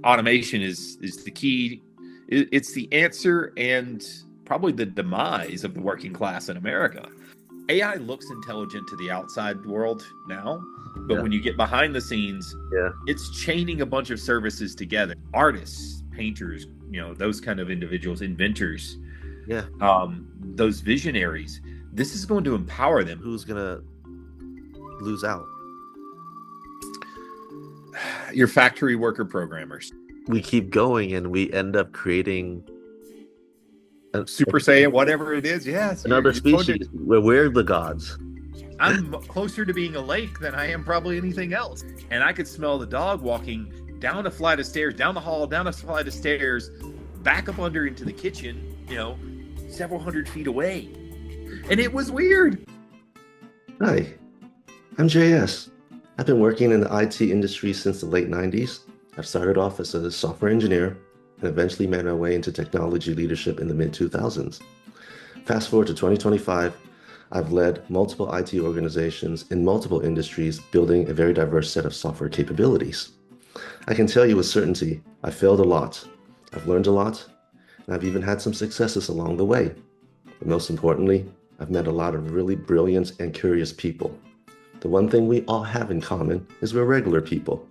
automation is the key. It's the answer and probably the demise of the working class in America. AI looks intelligent to the outside world now, but Yeah, when you get behind the scenes, yeah, it's chaining a bunch of services together. Artists, painters, those kind of individuals, inventors, yeah. those visionaries. This is going to empower them. Who's gonna lose out? Your factory worker programmers, We keep going and we end up creating an, Super Saiyan, whatever it is. Yes, another you're going to. species where we're the gods. I'm closer to being a lake than I am probably anything else. And I could smell the dog walking down a flight of stairs, down the hall, down a flight of stairs, back up under into the kitchen, several hundred feet away. And it was weird. Hi, I'm JS. I've been working in the IT industry since the late 90s. I've started off as a software engineer and eventually made my way into technology leadership in the mid 2000s. Fast forward to 2025, I've led multiple IT organizations in multiple industries, building a very diverse set of software capabilities. I can tell you with certainty, I've failed a lot, I've learned a lot, and I've even had some successes along the way. But most importantly, I've met a lot of really brilliant and curious people. The one thing we all have in common is we're regular people.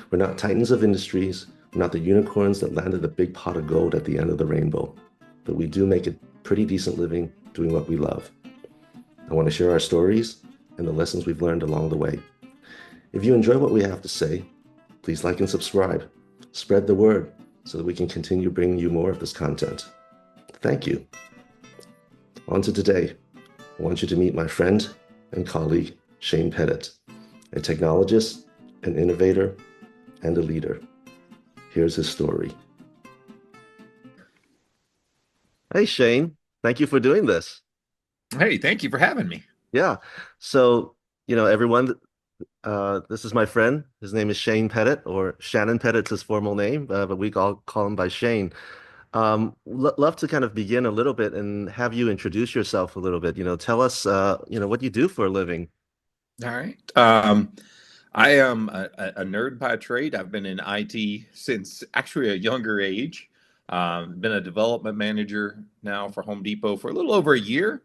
We're not titans of industries, we're not the unicorns that landed a big pot of gold at the end of the rainbow, but we do make a pretty decent living doing what we love. I want to share our stories and the lessons we've learned along the way. If you enjoy what we have to say, please like and subscribe. Spread the word so that we can continue bringing you more of this content. Thank you. On to today. I want you to meet my friend and colleague, Shane Pettit, a technologist, an innovator, and a leader. Here's his story. Hey Shane, thank you for doing this. Hey, thank you for having me. Yeah. So, everyone, this is my friend. His name is Shane Pettit, or Shannon Pettit's his formal name, but we all call him by Shane. Love to kind of begin a little bit and have you introduce yourself a little bit. Tell us, what you do for a living. All right. I am a nerd by trade. I've been in IT since actually a younger age. Been a development manager now for Home Depot for a little over a year.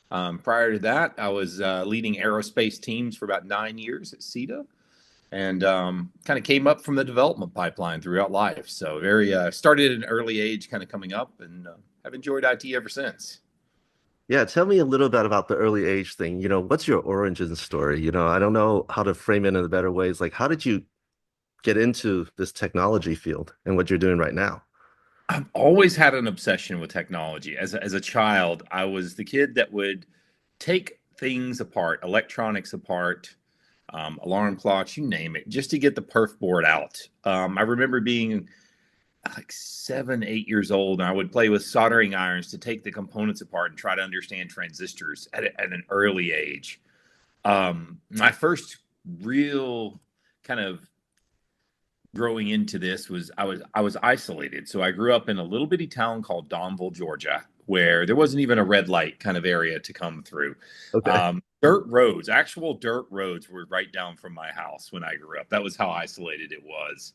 Prior to that, I was leading aerospace teams for about 9 years at CETA, and kind of came up from the development pipeline throughout life. So very started at an early age, kind of coming up, and have enjoyed IT ever since. Yeah, tell me a little bit about the early age thing. What's your origin story? I don't know how to frame it in a better ways. Like, how did you get into this technology field and what you're doing right now? I've always had an obsession with technology. As a child, I was the kid that would take things apart, electronics apart, alarm clocks, you name it, just to get the perf board out. I remember being like 7, 8 years old, and I would play with soldering irons to take the components apart and try to understand transistors at an early age. My first real kind of growing into this was I was isolated. So I grew up in a little bitty town called Donville, Georgia, where there wasn't even a red light kind of area to come through. Okay. Dirt roads, actual dirt roads, were right down from my house when I grew up. That was how isolated it was.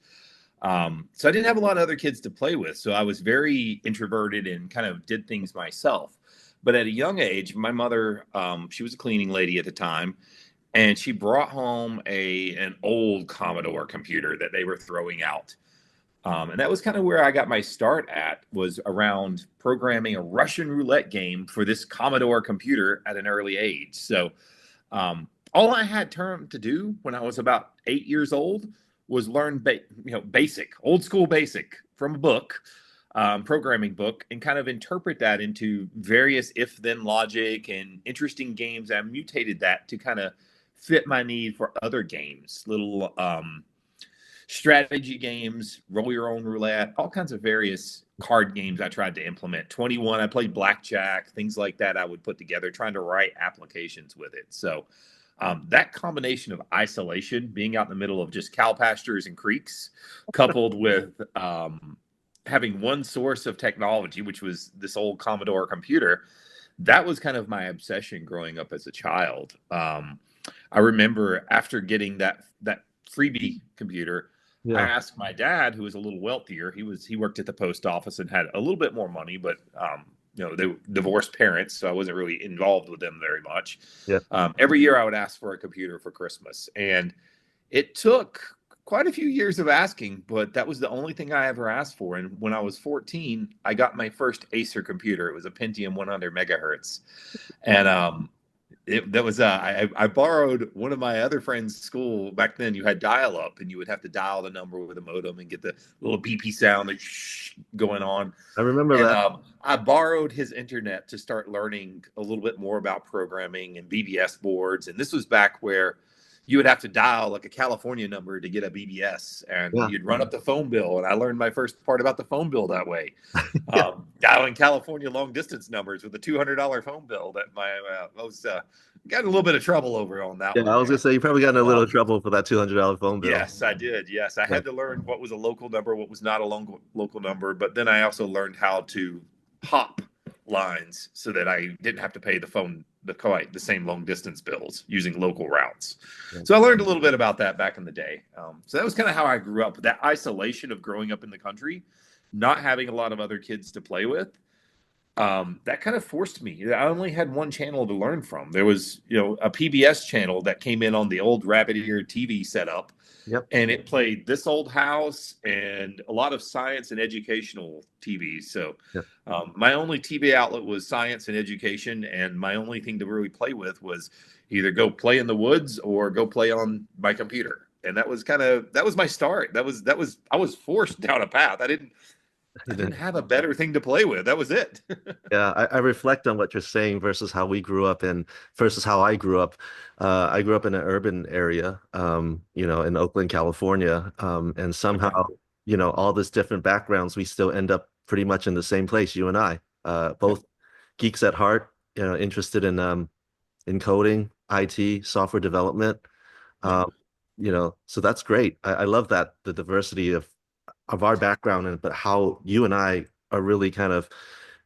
So I didn't have a lot of other kids to play with. So I was very introverted and kind of did things myself. But at a young age, my mother, she was a cleaning lady at the time, and she brought home an old Commodore computer that they were throwing out. And that was kind of where I got my start at, was around programming a Russian roulette game for this Commodore computer at an early age. So all I had time to do when I was about 8 years old was learn basic, old school basic from a book, programming book, and kind of interpret that into various if then logic and interesting games. I mutated that to kind of fit my need for other games, little strategy games, roll your own roulette, all kinds of various card games I tried to implement. 21, I played blackjack, things like that I would put together, trying to write applications with it. So that combination of isolation, being out in the middle of just cow pastures and creeks, coupled with having one source of technology, which was this old Commodore computer, that was kind of my obsession growing up as a child. I remember after getting that freebie computer, I Yeah. asked my dad, who was a little wealthier. He worked at the post office and had a little bit more money, but they were divorced parents, so I wasn't really involved with them very much. Yeah. Every year, I would ask for a computer for Christmas, and it took quite a few years of asking, but that was the only thing I ever asked for. And when I was 14, I got my first Acer computer. It was a Pentium 100 megahertz, and I borrowed one of my other friends' school back then. You had dial up, and you would have to dial the number with a modem and get the little beepy sound that going on. I remember And that. I borrowed his internet to start learning a little bit more about programming and BBS boards. And this was back where you would have to dial like a California number to get a BBS, and Yeah. you'd run up the phone bill. And I learned my first part about the phone bill that way, Yeah. dialing California long distance numbers with a $200 phone bill. That I was got in a little bit of trouble over on that Yeah. one I was gonna there. say you probably got in a little Um, trouble for that $200 phone bill. Yes, I did. Yes, I Yeah. had to learn what was a local number, what was not a local number. But then I also learned how to hop lines so that I didn't have to pay the same long distance bills using local routes. Yeah. So I learned a little bit about that back in the day. So that was kind of how I grew up. That isolation of growing up in the country, not having a lot of other kids to play with, that kind of forced me. I only had one channel to learn from. There was, a PBS channel that came in on the old rabbit ear TV setup, Yep. and it played This Old House and a lot of science and educational TV. So Yeah. my only TV outlet was science and education, and my only thing to really play with was either go play in the woods or go play on my computer. And that was my start. I was forced down a path. I didn't have a better thing to play with. That was it. Yeah, I reflect on what you're saying versus how we grew up and versus how I grew up. I grew up in an urban area, in Oakland, California, and somehow, Okay. all this different backgrounds, we still end up pretty much in the same place, you and I, both geeks at heart, interested in coding, IT, software development. Yeah. Um, so that's great. I love that the diversity of our background but how you and I are really kind of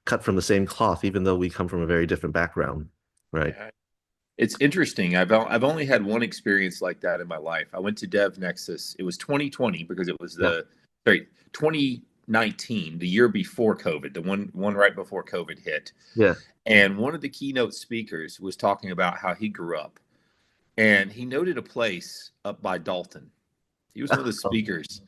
cut from the same cloth, even though we come from a very different background, right? Yeah. It's interesting. I've only had one experience like that in my life. I went to Dev Nexus. It was 2020 because it was Yeah, 2019, the year before COVID, the one right before COVID hit. yeah. And one of the keynote speakers was talking about how he grew up, and he noted a place up by Dalton. He was one of the speakers.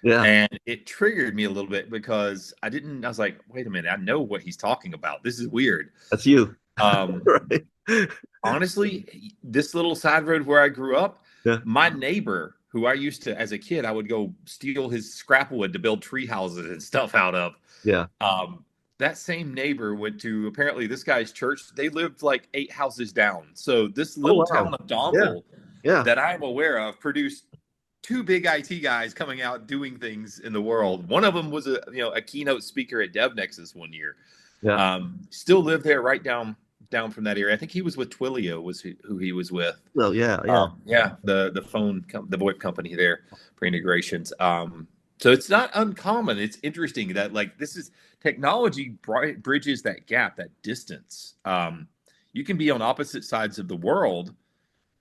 Yeah, And it triggered me a little bit because I was like, wait a minute, I know what he's talking about. This is weird. that's you, Um, right? Honestly, this little side road where I grew up, Yeah, my neighbor, who I used to, as a kid, I would go steal his scrap wood to build tree houses and stuff out of. yeah. That same neighbor went to apparently this guy's church. They lived like 8 houses down. So this Oh, little town wow. of Yeah, Donville yeah. that I'm aware of produced two big IT guys coming out doing things in the world. One of them was a keynote speaker at DevNexus one year. Yeah. Still lived there right down from that area. I think he was with Twilio was who he was with. Well, yeah, yeah. Yeah, the the VoIP company there for integrations. So it's not uncommon. It's interesting that like this is technology bridges that gap, that distance. You can be on opposite sides of the world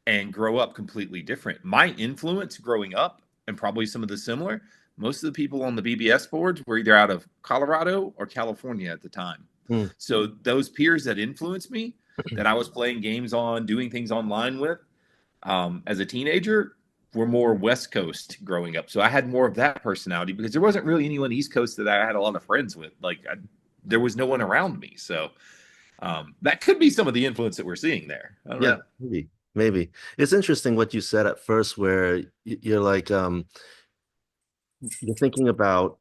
and grow up completely different. My influence growing up, and probably some of the similar, most of the people on the BBS boards were either out of Colorado or California at the time. Mm. So those peers that influenced me, that I was playing games on, doing things online with, as a teenager, were more West Coast growing up. So I had more of that personality because there wasn't really anyone East Coast that I had a lot of friends with. There was no one around me. So that could be some of the influence that we're seeing there. I don't Yeah, know. maybe. It's interesting what you said at first, where you're like, you're thinking about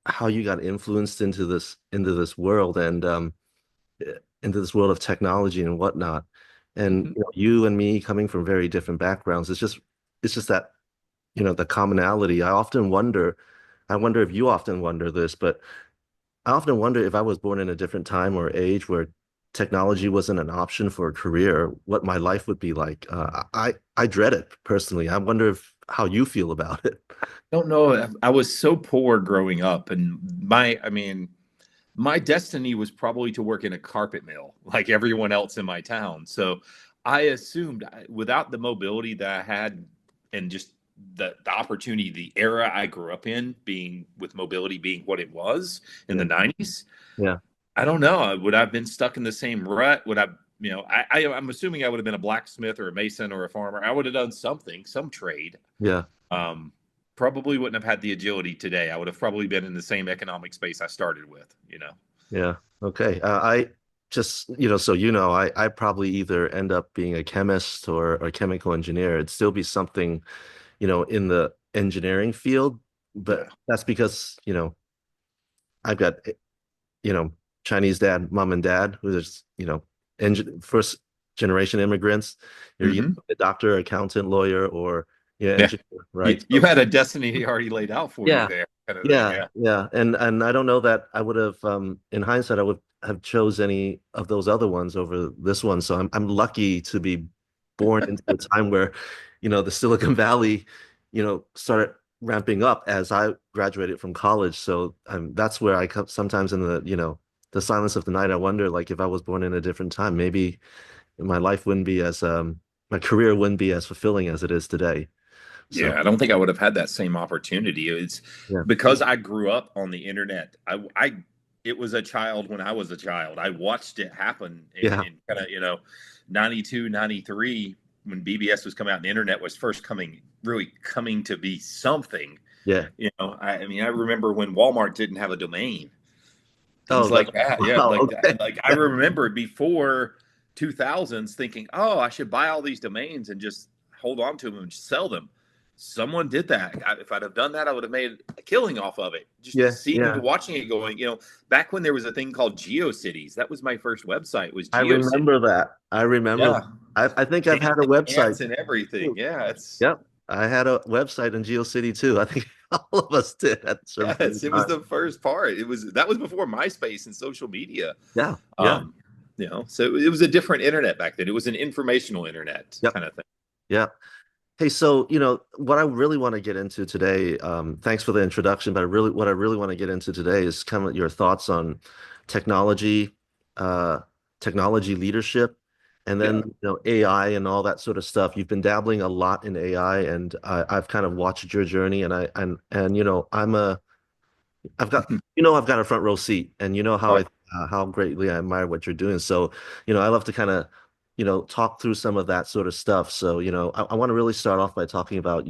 how you got influenced into this world and into this world of technology and whatnot. And Mhm. you and me coming from very different backgrounds, it's just that, the commonality. I wonder if you often wonder this, but I often wonder if I was born in a different time or age where technology wasn't an option for a career, what my life would be like. I dread it personally. I wonder how you feel about it. Don't know. I was so poor growing up, and my destiny was probably to work in a carpet mill like everyone else in my town. So I assumed without the mobility that I had and just the opportunity, the era I grew up in, being with mobility being what it was in the Yeah. 90s. Yeah. I don't know. Would I have been stuck in the same rut? Would I, I'm assuming I would have been a blacksmith or a mason or a farmer. I would have done something, some trade. Yeah. Um, Probably wouldn't have had the agility today. I would have probably been in the same economic space I started with, you know. Yeah. Okay. I just, so I probably either end up being a chemist or a chemical engineer. It'd still be something, in the engineering field, but Yeah. that's because, I've got, you know, Chinese dad, mom and dad, who is, first generation immigrants. You're either Hmm. a doctor, accountant, lawyer, or Yeah. engineer, You, right? you had a destiny already laid out for you Yeah, there, kind of thing. yeah, Yeah. yeah. And I don't know that I would have in hindsight I would have chose any of those other ones over this one. So I'm lucky to be born into a time where, the Silicon Valley, started ramping up as I graduated from college. So that's where I come sometimes in the silence of the night, I wonder like if I was born in a different time, maybe my life wouldn't be as my career wouldn't be as fulfilling as it is today. So Yeah, I don't think I would have had that same opportunity. It's yeah, because I grew up on the internet. It was a child when I was a child. I watched it happen yeah, in kind of, 92, 93 when BBS was coming out and the internet was first really coming to be something. yeah. I mean, I remember when Walmart didn't have a domain, things Oh, that's like that. Yeah, wow. like Okay. that. Like I Yeah. remember before 2000s thinking, oh, I should buy all these domains and just hold on to them and sell them. Someone did that. If I'd have done that, I would have made a killing off of it. Just Yeah, seeing, yeah. watching it going, back when there was a thing called GeoCities. That was my first website, was I GeoCities. remember that. I remember. Yeah. I think I've had a Dancing website ants and everything. too. Yeah, it's Yep. I had a website in GeoCity too. I think all of us did at some point in yes, it was time. the first part. That was before MySpace and social media. Yeah, yeah, Um, so it was a different internet back then. It was an informational internet yep, kind of thing. yeah. Hey, so what I really want to get into today, thanks for the introduction, but what I really want to get into today is kind of your thoughts on technology, uh, technology leadership, and then Yeah. AI and all that sort of stuff. You've been dabbling a lot in AI, and I've kind of watched your journey, and I've got a front row seat, and how Oh, how greatly I admire what you're doing. So, I love to kind of, talk through some of that sort of stuff. So, I want to really start off by talking about,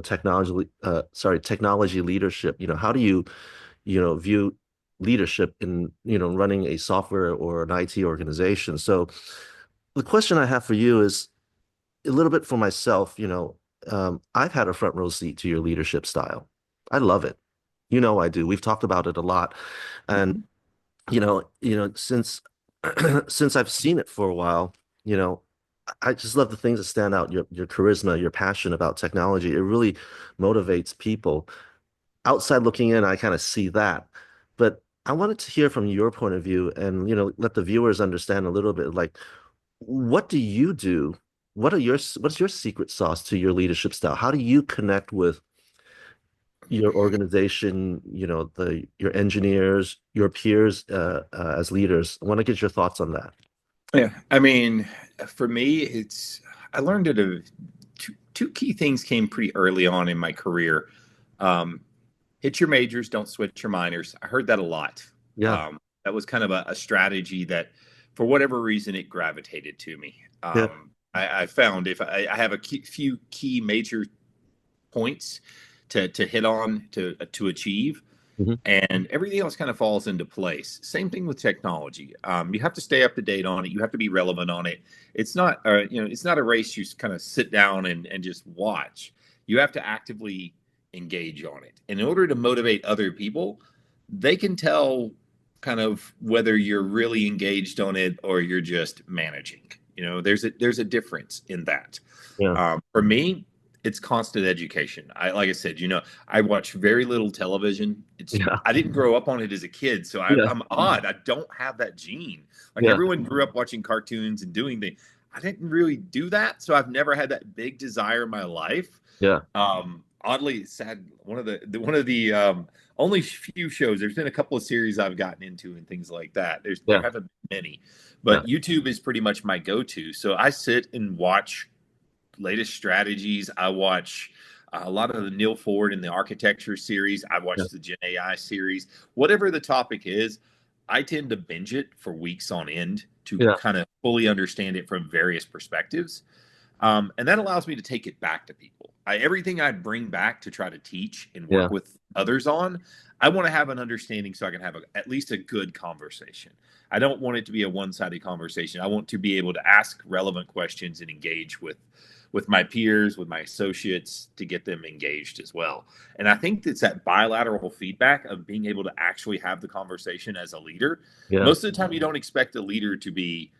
technology leadership. How do you, view leadership in, running a software or an IT organization? So, the question I have for you is a little bit for myself. I've had a front row seat to your leadership style. I love it. I do. We've talked about it a lot. And, mhm. since since I've seen it for a while, you know, I just love the things that stand out, your charisma, your passion about technology. It really motivates people. Outside looking in, I kind of see that. But I wanted to hear from your point of view and, let the viewers understand a little bit like what do you do? What's your secret sauce to your leadership style? How do you connect with your organization, your engineers, your peers as leaders? I want to get your thoughts on that. Yeah. I mean, for me, I learned that two key things came pretty early on in my career. Um, Hit your majors, don't switch your minors. I heard that a lot. Yeah, That was kind of a strategy that, for whatever reason, it gravitated to me. yeah, I found if I have few key major points to hit on to achieve, hmm, and everything else kind of falls into place. Same thing with technology. You have to stay up to date on it. You have to be relevant on it. It's not it's not a race you kind of sit down and just watch. You have to actively engage on it. And in order to motivate other people, they can tell kind of whether you're really engaged on it or you're just managing. There's a difference in that. yeah, For me, it's constant education. Like I said, I watch very little television. yeah, I didn't grow up on it as a kid, so yeah, I'm odd. I don't have that gene. Like yeah, everyone grew up watching cartoons and doing things. I didn't really do that, so I've never had that big desire in my life. yeah, Oddly sad. One of the only few shows. There's been a couple of series I've gotten into and things like that. There yeah, haven't been many, yeah, but YouTube is pretty much my go-to. So I sit and watch latest strategies. I watch A lot of the Neil Ford and the architecture series. I Yeah. watched the Gen AI series. Whatever the topic is, I tend to binge it for weeks on end to Yeah. kind of fully understand it from various perspectives. And that allows me to take it back to people. Everything I bring back to try to teach and Yeah. work with others on, I want to have an understanding so I can have at least a good conversation. I don't want it to be a one-sided conversation. I want to be able to ask relevant questions and engage with my peers, with my associates, to get them engaged as well. And I think it's that bilateral feedback of being able to actually have the conversation as a leader. Yeah. Most of the time, you don't expect a leader to be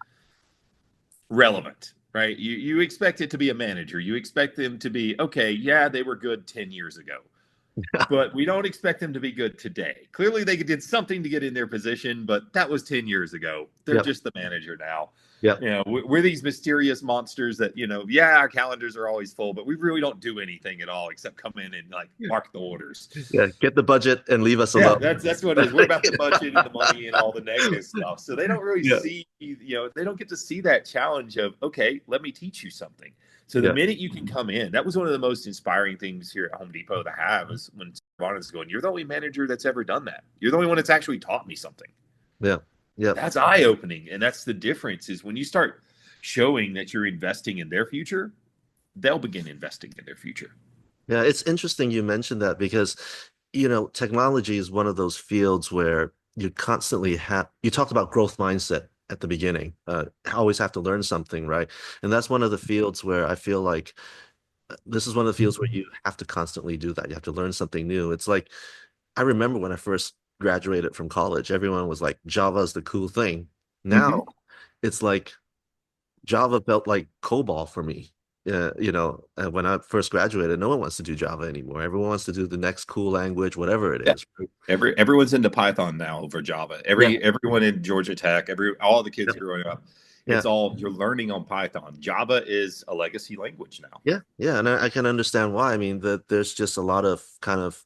relevant, right? You expect it to be a manager. You expect them to be, okay, yeah, they were good 10 years ago, but we don't expect them to be good today. Clearly, they did something to get in their position, but that was 10 years ago. They're Yep. just the manager now. Yep. We're these mysterious monsters that, yeah, our calendars are always full, but we really don't do anything at all except come in and like mark the orders. Yeah. Get the budget and leave us Yeah, alone. that's what it is. We're about the budget and the money and all the negative stuff. So they don't really Yeah. see, they don't get to see that challenge of, okay, let me teach you something. So the Yeah. minute you can come in, that was one of the most inspiring things here at Home Depot to have is when Savannah's going, you're the only manager that's ever done that. You're the only one that's actually taught me something. Yeah. Yeah. That's eye opening. And that's the difference is when you start showing that you're investing in their future, they'll begin investing in their future. Yeah, it's interesting you mentioned that because, technology is one of those fields where you constantly you talked about growth mindset at the beginning. Always have to learn something, right? And that's one of the fields where I feel like this is one of the fields where you have to constantly do that. You have to learn something new. It's like, I remember when I first graduated from college, everyone was like, Java is the cool thing. Mm-hmm. Now it's like Java felt like COBOL for me. When I first graduated, no one wants to do Java anymore. Everyone wants to do the next cool language, whatever it Yeah. is. Everyone's into Python now over Java. Yeah. Everyone in Georgia Tech, all the kids Yeah. growing up, Yeah. it's all you're learning on Python. Java is a legacy language now. Yeah. Yeah. And I can understand why. I mean, that there's just a lot of kind of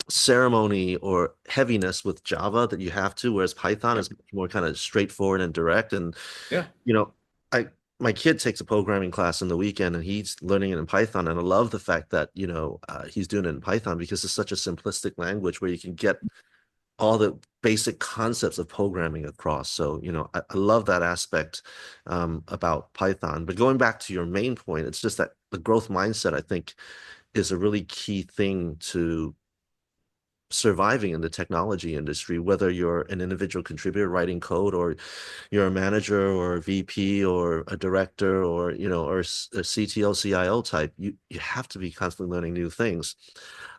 ceremony or heaviness with Java that you have to, whereas Python Yeah. is much more kind of straightforward and direct. And Yeah. you know, I my kid takes a programming class in the weekend and he's learning it in Python. And I love the fact that, he's doing it in Python because it's such a simplistic language where you can get all the basic concepts of programming across. So, I love that aspect about Python. But going back to your main point, it's just that the growth mindset, I think, is a really key thing to surviving in the technology industry, whether you're an individual contributor writing code or you're a manager or a VP or a director or a CTO, CIO type, you have to be constantly learning new things.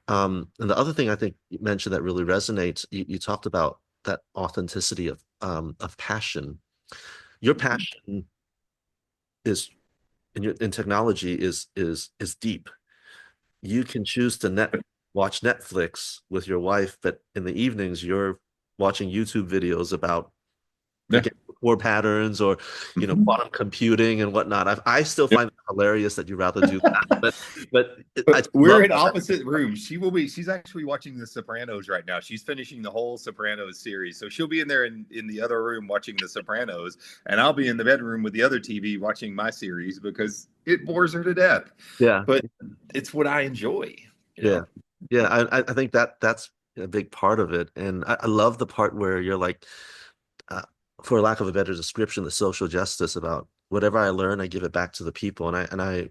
And the other thing I think you mentioned that really resonates, you talked about that authenticity of passion. Your passion is in technology is deep. You can choose to watch Netflix with your wife, but in the evenings you're watching YouTube videos about Yeah. again core patterns or quantum computing and whatnot. I still Yeah. find it hilarious that you rather do that, but I But we're love in that. opposite rooms. She's actually watching The Sopranos right now. She's finishing the whole Sopranos series. So she'll be in there in the other room watching The Sopranos, and I'll be in the bedroom with the other TV watching my series because it bores her to death. Yeah, But it's what I enjoy, you yeah, know? yeah. I think that's a big part of it, and I love the part where you're like, uh, for lack of a better description, the social justice about whatever I learn, I give it back to the people, and I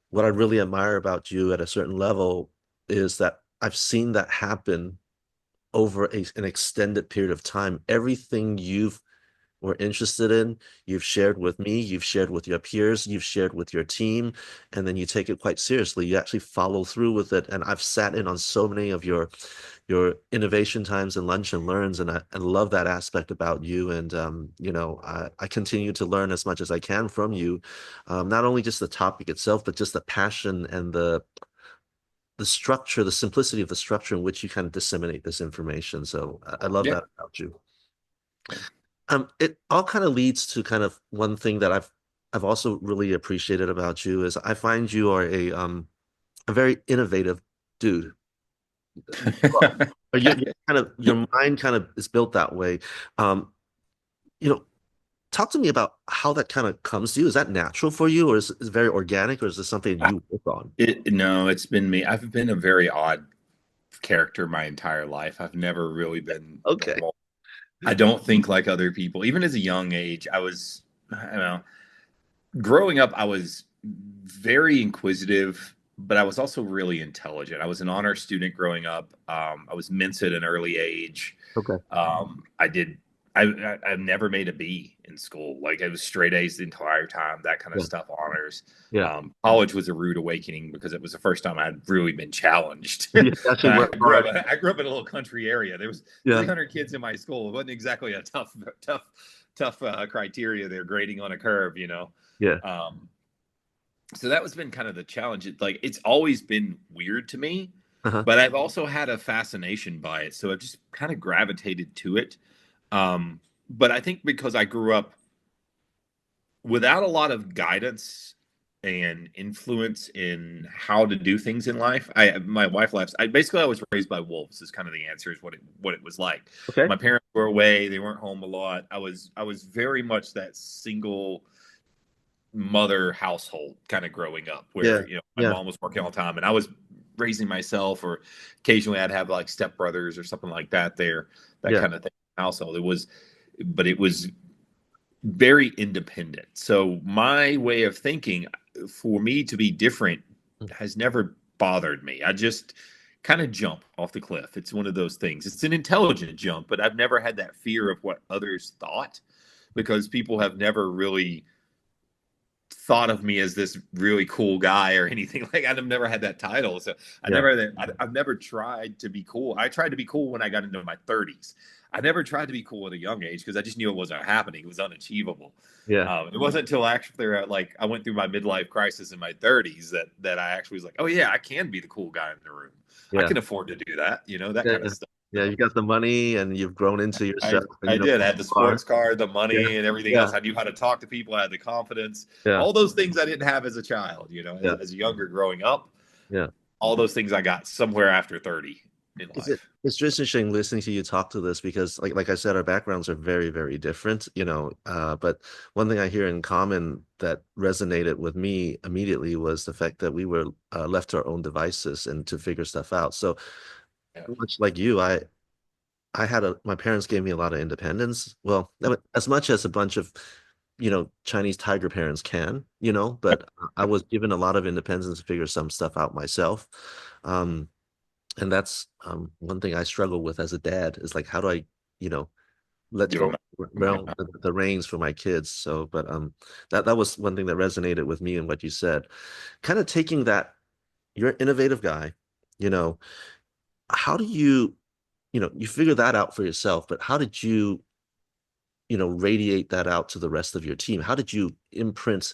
what I really admire about you at a certain level is that I've seen that happen over an extended period of time. Everything you've were interested in, you've shared with me, you've shared with your peers, you've shared with your team, and then you take it quite seriously. You actually follow through with it. And I've sat in on so many of your innovation times and lunch and learns, and I love that aspect about you. And I continue to learn as much as I can from you, not only just the topic itself, but just the passion and the structure, the simplicity of the structure in which you kind of disseminate this information. So I love Yeah. that about you. It all kind of leads to kind of one thing that I've also really appreciated about you is I find you are a very innovative dude. Or you kind of your mind kind of is built that way. Um, you know, talk to me about how that kind of comes to you. Is that natural for you, or is it very organic, or is this something you work on? No, it's been me. I've been a very odd character my entire life. I've never really been Okay. normal. I don't think like other people. Even as a young age, I don't know, growing up, I was very inquisitive, but I was also really intelligent. I was an honor student growing up. I was Mensa at an early age. Okay. I did. I've never made a B in school. Like it was straight A's the entire time. That kind of Yeah. stuff. Honors. Yeah. College was a rude awakening because it was the first time I'd really been challenged. You actually I work grew up. hard. I grew up in a little country area. There was Yeah. 300 kids in my school. It wasn't exactly a tough criteria they're grading on a curve. Yeah. Um, so that was been kind of the challenge. Like it's always been weird to me, Uh-huh. but I've also had a fascination by it. So I've just kind of gravitated to it. But I think because I grew up without a lot of guidance and influence in how to do things in life. My wife laughs. I was raised by wolves. Is kind of the answer. Is what it was like. Okay. My parents were away. They weren't home a lot. I was very much that single mother household kind of growing up Yeah. where my Yeah. mom was working all the time and I was raising myself, or occasionally I'd have like stepbrothers or something like that there, that Yeah. kind of thing household. It was very independent. So my way of thinking, for me to be different, has never bothered me. I just kind of jump off the cliff. It's one of those things. It's an intelligent jump, but I've never had that fear of what others thought, because people have never really thought of me as this really cool guy or anything. Like I've never had that title, so Yeah. I've never tried to be cool. I tried to be cool when I got into my 30s. I never tried to be cool at a young age because I just knew it wasn't happening. It was unachievable. Yeah. It wasn't until after like I went through my midlife crisis in my 30s that I actually was like, oh yeah, I can be the cool guy in the room. I Yeah. can afford to do that. That Yeah. kind of Yeah. stuff. Yeah. You got the money and you've grown into I yourself and I you know did. who I had the you are. sports car, the Yeah. money, and everything Yeah. else. I knew how to talk to people. I had the confidence. Yeah. All those things I didn't have as a child. Yeah. As a younger growing up. Yeah. All those things I got somewhere after 30 in life. It's just interesting listening to you talk to this because like I said, our backgrounds are very, very different, but one thing I hear in common that resonated with me immediately was the fact that we were left to our own devices and to figure stuff out. So Yeah. much like you, I had my parents gave me a lot of independence. Well, as much as a bunch of, Chinese tiger parents can, but I was given a lot of independence to figure some stuff out myself. Um, and that's one thing I struggle with as a dad is like, how do I, you know, let Give them. go of the reins for my kids? So, but that was one thing that resonated with me and what you said. Kind of taking that, you're an innovative guy, you know, how do you, you figure that out for yourself, but how did you, radiate that out to the rest of your team? How did you imprint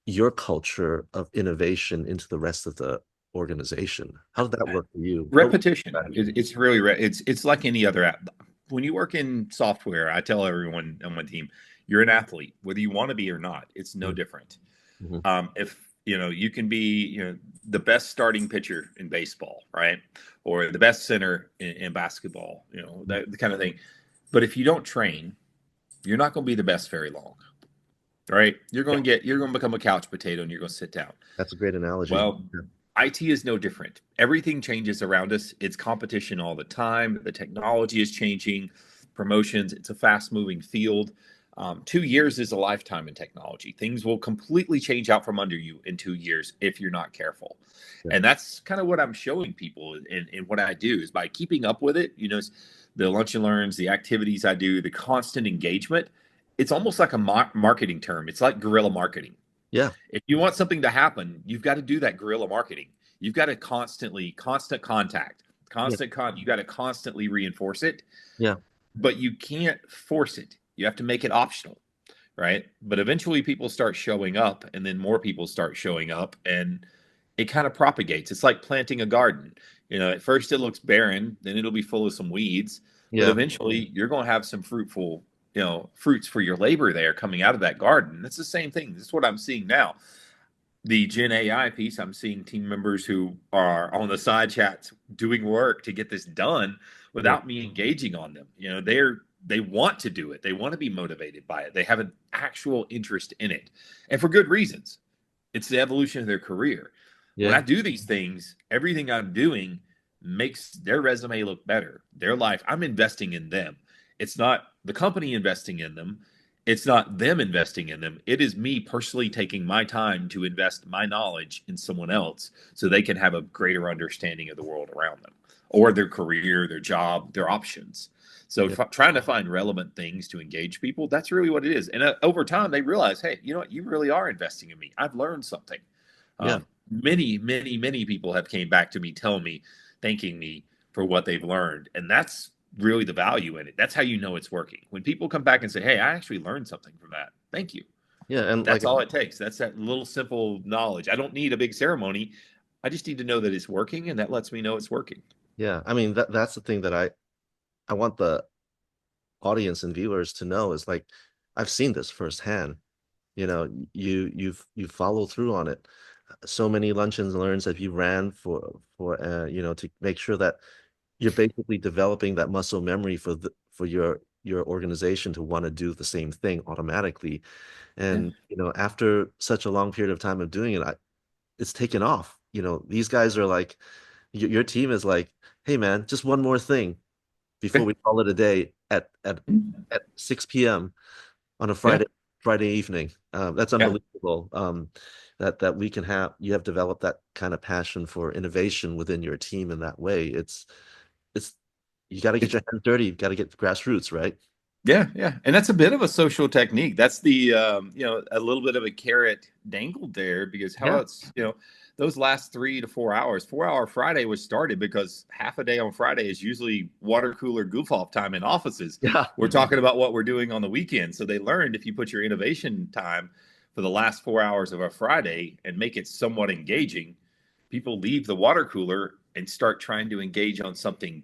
your culture of innovation into the rest of the organization? How did that work for you? What was Repetition. your strategy? It's really it's like any other app. When you work in software, I tell everyone on my team, you're an athlete, whether you want to be or not. It's no different. Mm-hmm. If you can be the best starting pitcher in baseball, right, or the best center in basketball, that the kind of thing. But if you don't train, you're not going to be the best very long, right? You're going to become a couch potato and you're going to sit down. That's a great analogy. Well, IT is no different. Everything changes around us. It's competition all the time. The technology is changing, promotions. It's a fast moving field. 2 years is a lifetime in technology. Things will completely change out from under you in 2 years if you're not careful. Yeah. And that's kind of what I'm showing people in what I do is by keeping up with it, the lunch and learns, the activities I do, the constant engagement. It's almost like a marketing term. It's like guerrilla marketing. Yeah. If you want something to happen, you've got to do that guerrilla marketing. You've got to constant contact, Yeah. you got to constantly reinforce it, Yeah. but you can't force it. You have to make it optional, right? But eventually people start showing up and then more people start showing up and it kind of propagates. It's like planting a garden. At first it looks barren, then it'll be full of some weeds, but Yeah. eventually you're going to have some fruitful fruits for your labor there coming out of that garden. It's the same thing. This is what I'm seeing now. The Gen AI piece, I'm seeing team members who are on the side chats doing work to get this done Yeah. without me engaging on them. They're they want to do it. They want to be motivated by it. They have an actual interest in it, and for good reasons. It's the evolution of their career. When Yeah. I do these things, everything I'm doing makes their resume look better. Their life, I'm investing in them. It's not the company investing in them. It's not them investing in them. It is me personally taking my time to invest my knowledge in someone else so they can have a greater understanding of the world around them or their career, their job, their options. So Yeah. trying to find relevant things to engage people, that's really what it is. And over time, they realize, hey, you know what? You really are investing in me. I've learned something. Yeah. Many people have came back to me, telling me, thanking me for what they've learned. And that's really the value in it. That's how you know it's working. When people come back and say, hey, I actually learned something from that. Thank you. Yeah. And like, That's all it takes. That's that little simple knowledge. I don't need a big ceremony. I just need to know that it's working, and that lets me know it's working. yeah, I mean that's the thing that I want the audience and viewers to know is like I've seen this firsthand. You know, you follow through on it. So many luncheons and learns that you ran for you know, to make sure that you're basically developing that muscle memory for your organization to want to do the same thing automatically. Yeah. And you know, after such a long period of time of doing it, it's taken off. You know, these guys are like your team is like, hey man, just one more thing before we call it a day at 6 p.m. on a Yeah. Friday evening. That's Yeah. unbelievable. That we can have you have developed that kind of passion for innovation within your team in that way. It's you got to get your hands dirty. You got to get grassroots, right? Yeah, yeah, and that's a bit of a social technique. That's the a little bit of a carrot dangled there because how Yeah. else those last 3 to 4 hours. 4 Hour Friday was started because half a day on Friday is usually water cooler goof off time in offices. Yeah. We're talking about what we're doing on the weekend, so they learned if you put your innovation time for the last 4 hours of a Friday and make it somewhat engaging, people leave the water cooler and start trying to engage on something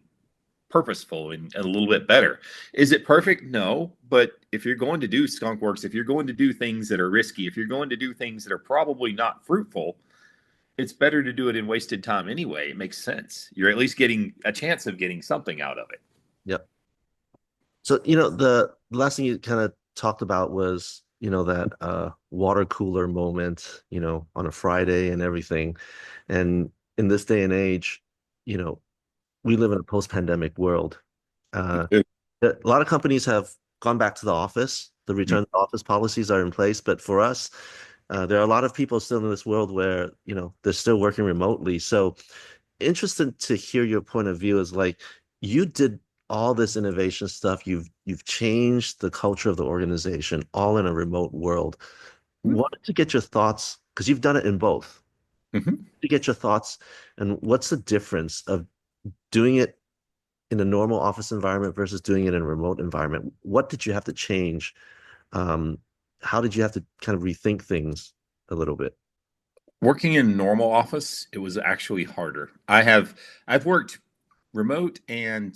purposeful and a little bit better. Is it perfect? No. But if you're going to do skunk works, if you're going to do things that are risky, if you're going to do things that are probably not fruitful, it's better to do it in wasted time anyway. It makes sense. You're at least getting a chance of getting something out of it. Yep. So, you know, the last thing you kind of talked about was, you know, that water cooler moment, you know, on a Friday and everything. And in this day and age, you know, we live in a post-pandemic world. Uh, a lot of companies have gone back to the office. The return to office policies are in place, but for us, there are a lot of people still in this world where, you know, they're still working remotely. So interested to hear your point of view is like you did all this innovation stuff. You've changed the culture of the organization all in a remote world. Wanted to get your thoughts because you've done it in both. Mm-hmm. To get your thoughts and what's the difference of doing it in a normal office environment versus doing it in a remote environment? What did you have to change? Um, how did you have to kind of rethink things a little bit? Working in normal office, it was actually harder. I've worked remote and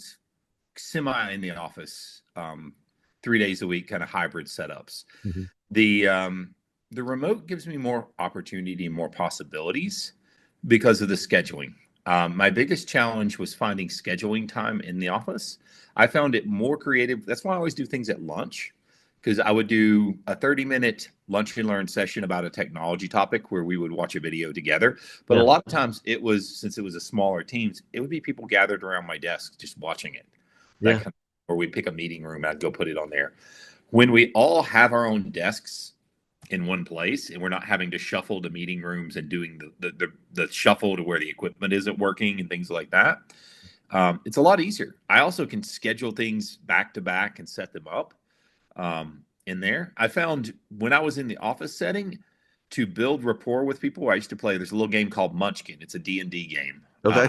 semi in the office 3 days a week, kind of hybrid setups. Mhm. The um, the remote gives me more opportunity, more possibilities because of the scheduling. My biggest challenge was finding scheduling time in the office. I found it more creative. That's why I always do things at lunch because I would do a 30-minute lunch and learn session about a technology topic where we would watch a video together. But a Yeah, lot of times it was, since it was a smaller teams, it would be people gathered around my desk just watching it. That yeah, kind of, or we'd pick a meeting room, I'd go put it on there. When we all have our own desks in one place and we're not having to shuffle to meeting rooms and doing the shuffle to where the equipment isn't working and things like that, it's a lot easier. I also can schedule things back to back and set them up in there. I found when I was in the office setting to build rapport with people, I used to play, there's a little game called Munchkin. It's a D&D game. okay,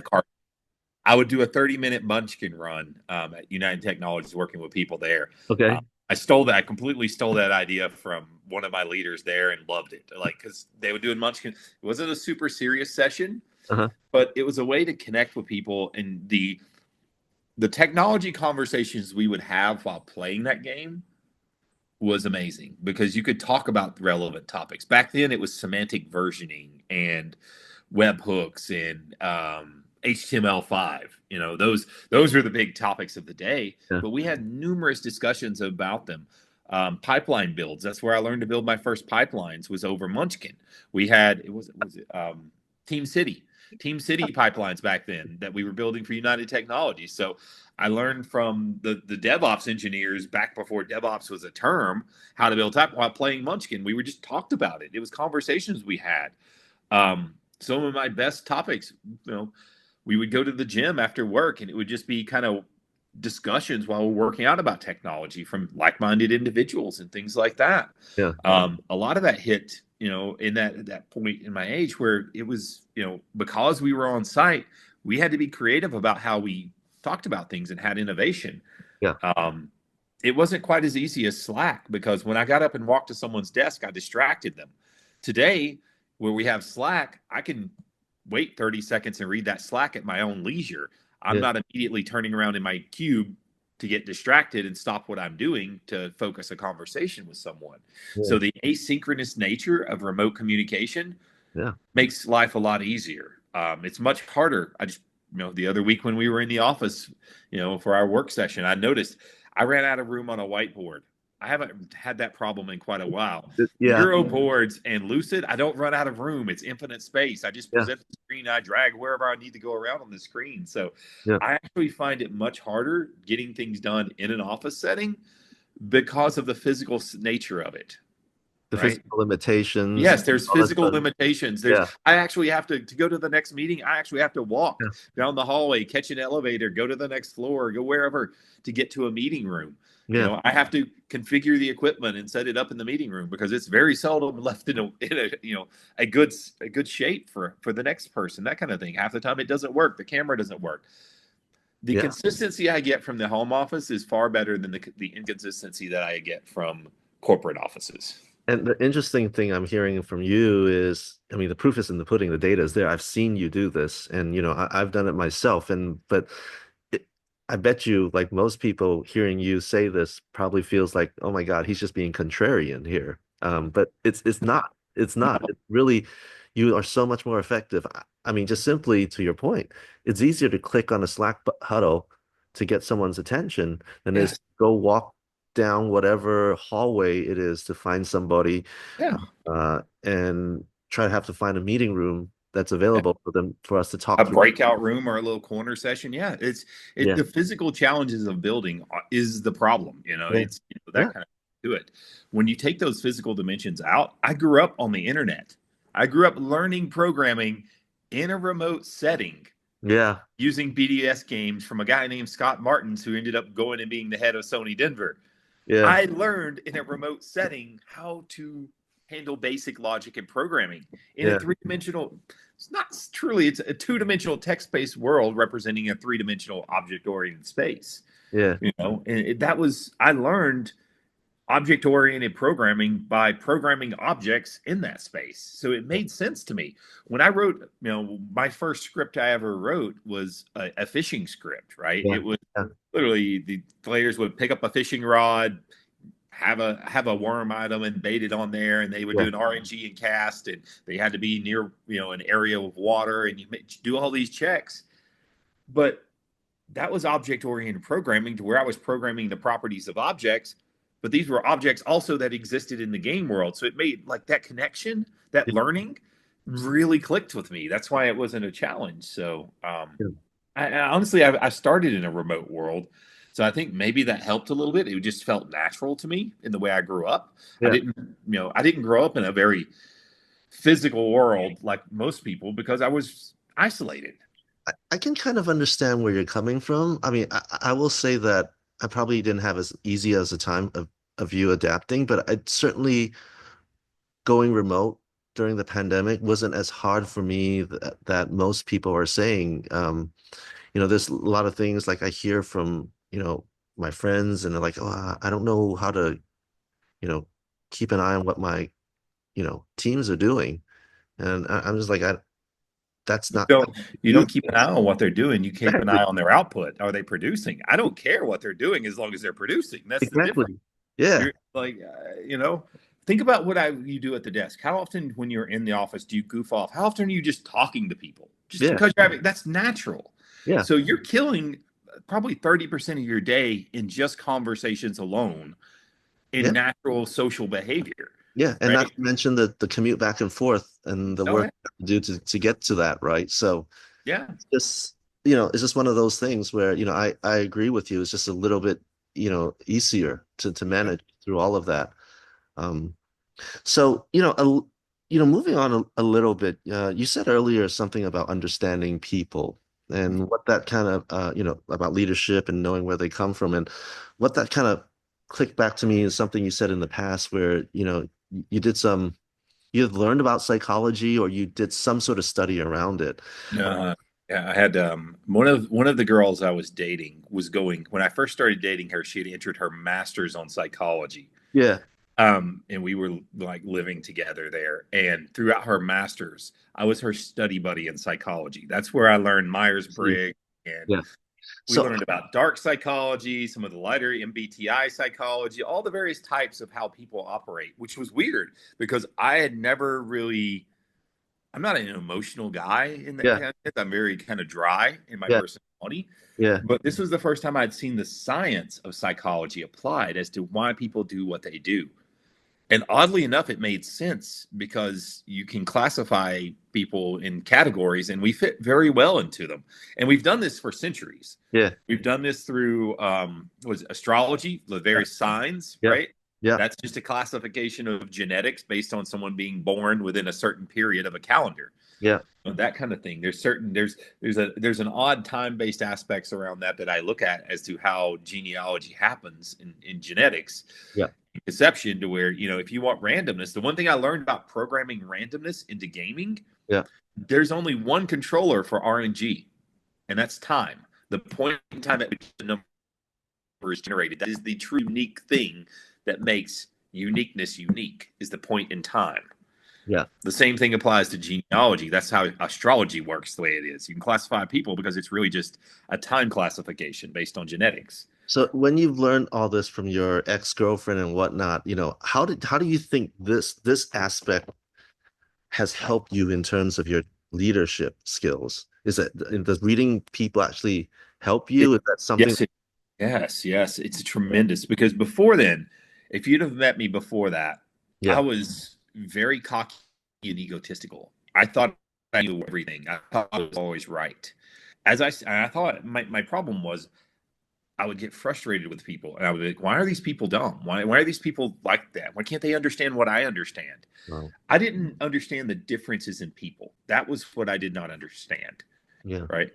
I would do a 30-minute Munchkin run at United Technologists working with people there. Uh, okay, I completely stole that idea from one of my leaders there and loved it. Like, because they would do a Munchkin. It wasn't a super serious session, uh-huh, but it was a way to connect with people. And the technology conversations we would have while playing that game was amazing because you could talk about relevant topics. Back then, it was semantic versioning and webhooks and HTML5. Those were the big topics of the day. Yeah. But we had numerous discussions about them. Pipeline builds. That's where I learned to build my first pipelines. Was over Munchkin. We had Team City. Team City pipelines back then that we were building for United Technologies. So I learned from the DevOps engineers back before DevOps was a term how to build type while playing Munchkin. We were just talked about it. It was conversations we had. Some of my best topics, we would go to the gym after work and it would just be kind of discussions while we're working out about technology from like-minded individuals and things like that. Yeah. A lot of that hit, in that point in my age where it was, because we were on site, we had to be creative about how we talked about things and had innovation. Yeah. It wasn't quite as easy as Slack because when I got up and walked to someone's desk, I distracted them. Today, where we have Slack, I can wait 30 seconds and read that Slack at my own leisure. I'm not immediately turning around in my cube to get distracted and stop what I'm doing to focus a conversation with someone. Yeah. So the asynchronous nature of remote communication makes life a lot easier. It's much harder. I just, the other week when we were in the office, for our work session, I noticed I ran out of room on a whiteboard. I haven't had that problem in quite a while. Yeah. Euro boards and Lucid, I don't run out of room. It's infinite space. I just present the screen. I drag wherever I need to go around on the screen. So I actually find it much harder getting things done in an office setting because of the physical nature of it. The physical limitations. Yes, there's physical limitations. I actually have to go to the next meeting. I actually have to walk down the hallway, catch an elevator, go to the next floor, go wherever to get to a meeting room. I have to configure the equipment and set it up in the meeting room because it's very seldom left in a good shape for the next person. That kind of thing. Half the time it doesn't work. The camera doesn't work. The consistency I get from the home office is far better than the inconsistency that I get from corporate offices. And the interesting thing I'm hearing from you is, the proof is in the pudding. The data is there. I've seen you do this, and I've done it myself. I bet you, like most people, hearing you say this probably feels like, oh my God, he's just being contrarian here. But it's not. It's not. It really, you are so much more effective. Just simply to your point, it's easier to click on a Slack huddle to get someone's attention than it is to go walk down whatever hallway it is to find somebody and try to find a meeting room that's available for us to talk. A breakout room or a little corner session. The physical challenges of building is the problem. It's that kind of do it. When you take those physical dimensions out, I grew up on the internet. I grew up learning programming in a remote setting. Using BDS games from a guy named Scott Martins, who ended up going and being the head of Sony Denver. I learned in a remote setting how to handle basic logic and programming in a three-dimensional. It's a two-dimensional text-based world representing a three-dimensional object-oriented space. I learned object-oriented programming by programming objects in that space. So it made sense to me. When I wrote, my first script I ever wrote was a fishing script, right? It was literally the players would pick up a fishing rod, have a worm item and bait it on there, and they would do an RNG and cast, and they had to be near, an area of water, and you do all these checks. But that was object-oriented programming to where I was programming the properties of objects, but these were objects also that existed in the game world. So it made like that connection, that learning really clicked with me. That's why it wasn't a challenge. So I honestly started in a remote world. So I think maybe that helped a little bit. It just felt natural to me in the way I grew up. I didn't grow up in a very physical world like most people because I was isolated. I can kind of understand where you're coming from. I will say that I probably didn't have as easy as a time of you adapting, but I certainly going remote during the pandemic wasn't as hard for me that most people are saying. There's a lot of things like I hear from, my friends, and they're like, oh, I don't know how to, keep an eye on what my, teams are doing. And I'm just like, that's not. You don't keep an eye on what they're doing. You keep an eye on their output. Are they producing? I don't care what they're doing as long as they're producing. That's the difference. Yeah. You're like, think about what you do at the desk. How often when you're in the office do you goof off? How often are you just talking to people? Just Yeah, because you're having, that's natural. yeah, So you're killing probably 30% of your day in just conversations alone in yeah, natural social behavior, yeah. And not right? to mention the commute back and forth and the Oh, work yeah. you have to do to get to that, right? So Yeah. it's just, it's just one of those things where, I agree with you. It's just a little bit, easier to manage through all of that. Um, So, moving on a little bit, you said earlier something about understanding people and what that kind of, about leadership and knowing where they come from. And what that kind of clicked back to me is something you said in the past where, you did you had learned about psychology or you did some sort of study around it. Uh, yeah, I had one of the girls I was dating was going when I first started dating her. She had entered her master's on psychology, Yeah. and we were like living together there. And throughout her master's, I was her study buddy in psychology. That's where I learned Myers See, Briggs, and yeah. we So, learned about dark psychology, some of the lighter MBTI psychology, all the various types of how people operate, which was weird because I had never really. I'm not an emotional guy in that yeah, kind of sense. I'm very kind of dry in my yeah, personality. yeah, But this was the first time I'd seen the science of psychology applied as to why people do what they do. And oddly enough, it made sense because you can classify people in categories and we fit very well into them. And we've done this for centuries. yeah, We've done this through was astrology, the yeah, various signs, yeah, right? yeah, That's just a classification of genetics based on someone being born within a certain period of a calendar, yeah, that kind of thing. There's an odd time based aspects around that I look at as to how genealogy happens in genetics yeah, conception, to where, if you want randomness, the one thing I learned about programming randomness into gaming, yeah, there's only one controller for RNG, and that's time. The point in time at which the number is generated. That is the true unique thing that makes uniqueness unique, is the point in time. yeah. The same thing applies to genealogy. That's how astrology works the way it is. You can classify people because it's really just a time classification based on genetics. So when you've learned all this from your ex-girlfriend and whatnot, how do you think this aspect has helped you in terms of your leadership skills? Does reading people actually help It, you? Is that something? yes, yes. It's tremendous because before then, if you'd have met me before that, I Yeah, was very cocky and egotistical. I thought I knew everything. I thought I was always right. I thought my problem was I would get frustrated with people, and I would be like, "Why are these people dumb? Why are these people like that? Why can't they understand what I understand?" well, I didn't understand the differences in people. That was what I did not understand. yeah, Right?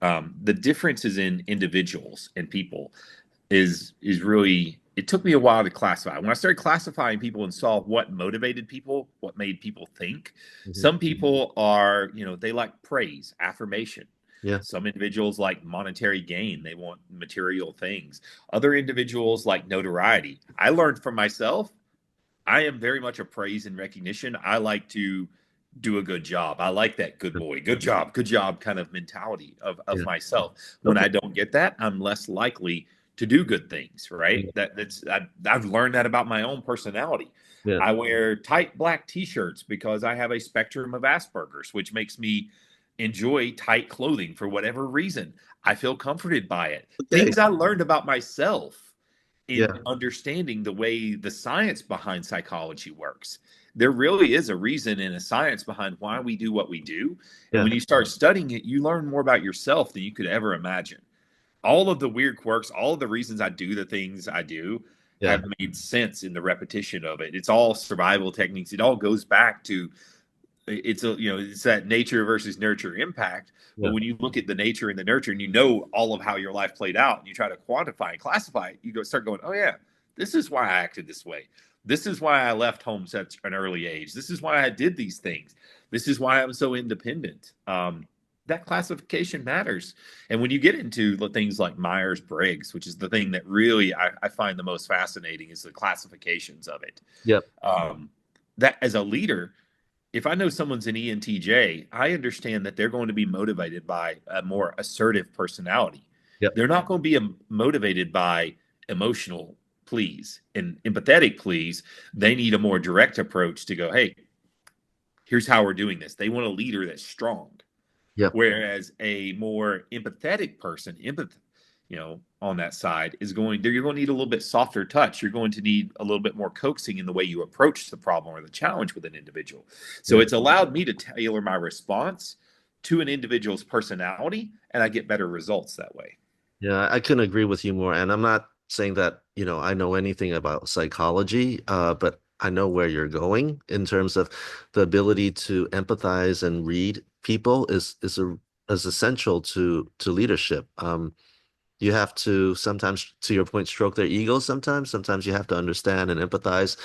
The differences in individuals and people is really. It took me a while to classify. When I started classifying people and saw what motivated people, what made people think, mhm, some people are, they like praise, affirmation. yeah, Some individuals like monetary gain, they want material things. Other individuals like notoriety. I learned from myself, I am very much a praise and recognition. I like to do a good job. I like that good boy, good job kind of mentality of yeah. myself. When Okay, I don't get that, I'm less likely to do good things, right? yeah, I've learned that about my own personality. yeah. I wear tight black t-shirts because I have a spectrum of Asperger's, which makes me enjoy tight clothing for whatever reason. I feel comforted by it. Okay, Things I learned about myself in yeah, understanding the way the science behind psychology works. There really is a reason and a science behind why we do what we do. And yeah, when you start studying it, you learn more about yourself than you could ever imagine. All of the weird quirks, all of the reasons I do the things I do yeah, have made sense in the repetition of it. It's all survival techniques. It all goes back to it's that nature versus nurture impact. But yeah, when you look at the nature and the nurture and you know all of how your life played out and you try to quantify and classify it, you start going, oh yeah, this is why I acted this way. This is why I left home at an early age. This is why I did these things. This is why I'm so independent. That classification matters. And when you get into the things like Myers Briggs, which is the thing that really I find the most fascinating, is the classifications of it. yeah, That as a leader, if I know someone's an ENTJ, I understand that they're going to be motivated by a more assertive personality. yeah, They're not going to be motivated by emotional please and empathetic please. They need a more direct approach to go, hey, here's how we're doing this. They want a leader that's strong. Yep. Whereas a more empathetic person, on that side you're going to need a little bit softer touch. You're going to need a little bit more coaxing in the way you approach the problem or the challenge with an individual. So it's allowed me to tailor my response to an individual's personality, and I get better results that way. Yeah, I couldn't agree with you more. And I'm not saying that, I know anything about psychology, but I know where you're going in terms of the ability to empathize and read people is essential to leadership. You have to sometimes, to your point, stroke their ego sometimes. Sometimes you have to understand and empathize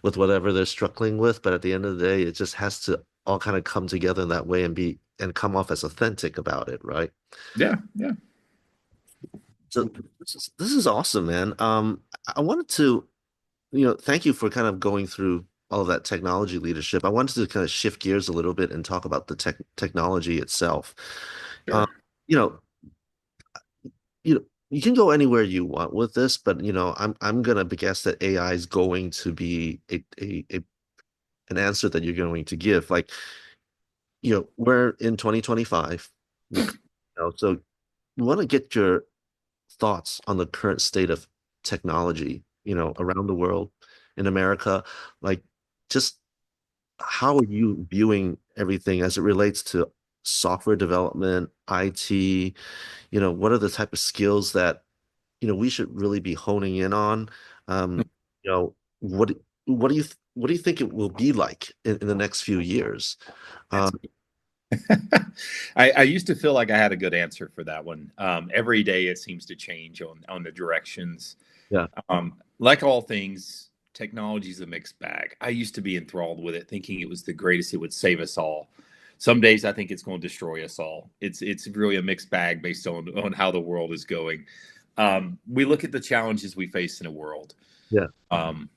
with whatever they're struggling with. But at the end of the day, it just has to all kind of come together in that way and come off as authentic about it, right? Yeah, yeah. So this is awesome, man. I wanted to, thank you for kind of going through all of that technology leadership. I wanted to kind of shift gears a little bit and talk about the technology itself. Um, Sure. you know, you can go anywhere you want with this, but I'm gonna guess that AI is going to be an answer that you're going to give. Like, we're in 2025. So we want to get your thoughts on the current state of technology, around the world, in America. Like, just how are you viewing everything as it relates to software development, IT? What are the type of skills that, we should really be honing in on? Um, you know, what what do you think it will be like in the next few years? Um, I used to feel like I had a good answer for that one. Every day it seems to change on the directions. yeah, Like all things, technology is a mixed bag. I used to be enthralled with it, thinking it was the greatest, it would save us all. Some days I think it's going to destroy us all. It's really a mixed bag based on how the world is going. We look at the challenges we face in a world. yeah, Um,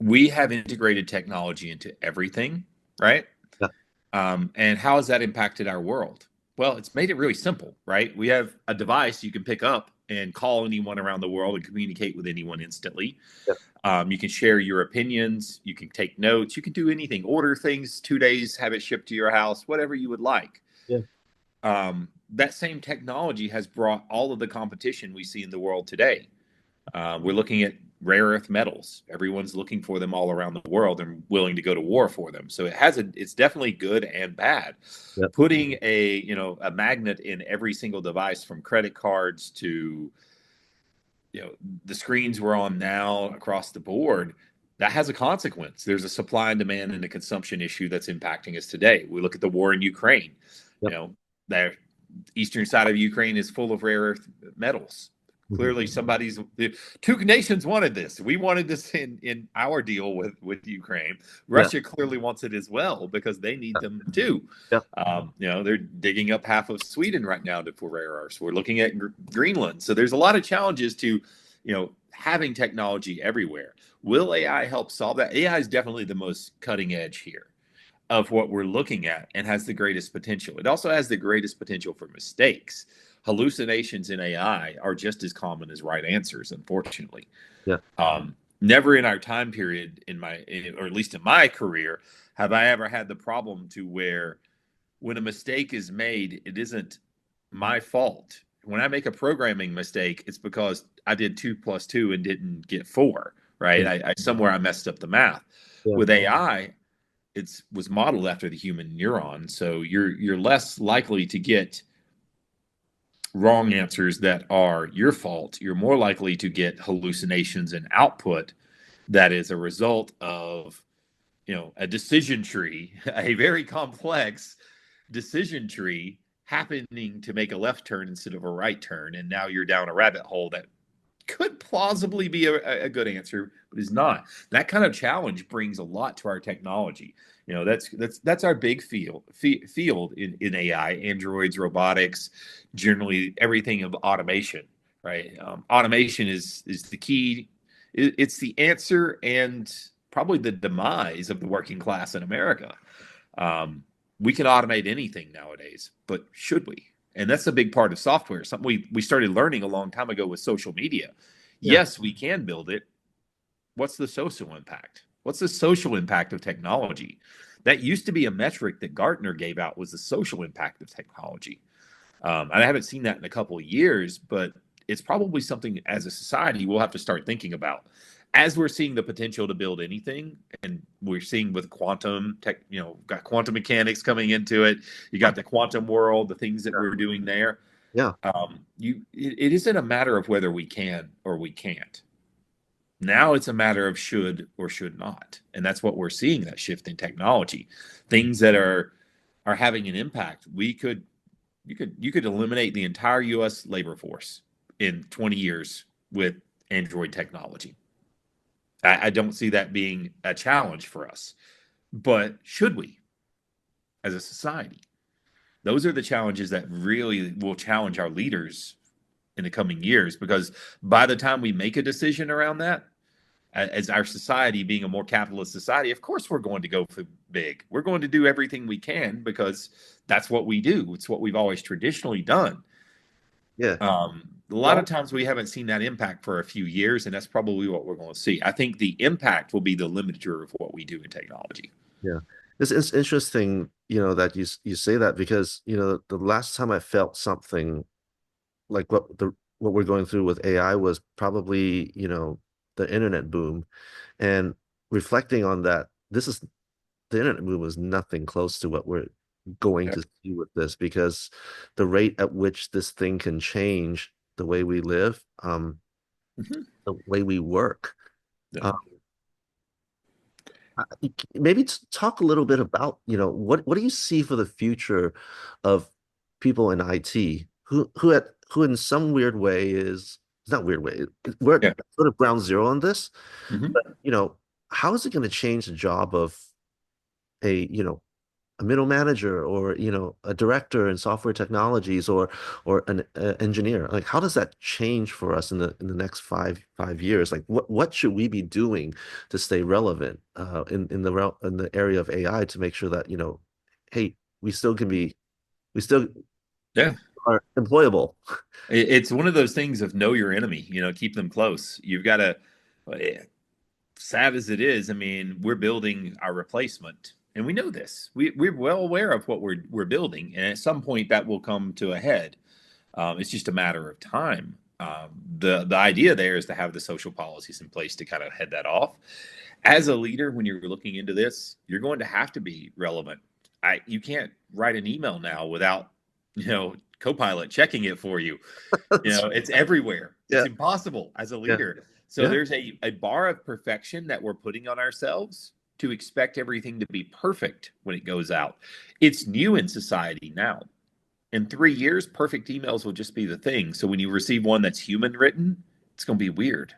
we have integrated technology into everything, right? yeah, And how has that impacted our world? Well, it's made it really simple, right? We have a device you can pick up and call anyone around the world and communicate with anyone instantly. yeah, You can share your opinions. You can take notes. You can do anything, order things 2 days, have it shipped to your house, whatever you would like. yeah, That same technology has brought all of the competition we see in the world today. We're looking at rare earth metals. Everyone's looking for them all around the world and willing to go to war for them. So it's definitely good and bad. yeah, Putting a magnet in every single device, from credit cards to the screens we're on now across the board, that has a consequence. There's a supply and demand and a consumption issue that's impacting us today. We look at the war in Ukraine. yeah. The eastern side of Ukraine is full of rare earth metals. Clearly, the two nations wanted this. We wanted this in our deal with Ukraine. Yeah, Russia clearly wants it as well because they need them too. yeah, They're digging up half of Sweden right now for rare earths. We're looking at Greenland. So there's a lot of challenges to, having technology everywhere. Will AI help solve that? AI is definitely the most cutting edge here of what we're looking at and has the greatest potential. It also has the greatest potential for mistakes. Hallucinations in AI are just as common as right answers, unfortunately. yeah, Never in our time period or at least in my career, have I ever had the problem to where when a mistake is made, it isn't my fault. When I make a programming mistake, it's because I did 2 + 2 and didn't get 4, right? yeah, Somewhere I messed up the math. yeah, With AI, it was modeled after the human neuron, so you're less likely to get wrong answers that are your fault. You're more likely to get hallucinations and output that is a result of a decision tree, a very complex decision tree happening to make a left turn instead of a right turn, and now you're down a rabbit hole that could plausibly be a good answer, but is not. That kind of challenge brings a lot to our technology. That's our big field in AI, androids, robotics, generally everything of automation, right? Automation is the key. It's the answer and probably the demise of the working class in America. We can automate anything nowadays, but should we? And that's a big part of software. Something we started learning a long time ago with social media. Yeah. Yes, we can build it. What's the social impact? What's the social impact of technology? That used to be a metric that Gartner gave out, was the social impact of technology. And I haven't seen that in a couple of years, but it's probably something as a society we'll have to start thinking about. As we're seeing the potential to build anything, and we're seeing with quantum tech, got quantum mechanics coming into it. You got the quantum world, the things that we're doing there. Yeah. It isn't a matter of whether we can or we can't. Now it's a matter of should or should not, and that's what we're seeing, that shift in technology. Things that are having an impact. You could eliminate the entire U.S. labor force in 20 years with Android technology. I don't see that being a challenge for us, but should we, as a society? Those are the challenges that really will challenge our leaders in the coming years, because by the time we make a decision around that, as our society being a more capitalist society, of course we're going to go for big. We're going to do everything we can because that's what we do. It's what we've always traditionally done. Yeah. A lot of times we haven't seen that impact for a few years, and that's probably what we're going to see. I think the impact will be the limiter of what we do in technology. Yeah. It's interesting, that you say that, because, the last time I felt something like what we're going through with AI was probably, the internet boom. And reflecting on that, the internet boom was nothing close to what we're going Yeah. to see with this, because the rate at which this thing can change the way we live, Mhm. the way we work. Yeah. Um, maybe talk a little bit about, what do you see for the future of people in IT who in some weird way it's not weird way, we're Yeah. sort of ground zero on this, Mhm. but how is it going to change the job of a you know a middle manager, or a director in software technologies, or an engineer? Like, how does that change for us in the next five years? Like, what should we be doing to stay relevant in the area of AI, to make sure that hey, we still Yeah. are employable. It's one of those things of know your enemy, keep them close. You've got to, sad as it is, I mean, we're building our replacement, and we know this. We're well aware of what we're building, and at some point that will come to a head. It's just a matter of time. The idea there is to have the social policies in place to kind of head that off. As a leader, when you're looking into this, you're going to have to be relevant. You can't write an email now without Copilot checking it for you. It's everywhere. It's Yeah, impossible as a yeah, leader. So yeah, there's a bar of perfection that we're putting on ourselves to expect everything to be perfect when it goes out. It's new in society now. In 3 years, perfect emails will just be the thing. So when you receive one that's human written, it's going to be weird.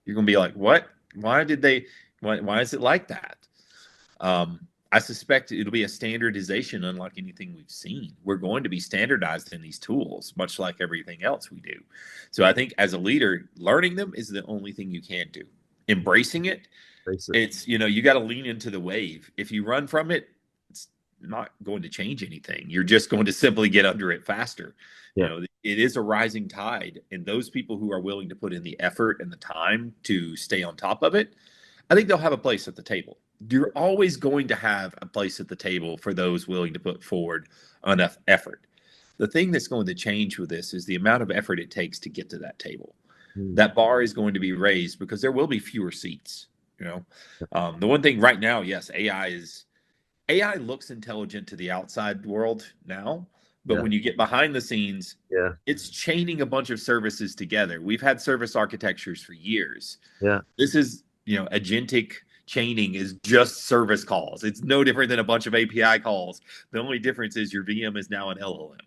You're going to be like, what? Why did they? Why is it like that? I suspect it'll be a standardization unlike anything we've seen. We're going to be standardized in these tools, much like everything else we do. So I think as a leader, learning them is the only thing you can do. Embracing it, face it. it's, you got to lean into the wave. If you run from it, it's not going to change anything. You're just going to simply get under it faster. Yeah, It is a rising tide, and those people who are willing to put in the effort and the time to stay on top of it, I think they'll have a place at the table. You're always going to have a place at the table for those willing to put forward enough effort. The thing that's going to change with this is the amount of effort it takes to get to that table. mm, That bar is going to be raised because there will be fewer seats. The one thing right now, yes, AI looks intelligent to the outside world now, but yeah, when you get behind the scenes, yeah, it's chaining a bunch of services together. We've had service architectures for years. yeah, This is, agentic chaining is just service calls. It's no different than a bunch of API calls. The only difference is your VM is now an LLM.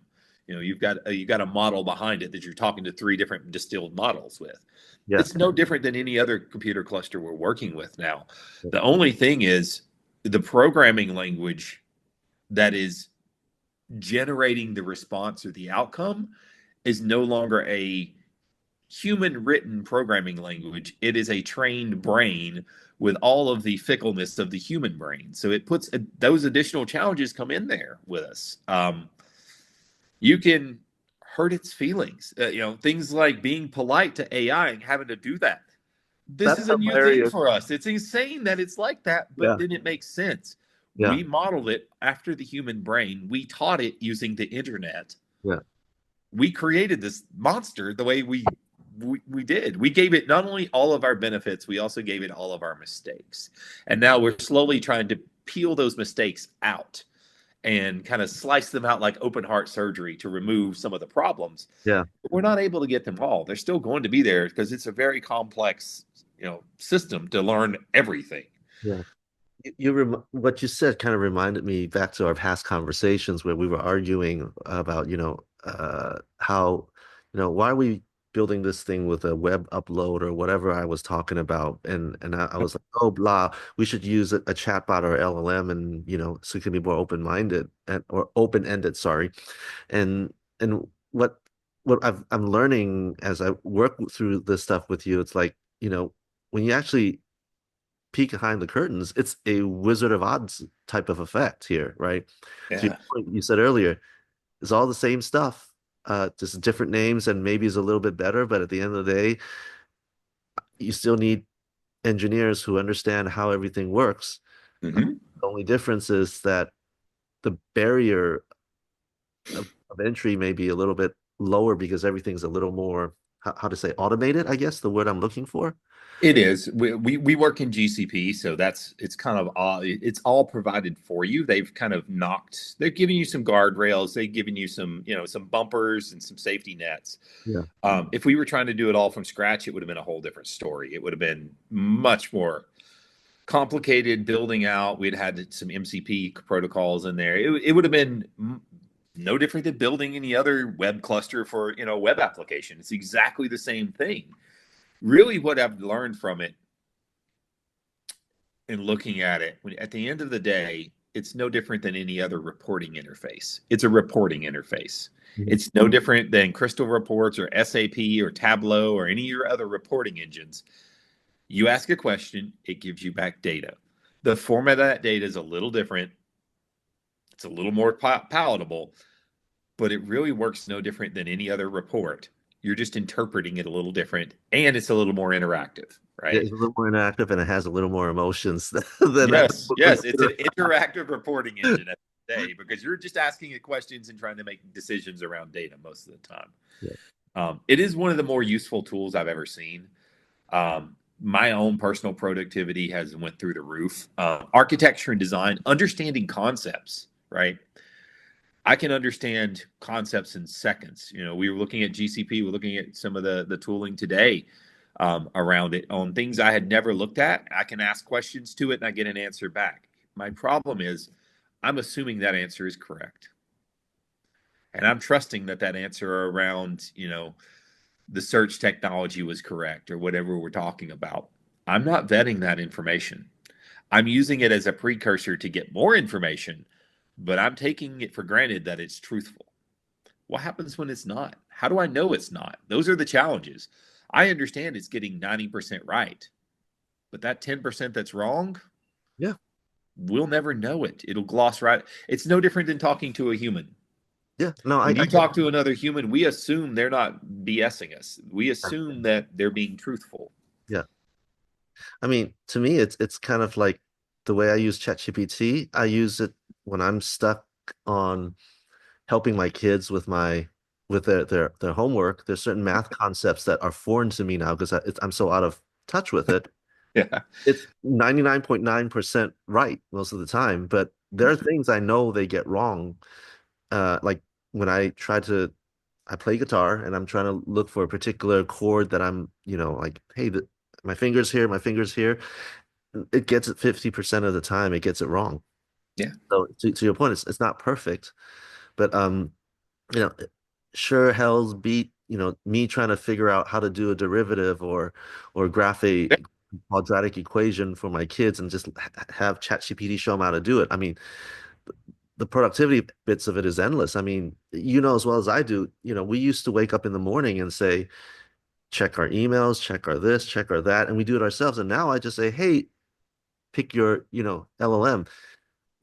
You've got a model behind it that you're talking to three different distilled models with. yeah, It's no different than any other computer cluster we're working with now. The only thing is the programming language that is generating the response or the outcome is no longer a human written programming language. It is a trained brain with all of the fickleness of the human brain. So it puts those additional challenges come in there with us. You can hurt its feelings. Things like being polite to AI and having to do that. This That's is a new thing hilarious. for us. It's insane that it's like that, but Yeah, then it makes sense. yeah, We modeled it after the human brain. We taught it using the internet. yeah, We created this monster the way we did. We gave it not only all of our benefits, we also gave it all of our mistakes. And now we're slowly trying to peel those mistakes out and kind of slice them out like open heart surgery to remove some of the problems. yeah, But we're not able to get them all. They're still going to be there because it's a very complex, system to learn everything. yeah. What you said kind of reminded me back to our past conversations where we were arguing about, how, why are we building this thing with a web upload or whatever I was talking about, and I was like, oh blah, we should use a chatbot or LLM, and so it can be more open-minded or open-ended, sorry, and what I'm learning as I work through this stuff with you, it's like, when you actually peek behind the curtains, it's a Wizard of Oz type of effect here, right? To your Yeah. point, you said earlier, it's all the same stuff, just different names and maybe it's a little bit better, but at the end of the day, you still need engineers who understand how everything works. Mm-hmm. The only difference is that the barrier of entry may be a little bit lower because everything's a little more, how to say, automated, I guess, the word I'm looking for. It is. We work in GCP, so it's kind of it's all provided for you. They've given you some guardrails, they've given you some bumpers and some safety nets. Yeah. If we were trying to do it all from scratch, it would have been a whole different story. It would have been much more complicated building out. We'd had some MCP protocols in there. It would have been no different than building any other web cluster for web application. It's exactly the same thing. Really, what I've learned from it and looking at it, at the end of the day, it's no different than any other reporting interface. It's a reporting interface. Mhm. It's no different than Crystal Reports or SAP or Tableau or any of your other reporting engines. You ask a question, it gives you back data. The format of that data is a little different. It's a little more palatable, but it really works no different than any other report. You're just interpreting it a little different, and it's a little more interactive, Yeah, right? it's a little more interactive and it has a little more emotions than a Yes, yes, it's an interactive reporting engine at the end of the day because you're just asking it questions and trying to make decisions around data most of the time. Yeah. It is one of the more useful tools I've ever seen. My own personal productivity has went through the roof. Architecture and design, understanding concepts, right? I can understand concepts in seconds. We were looking at GCP, we're looking at some of the tooling today around it on things I had never looked at. I can ask questions to it and I get an answer back. My problem is I'm assuming that answer is correct. And I'm trusting that answer around, the search technology was correct or whatever we're talking about. I'm not vetting that information. I'm using it as a precursor to get more information, but I'm taking it for granted that it's truthful. What happens when it's not? How do I know it's not? Those are the challenges. I understand it's getting 90% right, but that 10% that's wrong, Yeah. we'll never know it. It'll gloss right. It's no different than talking to a human. Yeah. No, When I you get talk to another human, we assume they're not BSing us. We that. assume that they're being truthful. Yeah. I mean, to me, it's kind of like the way I use ChatGPT. I use it when I'm stuck on helping my kids with their homework. There's certain math concepts that are foreign to me now because I'm so out of touch with it. Yeah. It's 99.9% right most of the time, but there are things I know they get wrong. Like when I play guitar and I'm trying to look for a particular chord that I'm, like, hey, my finger's here, my finger's here. It gets it 50% of the time, it gets it wrong. Yeah. So to your point, it's not perfect, but you know, sure hell's beat, me trying to figure out how to do a derivative or graph a Yeah. quadratic equation for my kids and just have ChatGPT show them how to do it. I mean, the productivity bits of it is endless. I mean, as well as I do, we used to wake up in the morning and say, check our emails, check our this, check our that, and we do it ourselves. And now I just say, hey, pick your, LLM.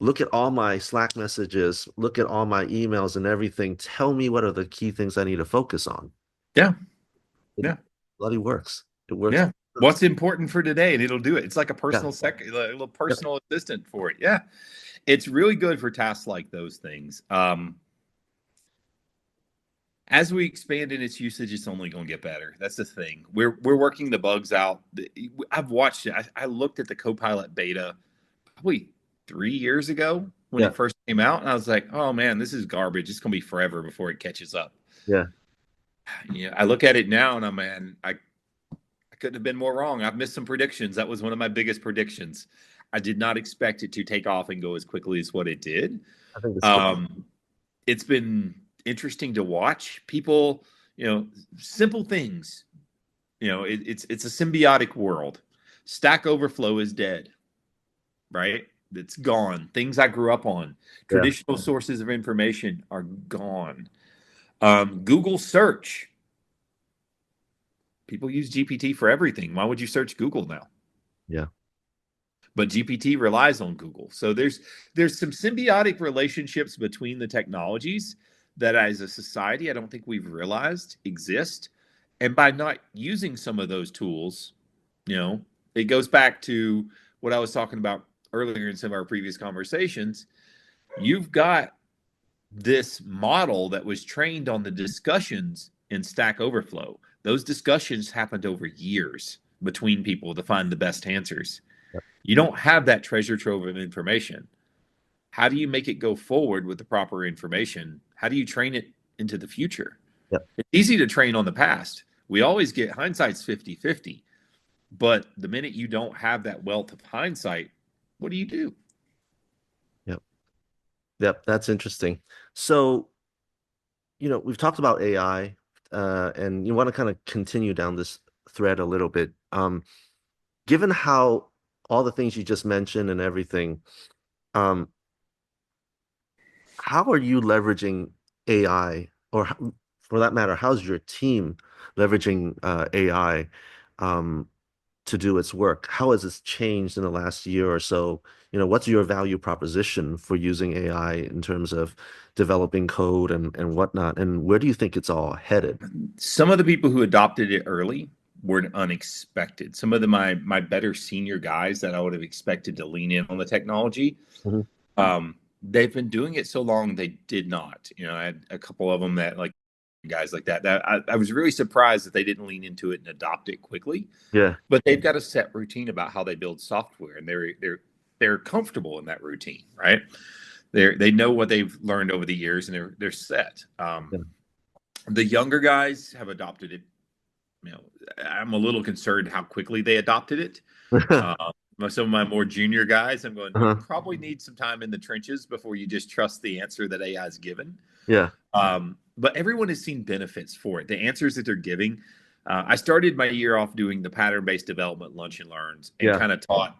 look at all my Slack messages, look at all my emails and everything. Tell me what are the key things I need to focus on. Yeah. It Yeah. bloody works. It works. Yeah. What's important for today? And it'll do it. It's like a Yeah. a little Yep. personal assistant for it. Yeah. It's really good for tasks like those things. As we expand in its usage, it's only going to get better. That's the thing. We're working the bugs out. I've watched it. I looked at the Copilot beta probably 3 years ago when Yeah. it first came out, and I was like, "Oh man, this is garbage. It's going to be forever before it catches up." Yeah. Yeah, I look at it now, and I couldn't have been more wrong. I've missed some predictions. That was one of my biggest predictions. I did not expect it to take off and go as quickly as what it did. I think it's good. It's been interesting to watch people, simple things. It's a symbiotic world. Stack Overflow is dead, right? It's gone. Things I grew up on, Yeah. traditional sources of information are gone. Google search. People use GPT for everything. Why would you search Google now? Yeah. But GPT relies on Google. So there's some symbiotic relationships between the technologies that as a society, I don't think we've realized exist. And by not using some of those tools, it goes back to what I was talking about earlier in some of our previous conversations. You've got this model that was trained on the discussions in Stack Overflow. Those discussions happened over years between people to find the best answers. You don't have that treasure trove of information. How do you make it go forward with the proper information? How do you train it into the future? Yeah. It's easy to train on the past. We always get hindsight's 50-50. But the minute you don't have that wealth of hindsight, what do you do? Yep. Yep. That's interesting. So, we've talked about AI, and you want to kind of continue down this thread a little bit. Given how all the things you just mentioned and everything, um, how are you leveraging AI, or for that matter, how's your team leveraging AI to do its work? How has this changed in the last year or so? What's your value proposition for using AI in terms of developing code and whatnot? And where do you think it's all headed? Some of the people who adopted it early were unexpected. Some of my better senior guys that I would have expected to lean in on the technology, Mhm. they've been doing it so long they did not. I had a couple of them that like guys like that. I was really surprised that they didn't lean into it and adopt it quickly. Yeah. But they've got a set routine about how they build software, and they're comfortable in that routine, right? They know what they've learned over the years, and they're set. Yeah. The younger guys have adopted it. I'm a little concerned how quickly they adopted it. Some of my more junior guys, I'm going, you Uh-huh. probably need some time in the trenches before you just trust the answer that AI is given. Yeah. But everyone has seen benefits for it. The answers that they're giving. I started my year off doing the pattern-based development lunch and learns and Yeah. kind of taught,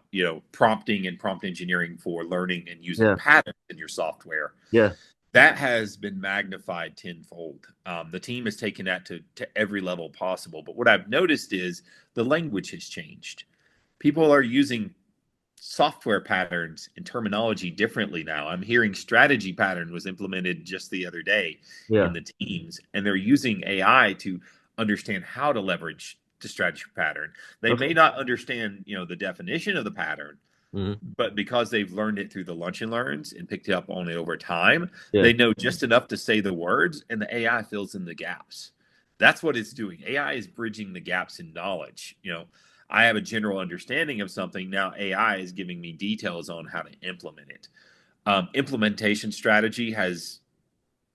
prompting and prompt engineering for learning and using Yeah. patterns in your software. Yeah. That has been magnified tenfold. The team has taken that to every level possible. But what I've noticed is the language has changed. People are using software patterns and terminology differently now. I'm hearing strategy pattern was implemented just the other day Yeah. in the teams, and they're using AI to understand how to leverage the strategy pattern. They Okay. may not understand, the definition of the pattern, Mhm. but because they've learned it through the lunch and learns and picked it up on it over time, Yeah. they know just enough to say the words, and the AI fills in the gaps. That's what it's doing. AI is bridging the gaps in knowledge. I have a general understanding of something. Now AI is giving me details on how to implement it. Implementation strategy has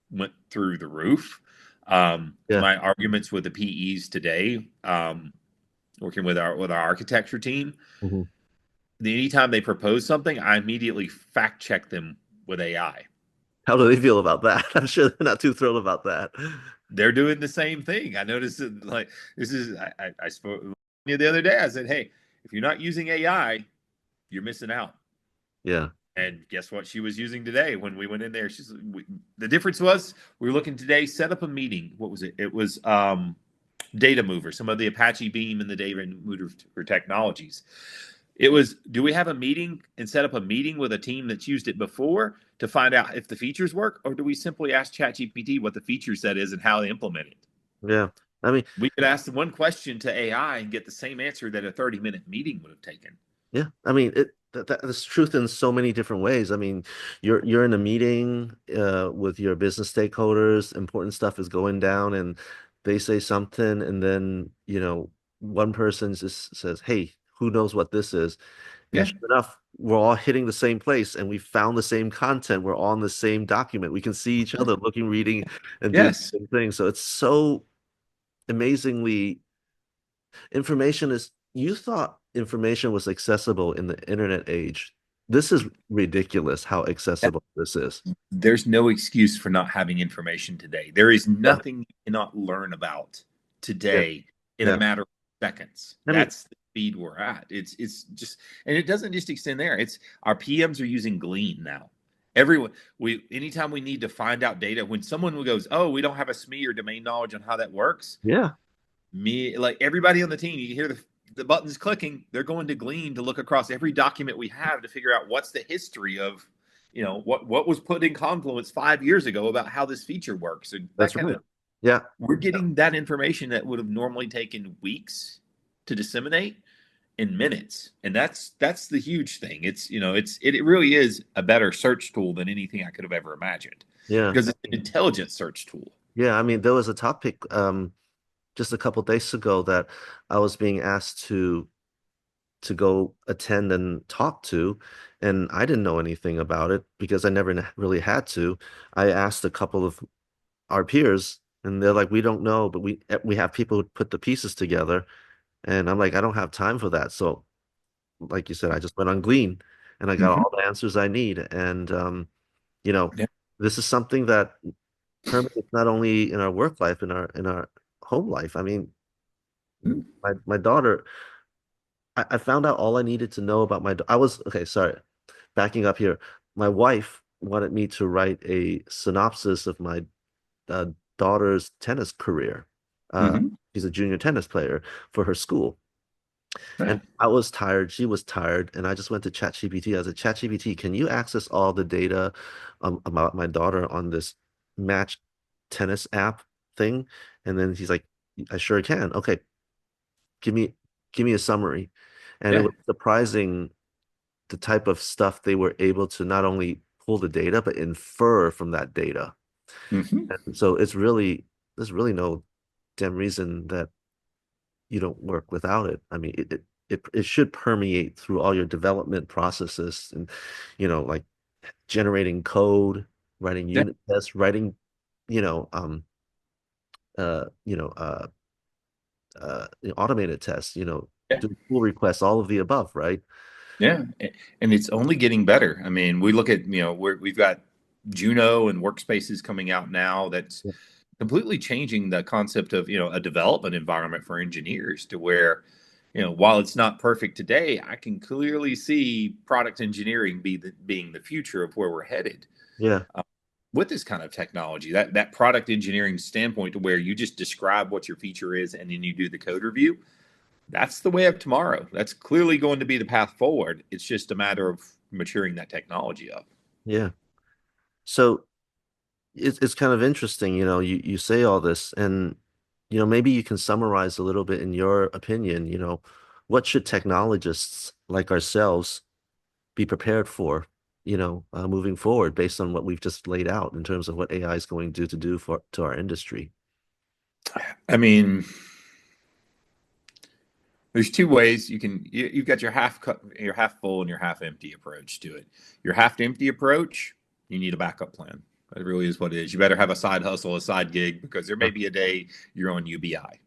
went through the roof. Yeah. My arguments with the PEs today, working with our architecture team, Mhm. anytime they propose something, I immediately fact check them with AI. How do they feel about that? I'm sure they're not too thrilled about that. They're doing the same thing. I noticed it, like this is I spoke the other day. I said, hey, if you're not using AI, you're missing out. Yeah. And guess what she was using today when we went in there? The difference was we were looking today, set up a meeting. What was it? It was Data Mover, some of the Apache Beam and the Data Mover technologies. It was, do we have a meeting and set up a meeting with a team that's used it before to find out if the features work, or do we simply ask ChatGPT what the feature set is and how they implement it? Yeah. I mean, We could ask the one question to AI and get the same answer that a 30-minute meeting would have taken. yeah. I mean, that's truth in so many different ways. I mean, you're in a meeting with your business stakeholders, important stuff is going down, and they say something, and then, one person just says, "Hey, who knows what this is?" And Yeah. sure enough, we're all hitting the same place and we found the same content. We're all in the same document. We can see each other looking, reading, and doing Yes. the same thing. So it's so amazingly information is, you thought information was accessible in the internet age. This is ridiculous how accessible this is. There's no excuse for not having information today. There is Yeah, nothing you cannot learn about yeah, today in a yeah. matter of seconds. I mean, That's the speed we're at. It's just, and it doesn't just extend there. It's our PMs are using Glean now. Everyone, we anytime we need to find out data, when someone goes, "Oh, we don't have a SME or domain knowledge on how that works," yeah, me like everybody on the team, you hear the buttons clicking, they're going to Glean to look across every document we have to figure out what's the history of, what was put in Confluence 5 years ago about how this feature works, and that that's kind right. of, Yeah, we're getting that information that would have normally taken weeks to disseminate in minutes. And that's the huge thing. It really is a better search tool than anything I could have ever imagined, yeah, because it's an intelligent search tool. yeah. I mean, there was a topic just a couple days ago that I was being asked to go attend and talk to, and I didn't know anything about it because I never really had to. I asked a couple of our peers, and they're like, "We don't know, but we have people who put the pieces together." And I'm like, "I don't have time for that." So, like you said, I just went on Glean, and I got Mm-hmm. all the answers I need. And you know, Yeah. this is something that permeates not only in our work life, in our home life. I mean, my daughter, I found out all I needed to know about I was okay, sorry, backing up here. My wife wanted me to write a synopsis of my uh, daughter's tennis career. Uh, Mm-hmm. she's a junior tennis player for her school. Yeah. And I was tired, she was tired, and I just went to ChatGPT. I said, ChatGPT, can you access all the data about my daughter on this match tennis app thing? And then he's like, I sure can. Okay, give me give me a summary. And it Yeah. was surprising the type of stuff they were able to not only pull the data, but infer from that data. Mm-hmm. And so there's really no damn reason that you don't work without it. I mean, it should permeate through all your development processes and, like generating code, writing Yeah. unit tests, writing, you know, um, uh, you know, uh, automated tests, Yeah. do pull requests, all of the above, right? Yeah, and it's only getting better. I mean, we look at, we've got Juno and workspaces coming out now that's Yeah. completely changing the concept of, a development environment for engineers, to where, while it's not perfect today, I can clearly see product engineering being the future of where we're headed Yeah. with this kind of technology. That product engineering standpoint, to where you just describe what your feature is and then you do the code review. That's the way of tomorrow. That's clearly going to be the path forward. It's just a matter of maturing that technology up. Yeah. So it's kind of interesting, you say all this, and maybe you can summarize a little bit in your opinion, what should technologists like ourselves be prepared for, moving forward based on what we've just laid out in terms of what AI is going to do for to our industry. I mean, there's two ways you've got your half full and your half empty approach to it. Your half empty approach, you need a backup plan. It really is what it is. You better have a side hustle, a side gig, because there may Yeah. be a day you're on UBI.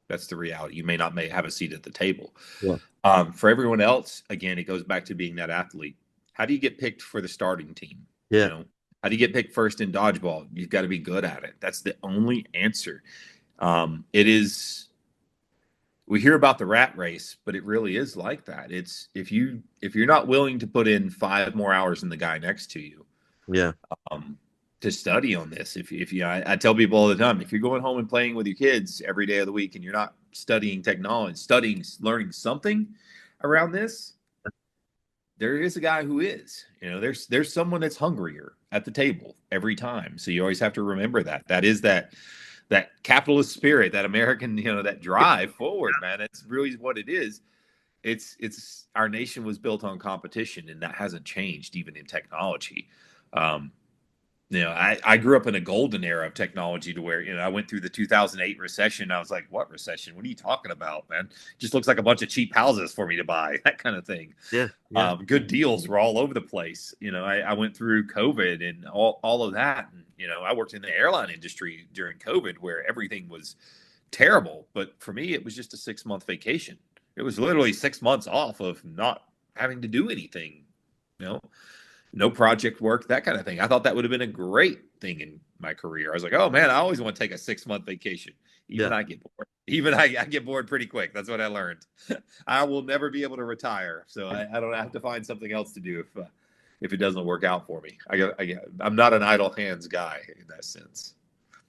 That's the reality. You may not may have a seat at the table. Yeah. For everyone else, again, it goes back to being that athlete. How do you get picked for the starting team? Yeah. How do you get picked first in dodgeball? You've got to be good at it. That's the only answer. It is. We hear about the rat race, but it really is like that. It's if you're not willing to put in 5 more hours than the guy next to you, Yeah. um, to study on this. If you, I tell people all the time, if you're going home and playing with your kids every day of the week and you're not studying technology, learning something around this, there is a guy who is. There's someone that's hungrier at the table every time. So you always have to remember that. That is that capitalist spirit, that American, that drive forward, man. It's really what it is. It's our nation was built on competition, and that hasn't changed even in technology. Um, I grew up in a golden era of technology to where, I went through the 2008 recession. I was like, what recession? What are you talking about, man? Just looks like a bunch of cheap houses for me to buy, that kind of thing. Yeah, yeah. Good deals were all over the place. I went through COVID and all of that. And, I worked in the airline industry during COVID where everything was terrible. But for me, it was just a 6-month vacation. It was literally 6 months off of not having to do anything, you know, no project work, that kind of thing. I thought that would have been a great thing in my career. I was like, oh man, I always want to take a 6-month vacation. Even Yeah. I get bored. Even I get bored pretty quick. That's what I learned. I will never be able to retire, so I don't have to find something else to do if it doesn't work out for me. I'm not an idle hands guy in that sense.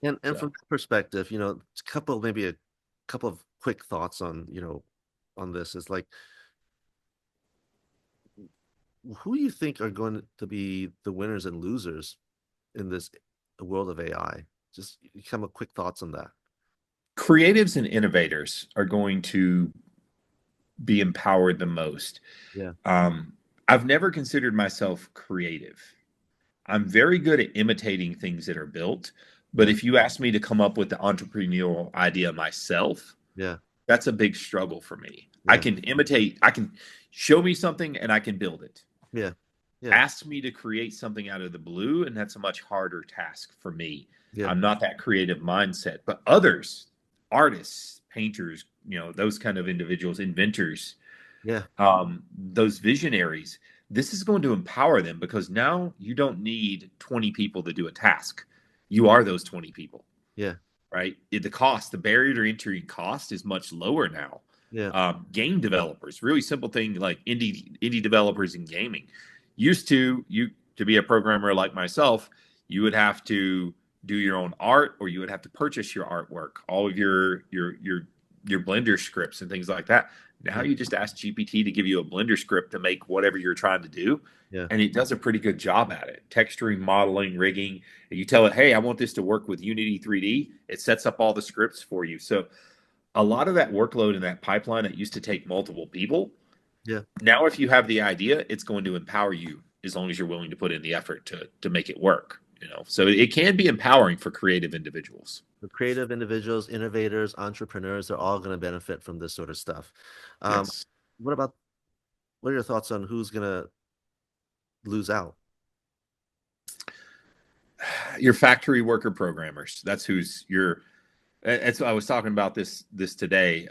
And So. from that perspective, maybe a couple of quick thoughts on, on this is like, who do you think are going to be the winners and losers in this world of AI? Just kind of quick thoughts on that. Creatives and innovators are going to be empowered the most. Yeah. I've never considered myself creative. I'm very good at imitating things that are built, but if you ask me to come up with the entrepreneurial idea myself, Yeah. that's a big struggle for me. Yeah. I can imitate, I can show me something and I can build it. Yeah. Yeah. Ask me to create something out of the blue, and that's a much harder task for me. Yeah. I'm not that creative mindset, but others, artists, painters, those kind of individuals, inventors, Yeah. those visionaries, this is going to empower them because now you don't need 20 people to do a task. You are those 20 people. Yeah. Right? The barrier to entry cost is much lower now. Yeah. Game developers, really simple thing like indie developers in gaming. Used to be a programmer like myself, you would have to do your own art, or you would have to purchase your artwork, all of your Blender scripts and things like that. Now you just ask GPT to give you a Blender script to make whatever you're trying to do. Yeah. And it does a pretty good job at it. Texturing, modeling, rigging. And you tell it, hey, I want this to work with Unity 3D. It sets up all the scripts for you. So a lot of that workload in that pipeline that used to take multiple people. Yeah. Now, if you have the idea, it's going to empower you as long as you're willing to put in the effort to make it work. So it can be empowering for creative individuals. The creative individuals, innovators, entrepreneurs, they're all going to benefit from this sort of stuff. Yes. What are your thoughts on who's going to lose out? Your factory worker programmers. That's that's what I was talking about this today.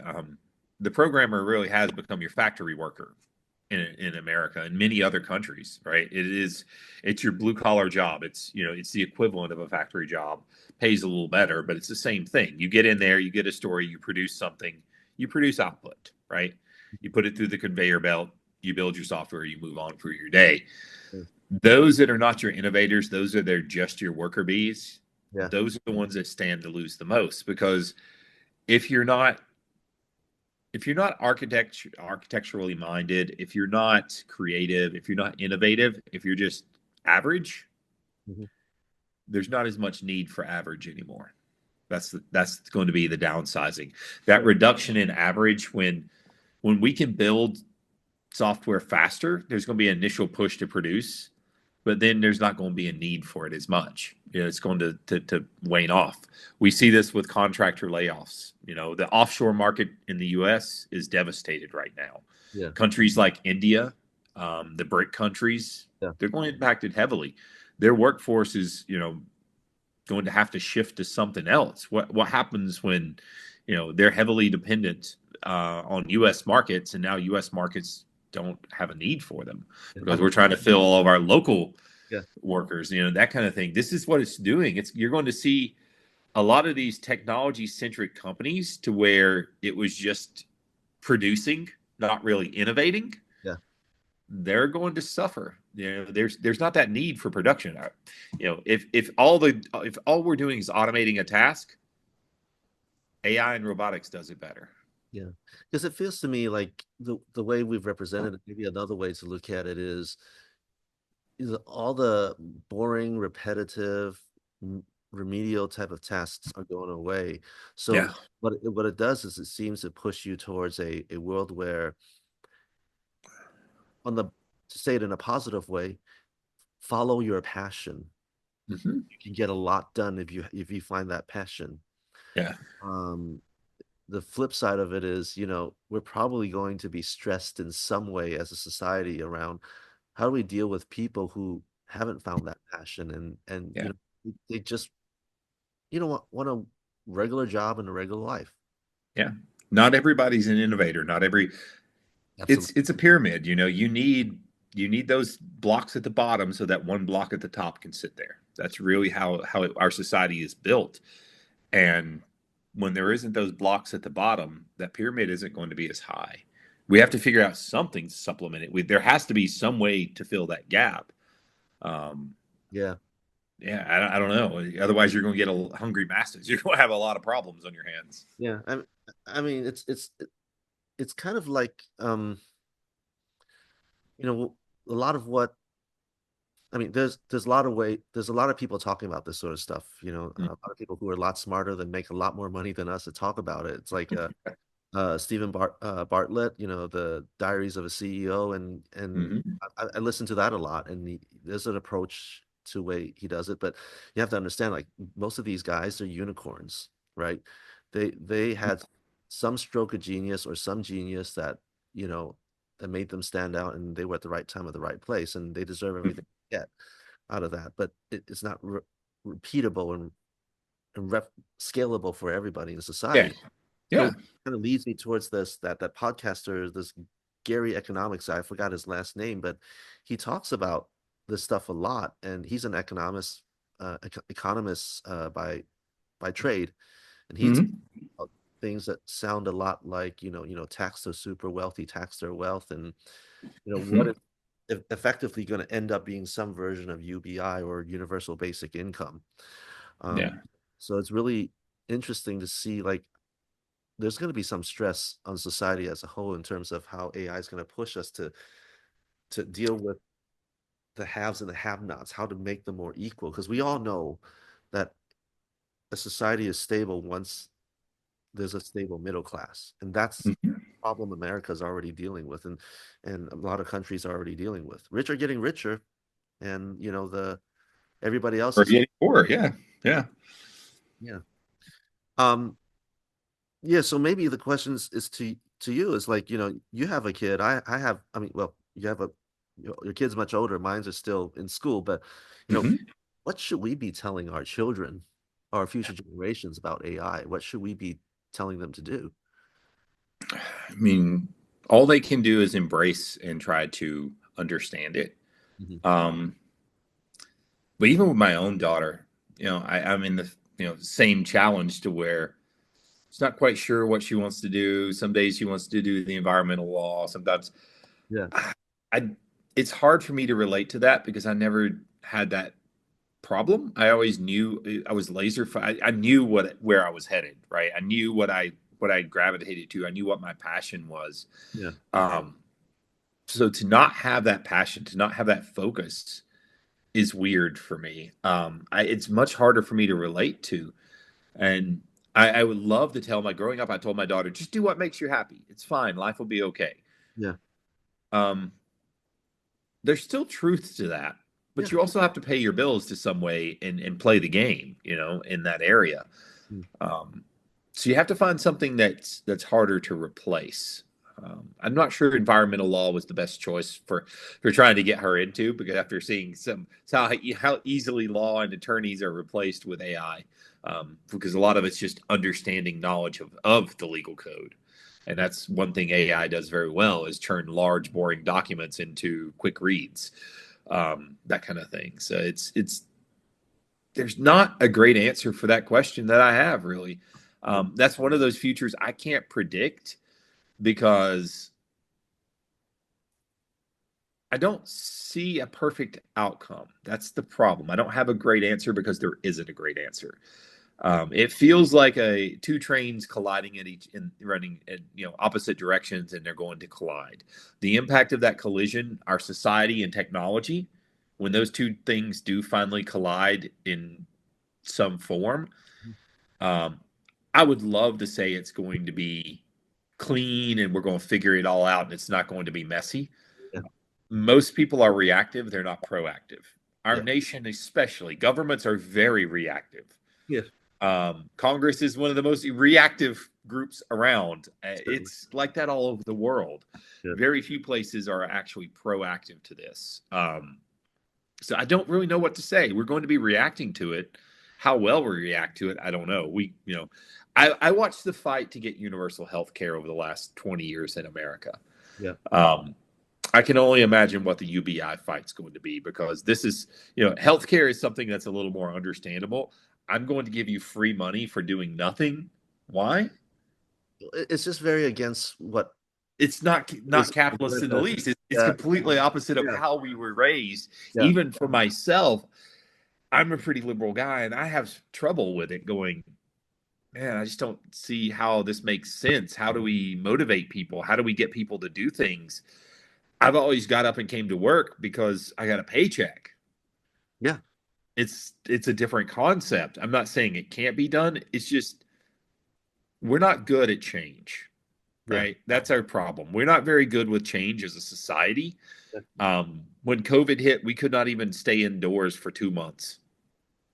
The programmer really has become your factory worker in America and many other countries, right? It's your blue collar job. It's the equivalent of a factory job. Pays a little better, but it's the same thing. You get in there, you get a story, you produce something, you produce output, right? You put it through the conveyor belt, you build your software, you move on through your day. Yeah. Those that are not your innovators, those are just your worker bees. Yeah. Those are the ones that stand to lose the most, because if you're not architecturally minded, if you're not creative, if you're not innovative, if you're just average, there's not as much need for average anymore. That's going to be the downsizing. That reduction in average, when we can build software faster, there's going to be an initial push to produce, but then there's not going to be a need for it as much. It's going to wane off. We see this with contractor layoffs. The offshore market in the U.S. is devastated right now. Yeah. Countries like India, the BRIC countries, they're going impacted heavily. Their workforce is, going to have to shift to something else. What happens when, they're heavily dependent on U.S. markets, and now U.S. markets don't have a need for them because we're trying to fill all of our local workers, that kind of thing. This is what it's doing. You're going to see a lot of these technology centric companies to where it was just producing, not really innovating. Yeah. They're going to suffer. There's not that need for production. If all we're doing is automating a task, AI and robotics does it better. Yeah, because it feels to me like the way we've represented it, maybe another way to look at it is all the boring, repetitive, m- remedial type of tasks are going away. So Yeah. what it does is it seems to push you towards a world where on the to say it in a positive way, follow your passion. Hmm. You can get a lot done if you find that passion. Yeah. Um, the flip side of it is, we're probably going to be stressed in some way as a society around how do we deal with people who haven't found that passion and Yeah. they just want a regular job and a regular life. Yeah. Not everybody's an innovator. Not every Absolutely. it's a pyramid, you need those blocks at the bottom so that one block at the top can sit there. That's really our society is built. And when there isn't those blocks at the bottom, that pyramid isn't going to be as high. We have to figure out something to supplement it. There has to be some way to fill that gap. Um, Yeah. yeah, I don't know. Otherwise, you're going to get a hungry masses. You're going to have a lot of problems on your hands. Yeah. I mean, it's kind of like a lot of what I mean, there's a lot of people talking about this sort of stuff, a lot of people who are a lot smarter than make a lot more money than us to talk about it. It's like Stephen Bartlett, the Diaries of a CEO, and Mm-hmm. I listen to that a lot, and there's an approach to way he does it, but you have to understand, like most of these guys are unicorns, right? They had some stroke of genius or some genius you know that made them stand out, and they were at the right time at the right place, and they deserve everything they get out of that. But it's not repeatable and scalable for everybody in Yeah, society. So yeah. kind of leads me towards that podcaster, this Gary Economics guy. I forgot his last name, but he talks about this stuff a lot, and he's an economist by trade, and he talks Mm-hmm. about things that sound a lot like tax the super wealthy, tax their wealth, and what Mm-hmm. is effectively going to end up being some version of UBI or universal basic income. Yeah. Um, so it's really interesting to see like there's going to be some stress on society as a whole in terms of how AI is going to push us to deal with the haves and the have-nots, how to make them more equal. Because we all know that a society is stable once there's a stable middle class, and that's Mm-hmm. a problem America's already dealing with, and a lot of countries are already dealing with. Rich are getting richer, and the everybody else Or is getting poor. Yeah. Yeah. yeah. Um, Yeah, so maybe the questions is to you is like, you have a kid. I have, I mean, well, you have your kid's much older. Mine's are still in school, but you know, Mm-hmm. what should we be telling our children, our future generations about AI? What should we be telling them to do? I mean, all they can do is embrace and try to understand it. Mhm. Um, but even with my own daughter, I'm in the same challenge to where she's not quite sure what she wants to do. Some days she wants to do the environmental law. Sometimes Yeah, I it's hard for me to relate to that because I never had that problem. I always knew I was I knew where I was headed, right? I knew what I gravitated to. I knew what my passion was. yeah, Um, so to not have that passion, to not have that focus is weird for me. It's much harder for me to relate to. And I would love to tell my growing up, I told my daughter, just do what makes you happy. It's fine. Life will be okay. yeah, Um, there's still truth to that, but yeah. you also have to pay your bills to some way and play the game, in that area. Mm. Um, so you have to find something that's harder to replace. I'm not sure environmental law was the best choice for trying to get her into because after seeing how easily law and attorneys are replaced with AI, because a lot of it's just understanding knowledge of the legal code, and that's one thing AI does very well is turn large boring documents into quick reads, that kind of thing. So it's there's not a great answer for that question that I have really. Yeah. That's one of those futures I can't predict because I don't see a perfect outcome. That's the problem. I don't have a great answer because there isn't a great answer. It feels like two trains colliding at each and running in opposite directions, and they're going to collide. The impact of that collision, our society and technology, when those two things do finally collide in some form, um, I would love to say it's going to be clean and we're going to figure it all out and it's not going to be messy. Yeah. Most people are reactive; they're not proactive. Our Yeah. nation, especially, governments are very reactive. Yeah. Congress is one of the most reactive groups around. Certainly. It's like that all over the world. Yeah. Very few places are actually proactive to this. So I don't really know what to say. We're going to be reacting to it. How well we react to it, I don't know. I watched the fight to get universal health care over the last 20 years in America. Yeah. I can only imagine what the UBI fight's going to be, because this is, healthcare is something that's a little more understandable. I'm going to give you free money for doing nothing. Why? It's just very against what It's not capitalist in the least. It's yeah. completely opposite of Yeah. how we were raised. Yeah. Even for myself, I'm a pretty liberal guy, and I have trouble with it going, man, I just don't see how this makes sense. How do we motivate people? How do we get people to do things? I've always got up and came to work because I got a paycheck. Yeah. It's a different concept. I'm not saying it can't be done. It's just we're not good at change, right? Yeah. That's our problem. We're not very good with change as a society. When COVID hit, we could not even stay indoors for 2 months.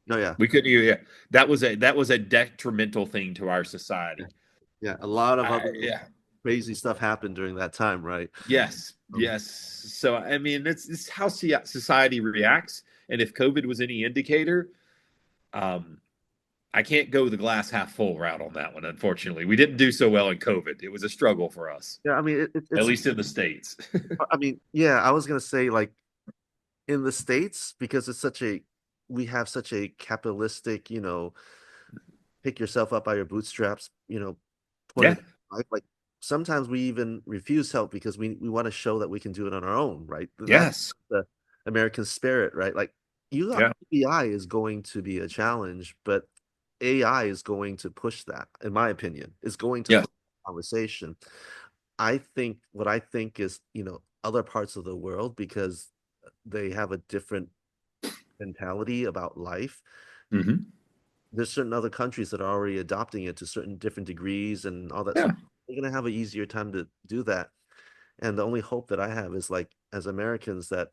No, yeah. We couldn't. Yeah, that was a detrimental thing to our society. Yeah. A lot of other Yeah. crazy stuff happened during that time, right? Yes. So I mean, it's how society reacts, and if COVID was any indicator, I can't go the glass half full route on that one. Unfortunately, we didn't do so well in COVID. It was a struggle for us. Yeah, I mean, at least in the States. I mean, yeah, I was gonna say, like, in the States, because we have such a capitalistic, pick yourself up by your bootstraps, point of life. Like, sometimes we even refuse help because we want to show that we can do it on our own, right? Yes. That's the American spirit, right? Like, UBI is going to be a challenge, but AI is going to push that, in my opinion. Is going to push the conversation. What I think is, other parts of the world, because they have a different mentality about life. Mm-hmm. There's certain other countries that are already adopting it to certain different degrees and all that. Yeah. So they're going to have an easier time to do that. And the only hope that I have is, like, as Americans, that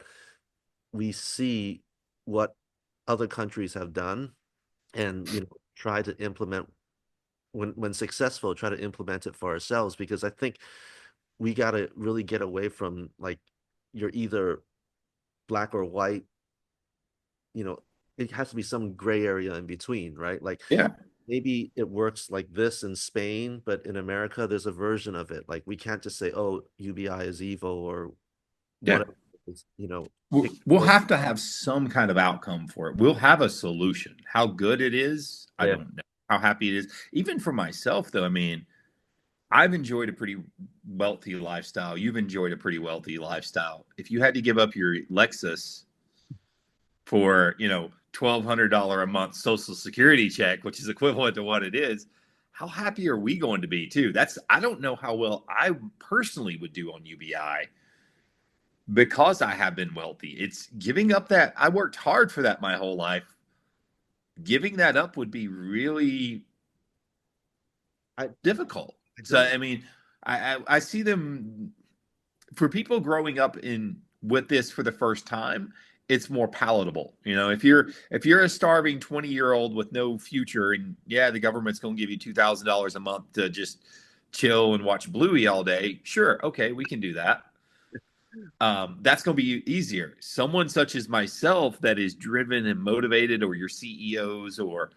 we see what other countries have done and, try to implement, when successful, try to implement it for ourselves, because I think we got to really get away from, like, you're either black or white. It has to be some gray area in between, right? Like, maybe it works like this in Spain, but in America, there's a version of it. Like, we can't just say, "Oh, UBI is evil," or whatever. We'll have to have some kind of outcome for it. We'll have a solution. How good it is, I don't know. How happy it is. Even for myself, though, I mean, I've enjoyed a pretty wealthy lifestyle. You've enjoyed a pretty wealthy lifestyle. If you had to give up your Lexus for, $1,200 a month Social Security check, which is equivalent to what it is, how happy are we going to be too? I don't know how well I personally would do on UBI, because I have been wealthy. It's giving up that. I worked hard for that my whole life. Giving that up would be really difficult. So, I mean, I see them, for people growing up with this for the first time, it's more palatable. If you're a starving 20-year-old with no future, and the government's going to give you $2,000 a month to just chill and watch Bluey all day, sure, okay, we can do that. That's going to be easier. Someone such as myself that is driven and motivated, or your CEOs, or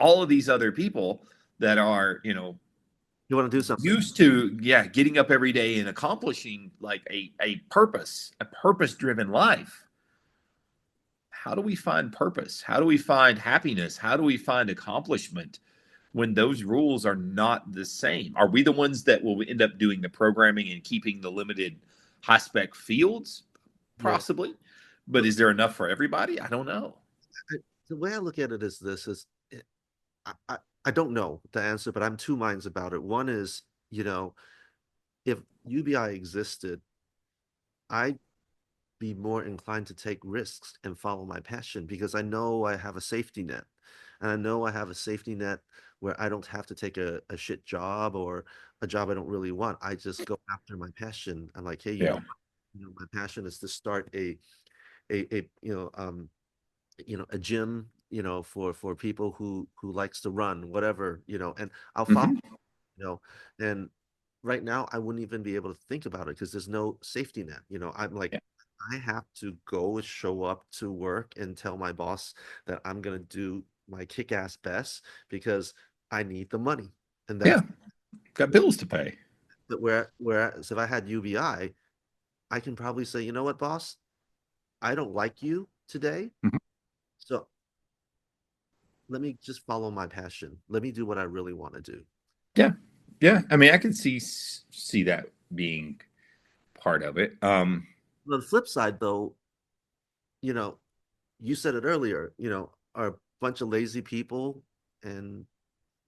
all of these other people that are, you want to do something, used to, getting up every day and accomplishing, like, a purpose-driven life. How do we find purpose? How do we find happiness? How do we find accomplishment when those rules are not the same? Are we the ones that will end up doing the programming and keeping the limited high-spec fields? Possibly. But is there enough for everybody? I don't know. The way I look at it is this: I don't know the answer, but I'm two minds about it. One is, you know, if UBI existed, I'd be more inclined to take risks and follow my passion because I know I have a safety net. And I know I have a safety net where I don't have to take a shit job or a job I don't really want. I just go after my passion. I'm like, hey, Yeah. my passion is to start a a gym, for people who likes to run, whatever, and I'll follow, Hmm. you know, and right now I wouldn't even be able to think about it because there's no safety net. I'm like, Yeah. I have to go and show up to work and tell my boss that I'm gonna do my kick-ass best because I need the money. And Yeah. that's Got bills to pay. whereas if I had UBI, I can probably say, you know what, boss, I don't like you today. Mhm. So let me just follow my passion. Let me do what I really want to do. Yeah. Yeah. I mean, I can see that being part of it. On the flip side, though, you know, you said it earlier, are a bunch of lazy people, and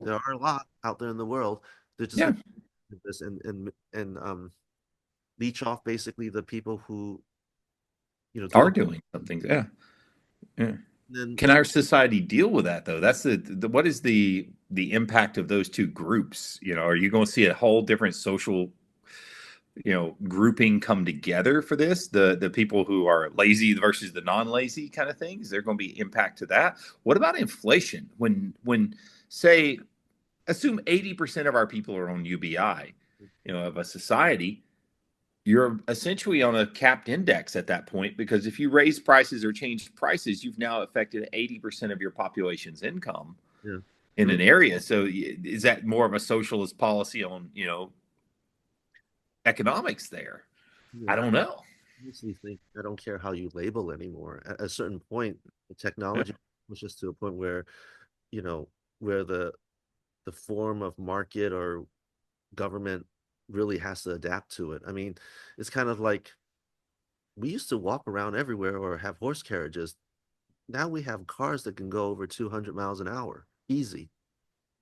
there are a lot out there in the world. They're just Yeah. going to do this and leech off basically the people who, do Are it. doing something. Yeah. Yeah. And Can our society deal with that though? That's what is the impact of those two groups? Are you going to see a whole different social, grouping come together for this? The people who are lazy versus the non-lazy kind of things. Is there going to be impact to that? What about inflation? When say assume 80% of our people are on UBI, of a society, you're essentially on a capped index at that point because if you raise prices or change prices, you've now affected 80% of your population's income yeah, in I mean, an area. So is that more of a socialist policy on, economics there? yeah, I don't know. honestly think I don't care how you label anymore. At a certain point, the Yeah. technology pushes to a point where, you know, where the form of market or government really has to adapt to it. I mean, it's kind of like we used to walk around everywhere or have horse carriages. Now we have cars that can go over 200 miles an hour, easy.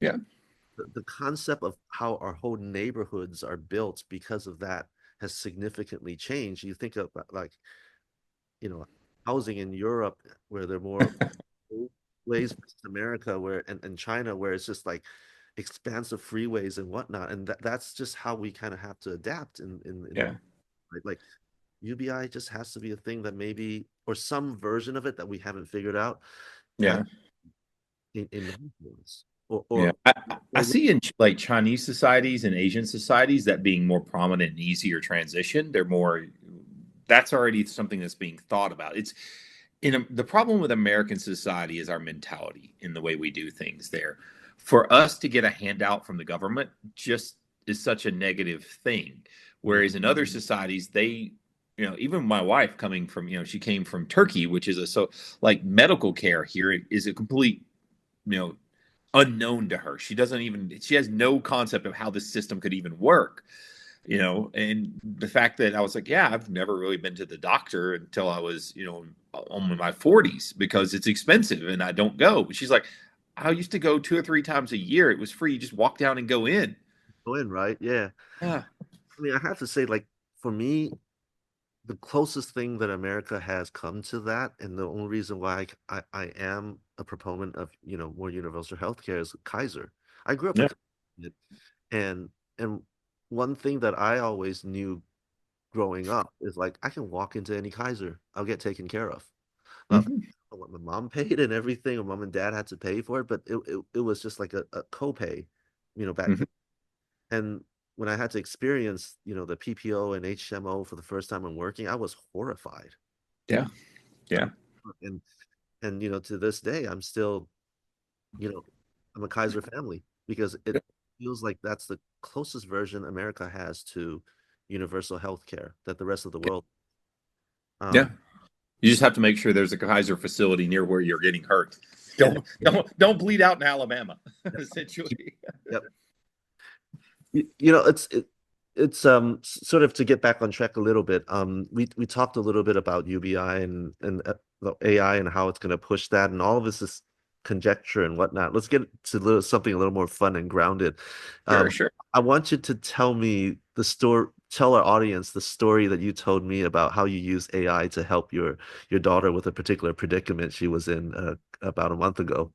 Yeah. The concept of how our whole neighborhoods are built because of that has significantly changed. You think of like, you know, housing in Europe where they're more ways versus America and China where it's just like expansive freeways and whatnot. And that's just how we kind of have to adapt in Yeah. like UBI just has to be a thing that maybe or some version of it that we haven't figured out has Yeah. in influence or Yeah. or I or see in like Chinese societies and Asian societies that being more prominent and easier transition. They're more, that's already something that's being thought about. It's the problem with American society is our mentality in the way we do things there. For us to get a handout from the government just is such a negative thing. yeah, Whereas in other societies, they, even my wife coming from, she came from Turkey, which is like medical care here is a complete, you know, unknown to her. She has no concept of how this system could even work, and the fact that I was like, yeah, I've never really been to the doctor until I was, in my 40s because it's expensive and I don't go. But she's like, I used to go 2 or 3 times a year. It was free. You just walk down and go in. go in, right? Yeah. Yeah. I mean, I have to say, like, for me, the closest thing that America has come to that, and the only reason why I am a proponent of, more universal healthcare is Kaiser. I grew up in Yeah. Connecticut, and one thing that I always knew growing up is like I can walk into any Kaiser, I'll get taken care of. Uh, Hmm. what my mom paid and everything, or mom and dad had to pay for it, but it was just like a copay, back Hmm. then. And when I had to experience, the PPO and HMO for the first time when working, I was horrified. Yeah. Yeah. And to this day, I'm still, you know, I'm a Kaiser family because it feels like that's the closest version America has to universal health care that the rest of the world. Yeah. Um, You just have to make sure there's a Kaiser facility near where you're getting hurt. yeah, Don't bleed out in Alabama, essentially. yep. It's sort of to get back on track a little bit. We talked a little bit about UBI and the AI and how it's going to push that, and all of this is conjecture and whatnot. Let's get to something a little more fun and grounded. Sure, Um, sure. I want you to tell me the story, tell our audience the story that you told me about how you use AI to help your daughter with a particular predicament she was in about a month ago.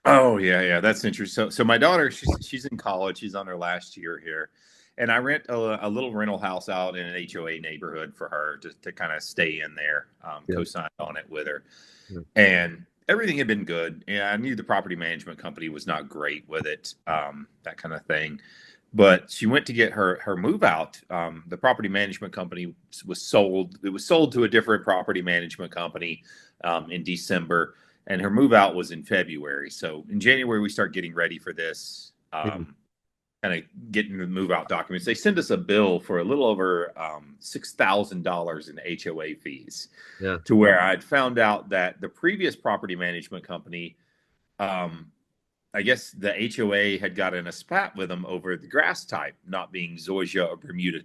Oh yeah, yeah, that's interesting. So my daughter, she's in college. She's on her last year here, and I rent a little rental house out in an HOA neighborhood for her to kind of stay in there, Yeah, co-signed on it with her, yeah, and everything had been good. And I knew the property management company was not great with it, that kind of thing. But she went to get her move out. The property management company was sold. It was sold to a different property management company in December, and her move out was in February. So in January we start getting ready for this, yeah, kind of getting the move out documents. They send us a bill for a little over $6,000 in HOA fees, yeah, to where I'd found out that the previous property management company, um, I guess the HOA had got in a spat with them over the grass type not being zoysia or Bermuda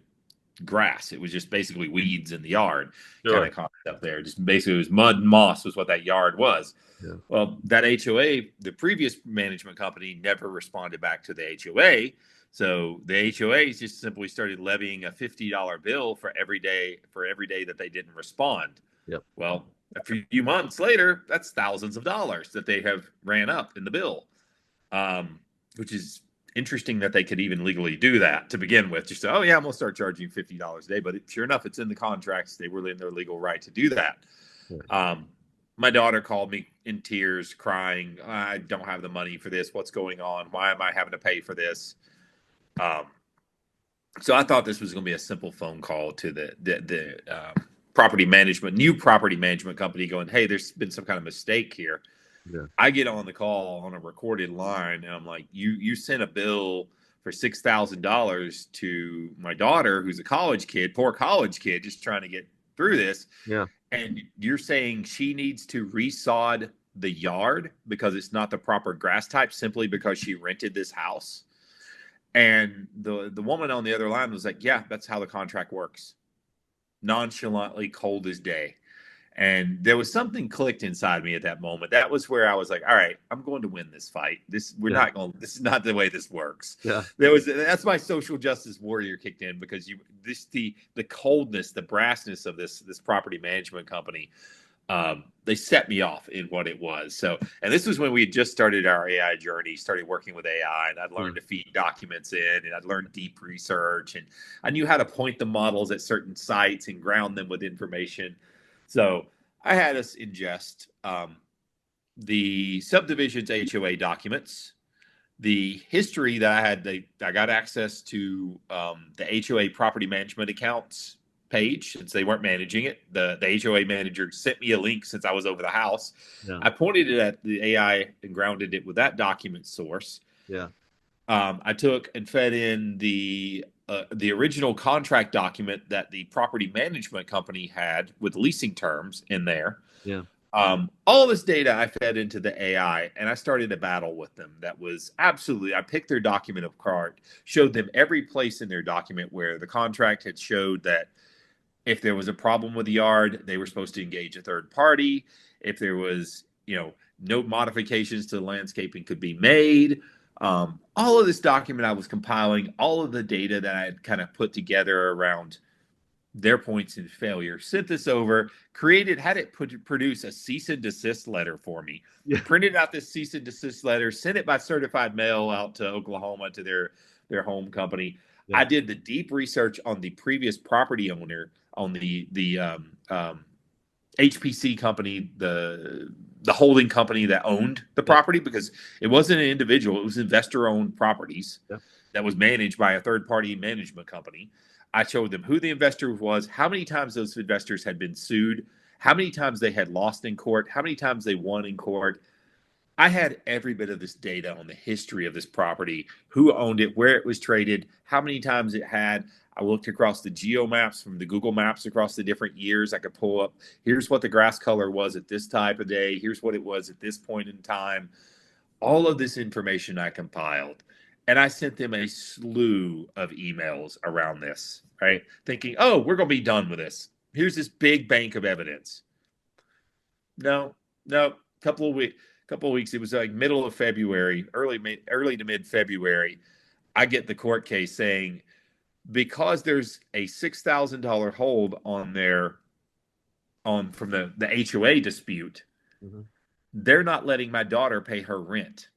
grass. It was just basically weeds in the yard kind sure. of concept there. Just basically it was mud and moss was what that yard was. Yeah, Well, that HOA, the previous management company never responded back to the HOA. So the HOAs just simply started levying a $50 bill for every day that they didn't respond. yep, Well, a few months later, that's thousands of dollars that they have ran up in the bill, um, which is interesting that they could even legally do that to begin with. Just oh yeah, I'm gonna start charging $50 a day, but sure enough, it's in the contracts. They were in their legal right to do that. yeah, Um, my daughter called me in tears, crying, "I don't have the money for this. What's going on? Why am I having to pay for this?" Um, so I thought this was going to be a simple phone call to the new property management company, going, "Hey, there's been some kind of mistake here." yeah, I get on the call on a recorded line, and I'm like, "You sent a bill for $6,000 to my daughter, who's a college kid, poor college kid, just trying to get through this, yeah, and you're saying she needs to resod the yard because it's not the proper grass type simply because she rented this house." And the woman on the other line was like, "Yeah, that's how the contract works." Nonchalantly, cold as day. And there was something clicked inside me at that moment. That was where I was like, all right, I'm going to win this fight. yeah, This is not the way this works. yeah, That's my social justice warrior kicked in, because the coldness, the brassness of this property management company, they set me off in what it was. So, and this was when we had just started our AI journey, started working with AI, and I'd yeah, learned to feed documents in, and I'd learned deep research, and I knew how to point the models at certain sites and ground them with information. So I had us ingest the subdivision's HOA documents, the history that I got access to the HOA property management accounts page, since they weren't managing it. The HOA manager sent me a link since I was over the house. yeah, I pointed it at the AI and grounded it with that document source. yeah, I took and fed in the original contract document that the property management company had with leasing terms in there. yeah, All this data I fed into the AI, and I started a battle with them. That was absolutely, I picked their document apart, showed them every place in their document where the contract had showed that if there was a problem with the yard, they were supposed to engage a third party. If there was, no modifications to the landscaping could be made. All of this document I was compiling, all of the data that I had kind of put together around their points in failure, sent this over, had it produce a cease and desist letter for me, yeah, printed out this cease and desist letter, sent it by certified mail out to Oklahoma to their home company. yeah, I did the deep research on the previous property owner, on the HPC company, the holding company that owned the yeah, property, because it wasn't an individual; it was investor-owned properties yeah, that was managed by a third-party management company. I showed them who the investor was, how many times those investors had been sued, how many times they had lost in court, how many times they won in court. I had every bit of this data on the history of this property, who owned it, where it was traded, how many times it had. I looked across the geo maps from the Google Maps across the different years. I could pull up, here's what the grass color was at this type of day, here's what it was at this point in time. All of this information I compiled, and I sent them a slew of emails around this, right? Thinking, oh, we're going to be done with this. Here's this big bank of evidence. No, no, couple of weeks. couple of weeks. It was like middle of February, early to mid February. I get the court case saying because there's a $6,000 hold on from the HOA dispute, Mhm. they're not letting my daughter pay her rent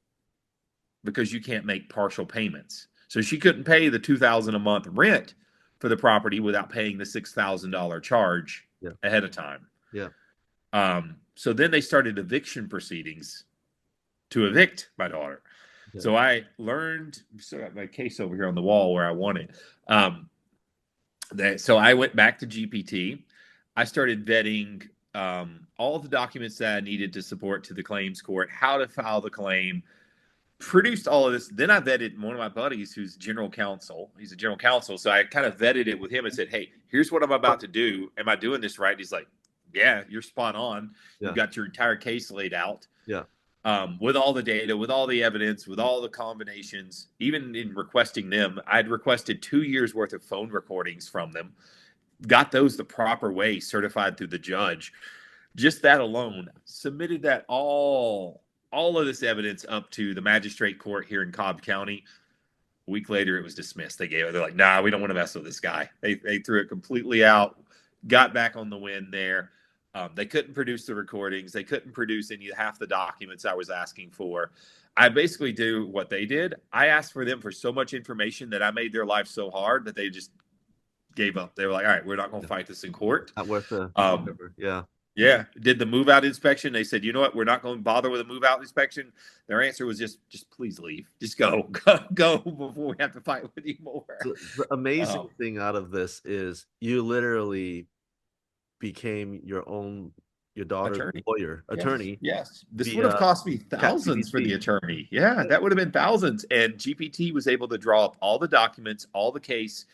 because you can't make partial payments. So she couldn't pay the $2,000 a month rent for the property without paying the $6,000 charge Yeah. ahead of time. Yeah. So then they started eviction proceedings to evict my daughter. Yeah. So I learned, still got my case over here on the wall where I want it. So I went back to GPT. I started vetting all of the documents that I needed to support to the claims court, how to file the claim, produced all of this. Then I vetted one of my buddies who's general counsel. He's a general counsel. So I kind of vetted it with him and said, hey, here's what I'm about to do. Am I doing this right? He's like, yeah, you're spot on. Yeah. You've got your entire case laid out. Yeah. With all the data, with all the evidence, with all the combinations. Even in requesting them, I'd requested 2 years worth of phone recordings from them, got those the proper way, certified through the judge. Just that alone, submitted that all of this evidence up to the magistrate court here in Cobb County. A week later, it was dismissed. They're like, nah, we don't want to mess with this guy. They threw it completely out, got back on the win there. They couldn't produce the recordings. They couldn't produce half the documents I was asking for. I basically do what they did. I asked for them for so much information that I made their life so hard that they just gave up. They were like, all right, we're not going to fight this in court. Not worth the yeah. Yeah. Did the move out inspection. They said, you know what? We're not going to bother with a move out inspection. Their answer was just please leave. Just go before we have to fight with you more. The amazing thing out of this is you literally became your daughter's attorney. Yes. This would have cost me thousands for the attorney. Yeah, that would have been thousands. And GPT was able to draw up all the documents, all the case.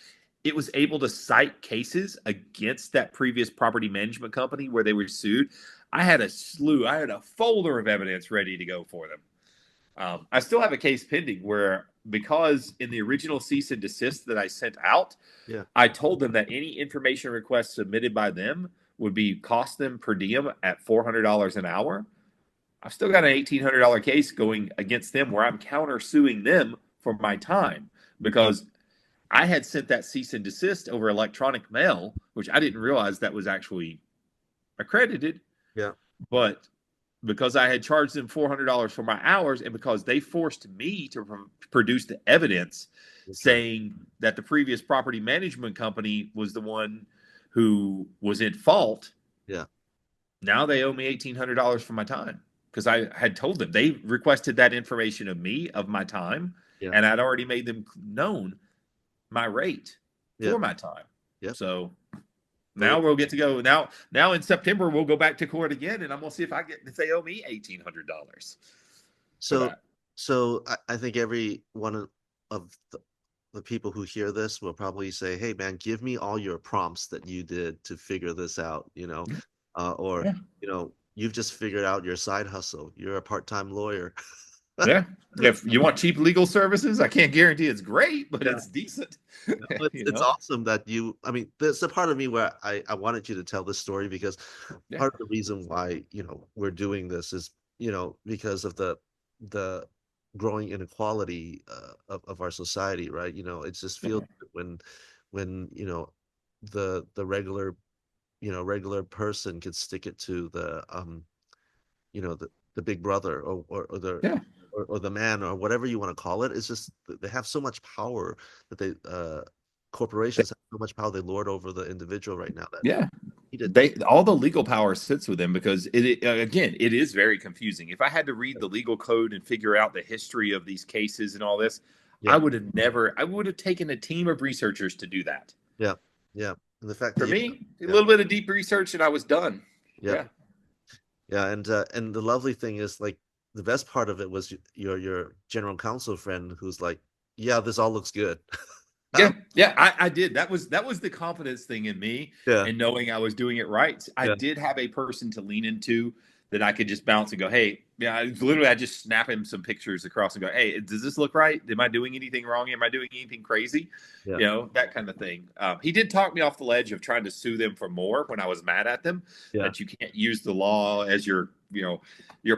It was able to cite cases against that previous property management company where they were sued. I had a folder of evidence ready to go for them. I still have a case pending where, because in the original cease and desist that I sent out, I told them that any information requests submitted by them would cost them per diem at $400 an hour. I've still got an $1,800 case going against them where I'm countersuing them for my time because I had sent that cease and desist over electronic mail, which I didn't realize that was actually accredited. Yeah. But because I had charged them $400 for my hours and because they forced me to produce the evidence saying that the previous property management company was the one who was in fault. Yeah. Now they owe me $1,800 for my time because I had told them. They requested that information of me, of my time, and I'd already made them known my rate for my time. Yeah. So now we'll get to go. Now in September we'll go back to court again, and I'm gonna see if they owe me $1,800. So I think every one of the people who hear this will probably say, "Hey, man, give me all your prompts that you did to figure this out." You've just figured out your side hustle. You're a part-time lawyer. Yeah. If you want cheap legal services, I can't guarantee it's great, but it's decent. It's awesome that there's a part of me where I wanted you to tell this story because part of the reason why, we're doing this is, because of the growing inequality of our society, right? It just feels when the regular person could stick it to the big brother or the or the man or whatever you want to call it. It's just they have so much power that corporations have so much power they lord over the individual right now. All the legal power sits with them because it is very confusing. If I had to read the legal code and figure out the history of these cases and all this, I would have taken a team of researchers to do that. Yeah. And the fact for me, a little bit of deep research and I was done. Yeah. And the lovely thing is, like, the best part of it was your general counsel friend who's like, yeah, this all looks good. I did. That was the confidence thing in me and knowing I was doing it right. I did have a person to lean into that I could just bounce and go, hey, yeah, I just snap him some pictures across and go, hey, does this look right? Am I doing anything wrong? Am I doing anything crazy? Yeah. That kind of thing. He did talk me off the ledge of trying to sue them for more when I was mad at them, Yeah. that you can't use the law as your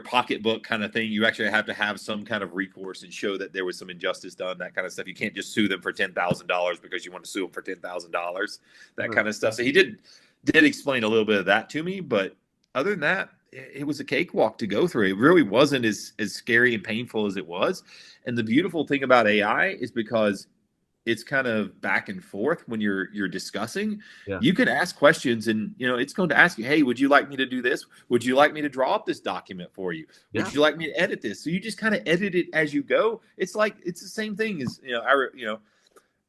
pocketbook kind of thing. You actually have to have some kind of recourse and show that there was some injustice done, that kind of stuff. You can't just sue them for $10,000 because you want to sue them for $10,000, that kind of stuff. So he did explain a little bit of that to me, but other than that, it was a cakewalk to go through. It really wasn't as scary and painful as it was. And the beautiful thing about AI is because it's kind of back and forth when you're discussing. Yeah. You can ask questions, and it's going to ask you, hey, would you like me to do this? Would you like me to draw up this document for you? Yeah. Would you like me to edit this? So you just kind of edit it as you go. It's the same thing as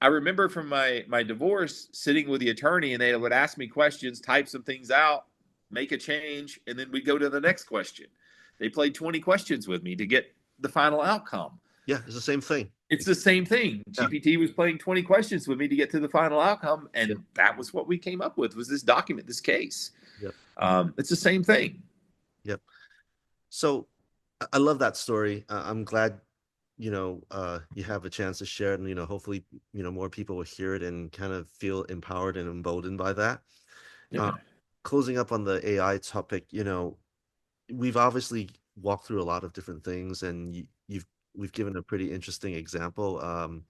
I remember from my divorce, sitting with the attorney, and they would ask me questions, type some things out, make a change, and then we'd go to the next question. They played 20 questions with me to get the final outcome. Yeah, it's the same thing. It's the same thing. Yeah. GPT was playing 20 questions with me to get to the final outcome, and that was what we came up with, was this document, this case. Yep. It's the same thing. Yep. So I love that story. I'm glad you have a chance to share it, and hopefully more people will hear it and kind of feel empowered and emboldened by that. Yeah. Closing up on the AI topic, we've obviously walked through a lot of different things, and we've given a pretty interesting example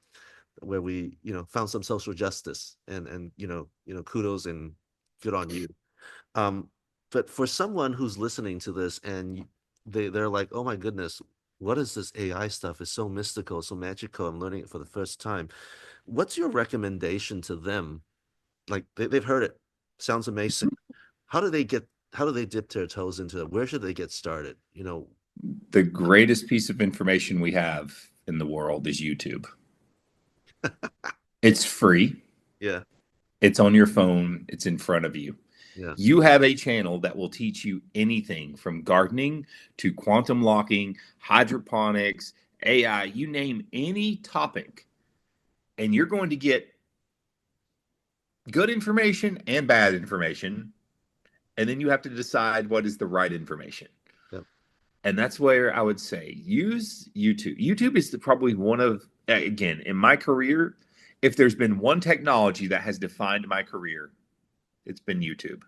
where we found some social justice, and kudos and good on you. But for someone who's listening to this and they're like, oh my goodness, what is this AI stuff? It's so mystical, so magical. I'm learning it for the first time. What's your recommendation to them? Like they've heard it. Sounds amazing. How do they dip their toes into it? Where should they get started? The greatest piece of information we have in the world is YouTube. It's free. Yeah. It's on your phone. It's in front of you. Yeah. You have a channel that will teach you anything from gardening to quantum locking, hydroponics, AI, you name any topic, and you're going to get good information and bad information. And then you have to decide what is the right information. Yep. And that's where I would say use YouTube. YouTube is probably one of, again, in my career, if there's been one technology that has defined my career, it's been YouTube.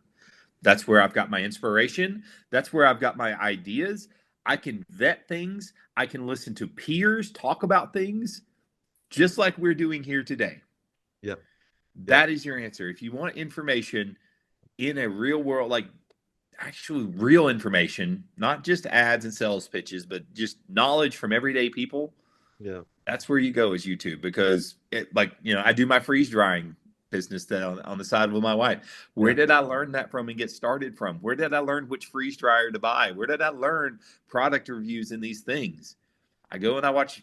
That's where I've got my inspiration. That's where I've got my ideas. I can vet things. I can listen to peers talk about things just like we're doing here today. Yep. That is your answer. If you want information in a real world, like actually real information, not just ads and sales pitches, but just knowledge from everyday people. Yeah. That's where you go, is YouTube, because I do my freeze drying business that on the side with my wife. Where did I learn that from and get started from? Where did I learn which freeze dryer to buy? Where did I learn product reviews in these things? I go and I watch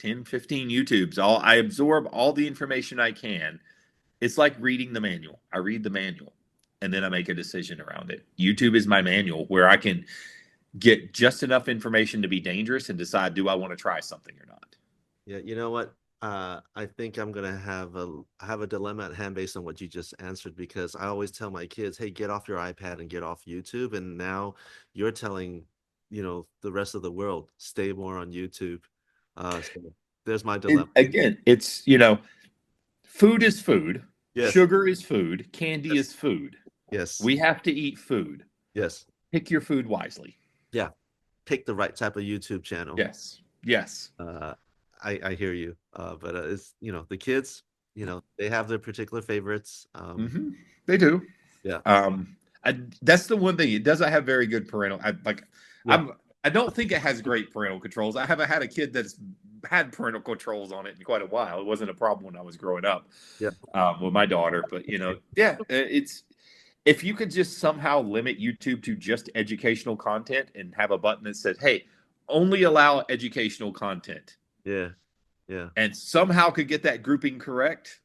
10, 15 YouTubes. I absorb all the information I can. It's like reading the manual. I read the manual and then I make a decision around it. YouTube is my manual where I can get just enough information to be dangerous and decide, do I want to try something or not? Yeah, you know what? I think I'm gonna have a dilemma at hand based on what you just answered, because I always tell my kids, hey, get off your iPad and get off YouTube. And now you're telling, the rest of the world, stay more on YouTube. So there's my dilemma. Again, it's, food is food. Yes. Sugar is food. Candy is food. Yes. We have to eat food. Yes. Pick your food wisely. Yeah. Pick the right type of YouTube channel. Yes. Yes. I hear you. But it's, the kids, they have their particular favorites. They do. Yeah. That's the one thing. It doesn't have very good parental. I don't think it has great parental controls. I haven't had a kid that's had parental controls on it in quite a while. It wasn't a problem when I was growing up. Yeah. With my daughter, but it's, if you could just somehow limit YouTube to just educational content and have a button that says, hey, only allow educational content. Yeah. Yeah. And somehow could get that grouping correct.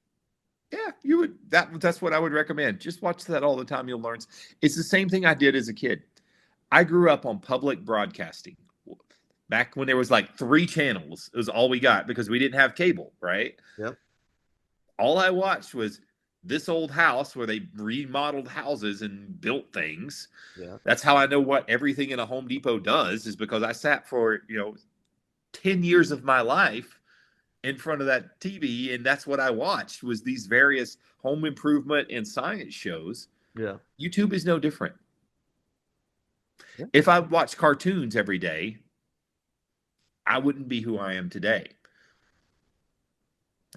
Yeah, you would. That's what I would recommend. Just watch that all the time. You'll learn. It's the same thing I did as a kid. I grew up on public broadcasting. Back when there was like 3 channels, it was all we got because we didn't have cable, right? Yep. All I watched was this old house where they remodeled houses and built things. Yeah. That's how I know what everything in a Home Depot does, is because I sat for, 10 years of my life in front of that TV, and that's what I watched, was these various home improvement and science shows. Yeah. YouTube is no different. Yeah. If I watched cartoons every day, I wouldn't be who I am today.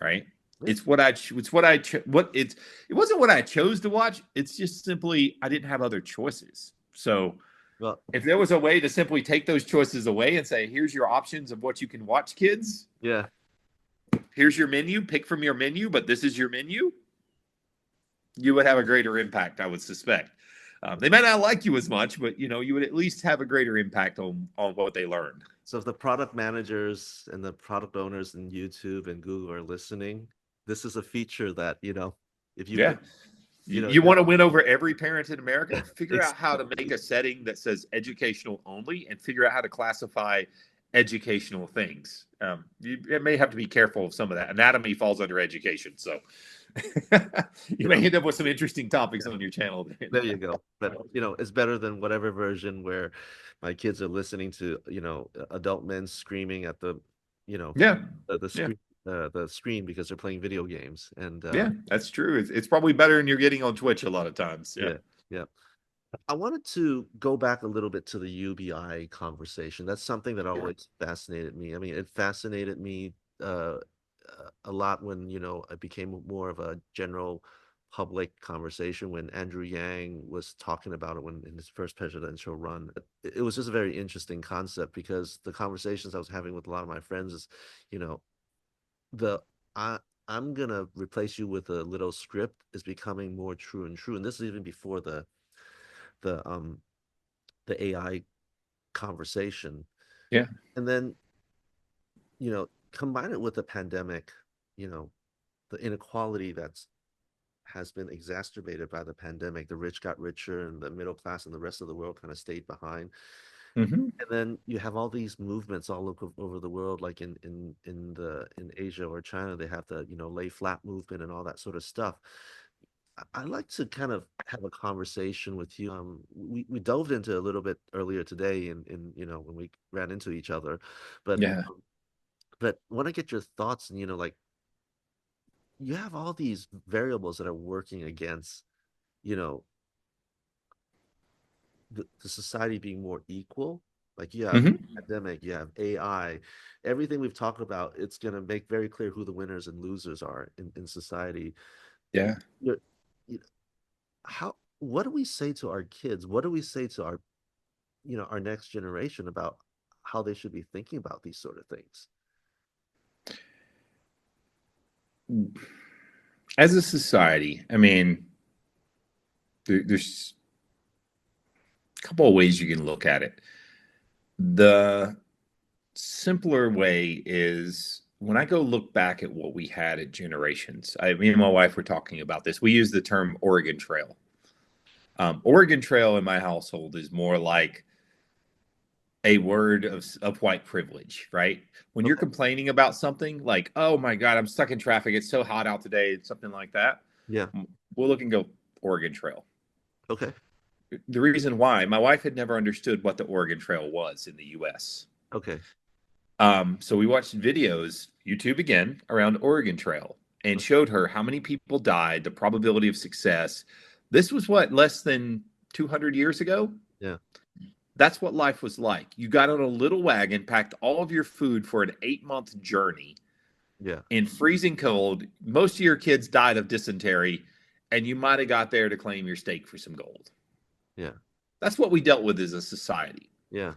Right? Yeah. It's what I it's what I what it's it wasn't what I chose to watch. It's just simply I didn't have other choices. So Well, if there was a way to simply take those choices away and say, here's your options of what you can watch, kids. yeah. Here's your menu. Pick from your menu, but this is your menu. You would have a greater impact, I would suspect. They might not like you as much, but you would at least have a greater impact on what they learned. So if the product managers and the product owners in YouTube and Google are listening, this is a feature that, if you Yeah. could, You want to win over every parent in America? Figure out how to exactly. make a setting that says educational only, and figure out how to classify educational things. You may have to be careful of some of that. Anatomy falls under education, so you may end up with some interesting topics Yeah. on your channel. There you go. But it's better than whatever version where my kids are listening to, adult men screaming at you know, Yeah, the yeah, screen, the screen because they're playing video games. And yeah. That's true. It's probably better than you're getting on Twitch a lot of times. Yeah, yeah, yeah. I wanted to go back a little bit to the UBI conversation. That's something that always fascinated me. I mean, it fascinated me a lot when, it became more of a general public conversation when Andrew Yang was talking about it when in his first presidential run. It was just a very interesting concept because the conversations I was having with a lot of my friends is, you know, the I I'm gonna replace you with a little script is becoming more true and true. And this is even before the um the AI conversation. yeah. And then, combine it with the pandemic, the inequality that's has been exacerbated by the pandemic. The rich got richer and the middle class and the rest of the world kind of stayed behind. Hmm. And then you have all these movements all over the world, like in Asia or China, they have the, lay flat movement and all that sort of stuff. I'd like to kind of have a conversation with you. We dove into a little bit earlier today when we ran into each other, but Yeah. but want to get your thoughts and like you have all these variables that are working against, you know, the society being more equal. Like you have Hmm. pandemic, you have AI, everything we've talked about, it's going to make very clear who the winners and losers are in society. Yeah. You're, you what do we say to our kids? What do we say to our next generation about how they should be thinking about these sort of things? As a society, I mean, there's a couple of ways you can look at it. The simpler way is when I go look back at what we had at generations. Me and my wife were talking about this. We use the term Oregon Trail. Oregon Trail in my household is more like a word of white privilege, right? When you're Okay. complaining about something like, oh my God, I'm stuck in traffic. It's so hot out today, something like that. Yeah. We'll look and go, Oregon Trail. Okay. The reason why, my wife had never understood what the Oregon Trail was in the US. Okay. So we watched videos, YouTube again, around Oregon Trail and showed her how many people died, the probability of success. This was what, less than 200 years ago? Yeah. That's what life was like. You got on a little wagon, packed all of your food for an 8-month journey Yeah. in freezing cold. Most of your kids died of dysentery, and you might have got there to claim your steak for some gold. Yeah. That's what we dealt with as a society. Yeah.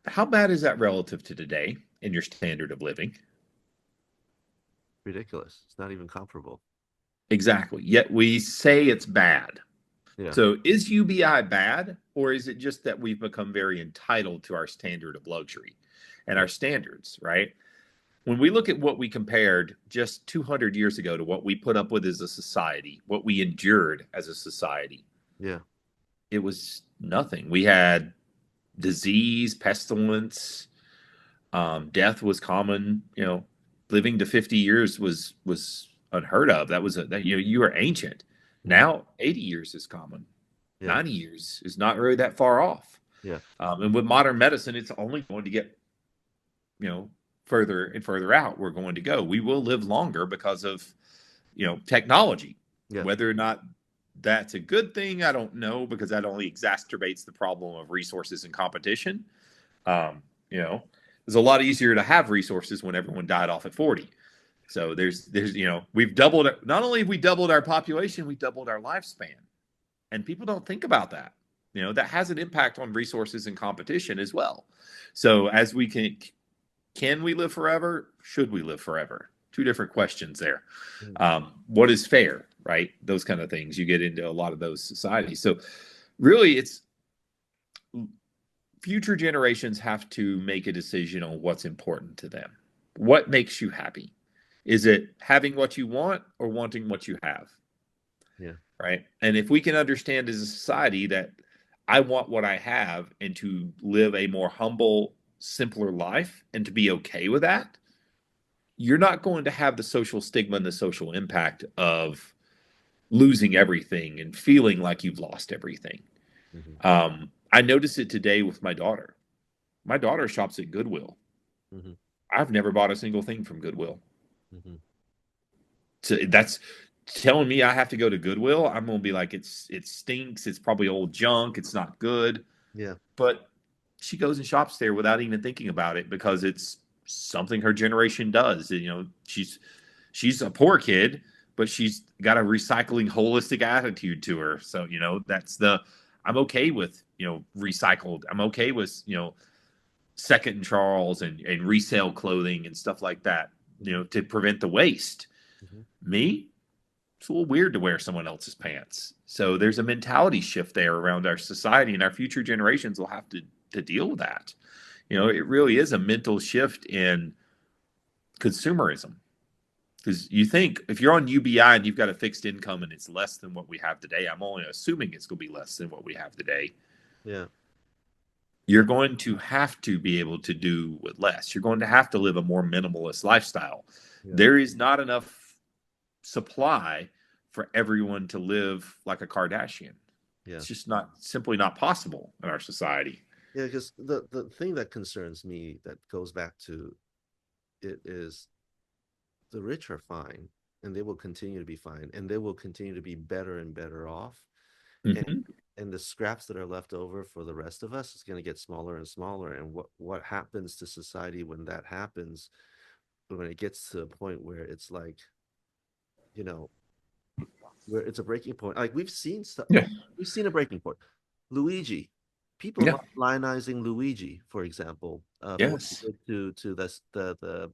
How bad is that relative to today in your standard of living? Ridiculous. It's not even comparable. Exactly. Yet we say it's bad. Yeah. So is UBI bad, or is it just that we've become very entitled to our standard of luxury and Yeah. our standards, right? When we look at what we compared just 200 years ago to what we put up with as a society, what we endured as a society, Yeah. it was nothing. We had disease, pestilence, death was common. Living to 50 years was unheard of. That was you were ancient. Mhm. Now 80 years is common. Yeah. 90 years is not really that far off. Yeah. And with modern medicine, it's only going to get further and further out. We're going to go. We will live longer because of technology. Yeah. Whether or not that's a good thing, I don't know, because that only exacerbates the problem of resources and competition. Um, it's a lot easier to have resources when everyone died off at 40. So there's we've doubled, not only have we doubled our population, we doubled our lifespan. And people don't think about that. That has an impact on resources and competition as well. So as we can we live forever? Should we live forever? Two different questions there. Mhm. What is fair, right? Those kind of things. You get into a lot of those societies. So really, it's future generations have to make a decision on what's important to them. What makes you happy? Is it having what you want or wanting what you have? Yeah. Right. And if we can understand as a society that I want what I have and to live a more humble, simpler life and to be okay with that, you're not going to have the social stigma and the social impact of losing everything and feeling like you've lost everything. Mhm. I noticed it today with my daughter. My daughter shops at Goodwill. Mhm. I've never bought a single thing from Goodwill. Mhm. So that's telling me I have to go to Goodwill. I'm going to be like, it stinks. It's probably old junk. It's not good. Yeah. But she goes and shops there without even thinking about it because it's something her generation does. She's a poor kid, but she's got a recycling holistic attitude to her. So, I'm okay with, recycled. I'm okay with, second and Charles and resale clothing and stuff like that, to prevent the waste. Mhm. Me, it's a little weird to wear someone else's pants. So there's a mentality shift there around our society, and our future generations will have to deal with that. It really is a mental shift in consumerism. Because you think if you're on UBI and you've got a fixed income and it's less than what we have today, I'm only assuming it's going to be less than what we have today. Yeah. You're going to have to be able to do with less. You're going to have to live a more minimalist lifestyle. Yeah. There is not enough supply for everyone to live like a Kardashian. Yeah. It's just simply not possible in our society. Yeah, because the thing that concerns me that goes back to it is the rich are fine and they will continue to be fine and they will continue to be better and better off. And Mm-hmm. and the scraps that are left over for the rest of us is going to get smaller and smaller. And what happens to society when that happens, when it gets to a point where it's like, you know, where it's a breaking point. Like we've seen stuff, Yeah. we've seen a breaking point. Luigi, Yeah. people lionizing Luigi, for example, for what he Yes. did to the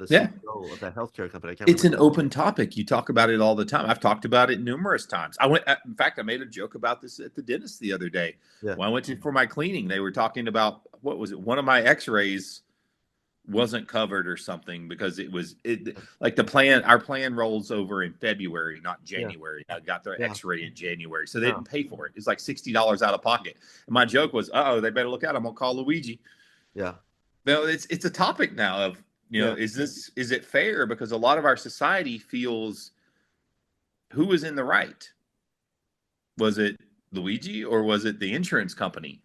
Yeah. CEO of that healthcare company. I can't It's remember. an open topic. You talk about it all the time. I've talked about it numerous times. In fact, I made a joke about this at the dentist the other day. Yeah, When I went for my cleaning, they were talking about what was it? One of my x-rays wasn't covered or something because like our plan rolls over in February, not yeah, January. I got the yeah, x-ray in January. So they yeah, didn't pay for it. It's like $60 out of pocket. And my joke was, oh, they better look out. I'm gonna call Luigi. yeah, No, it's a topic now of, yeah, is it fair? Because a lot of our society feels who was in the right? Was it Luigi or was it the insurance company?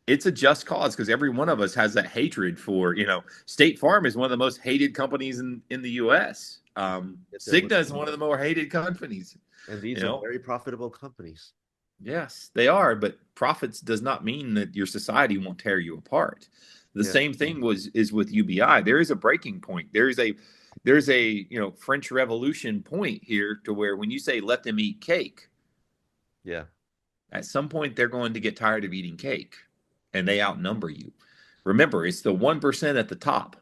It's a just cause because every one of us has that hatred for, State Farm is one of the most hated companies in the US. get their money. Cigna is one of the more hated companies, And you these are know. very profitable companies. Yes, they are, but profits does not mean that your society won't tear you apart. The Yeah, same thing is with UBI. There is a breaking point. There's a French Revolution point here to where when you say let them eat cake, yeah, at some point they're going to get tired of eating cake and they outnumber you. Remember, it's the 1% at the top.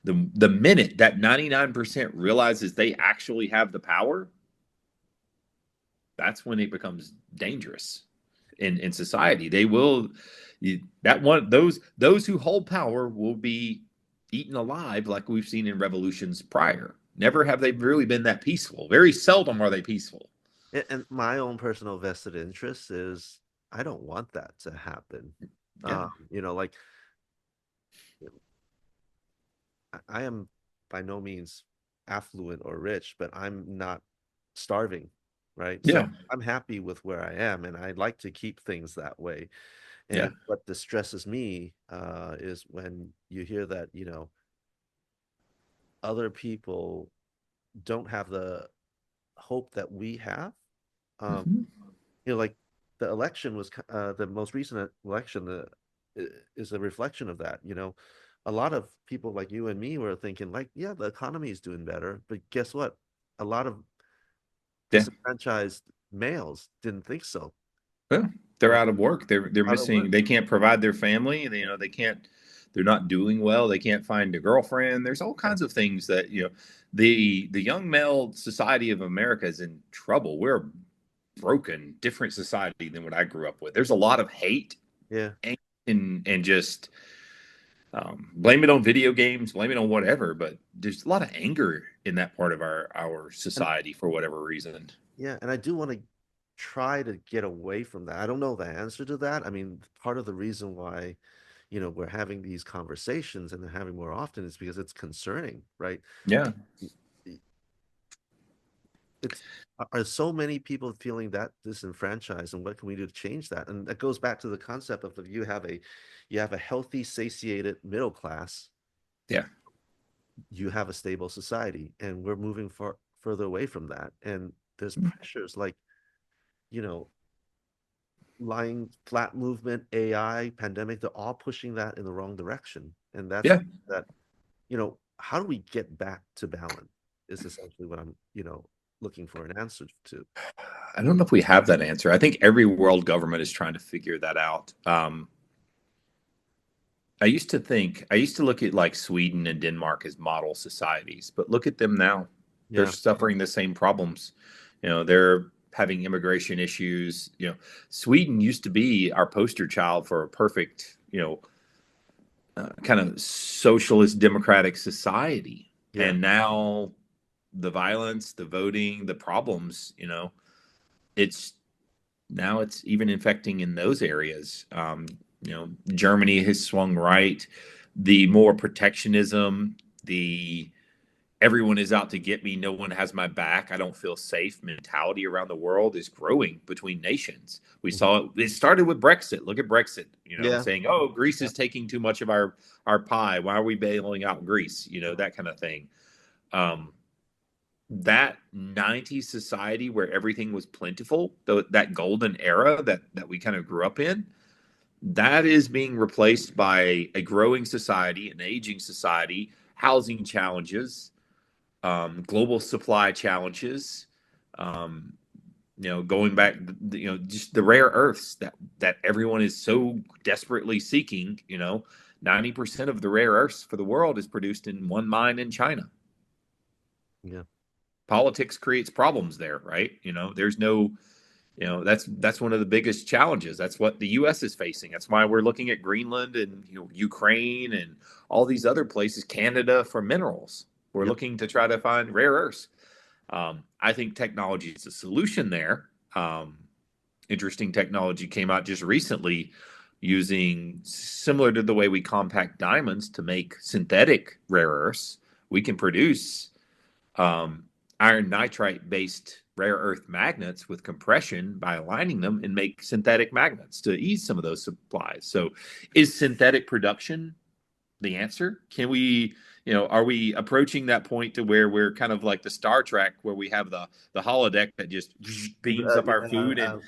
The minute that 99% realizes they actually have the power, that's when it becomes dangerous in society. They will that one those who hold power will be eaten alive like we've seen in revolutions prior. Never have they really been that peaceful. Very seldom are they peaceful. and my own personal vested interest is I don't want that to happen. Yeah. Like I am by no means. affluent or rich, but I'm not starving, right? So Yeah. I'm happy with where I am, and I like to keep things that way. Yeah. And what distresses me is when you hear that, other people don't have the hope that we have. Um, Mhm. like the election was the most recent election is a reflection of that. A lot of people like you and me were thinking like, yeah, the economy is doing better, but guess what? A lot of Yeah. disenfranchised males didn't think so. Well, they're Right? out of work. They're Out of work. missing. They can't provide their family. They can't. They're not doing well. They can't find a girlfriend. There's all Yeah. kinds of things that the young male society of America is in trouble. We're a broken, different society than what I grew up with. There's a lot of hate Yeah. and just blame it on video games, blame it on whatever. But there's a lot of anger in that part of our And society for whatever reason. yeah, and I do want to try to get away from that. I don't know the answer to that. I mean, part of the reason why, we're having these conversations and they're having more often is because it's concerning, right? Yeah. It's Are so many people feeling that disenfranchised, and what can we do to change that? And that goes back to the concept of you have a healthy, satiated middle class, Yeah. you have a stable society, and we're moving further away from that. And there's pressures like, you know, lying flat movement, AI, pandemic, they're all pushing that in the wrong direction. And that's Yeah. that, how do we get back to balance is essentially what I'm, looking for an answer to. I don't know if we have that answer. I think every world government is trying to figure that out. I used to look at like Sweden and Denmark as model societies, but look at them now. They're Yeah. suffering the same problems. They're having immigration issues. Sweden used to be our poster child for a perfect, kind of socialist democratic society. Yeah. And now the violence, the voting, the problems, it's now it's even infecting in those areas. Germany has swung right. The more protectionism, the everyone is out to get me, no one has my back, I don't feel safe mentality around the world is growing between nations. We Mhm. saw it started with Brexit. Look at Brexit, Yeah. saying, oh, Greece Yeah. is taking too much of our pie. Why are we bailing out Greece? That kind of thing. Um, that 90s society where everything was plentiful, that golden era that we kind of grew up in, that is being replaced by a growing society, an aging society, housing challenges, global supply challenges, um, going back, just the rare earths that everyone is so desperately seeking. 90% of the rare earths for the world is produced in one mine in China. Yeah. Politics creates problems there, right? There's no, that's one of the biggest challenges. That's what the U.S. is facing. That's why we're looking at Greenland and Ukraine and all these other places, Canada, for minerals. We're Yep. looking to try to find rare earths. I think technology is a solution there. Interesting technology came out just recently using similar to the way we compact diamonds to make synthetic rare earths. We can produce um, iron nitride based rare earth magnets with compression by aligning them and make synthetic magnets to ease some of those supplies. So, is synthetic production the answer? Can we, are we approaching that point to where we're kind of like the Star Trek, where we have the holodeck that just beams up our food and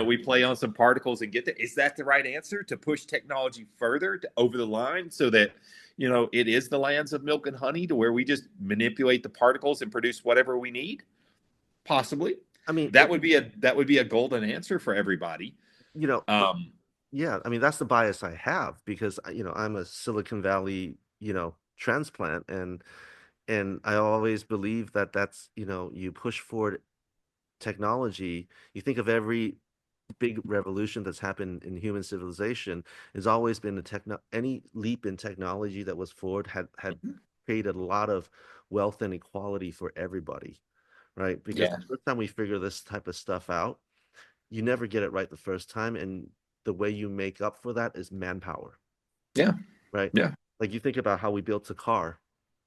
we play on some particles and get there? Is that the right answer to push technology further over the line so that it is the lands of milk and honey to where we just manipulate the particles and produce whatever we need? Possibly. I mean, That would be a golden answer for everybody. you know, Um, yeah, I mean, that's the bias I have because, I'm a Silicon Valley, transplant, and I always believe that that's, you push forward technology. You think of every big revolution that's happened in human civilization has always been any leap in technology that was forward had created a lot of wealth and equality for everybody, right? Because yeah, the first time we figure this type of stuff out, you never get it right the first time, and the way you make up for that is manpower, yeah, right? yeah, Like you think about how we built a car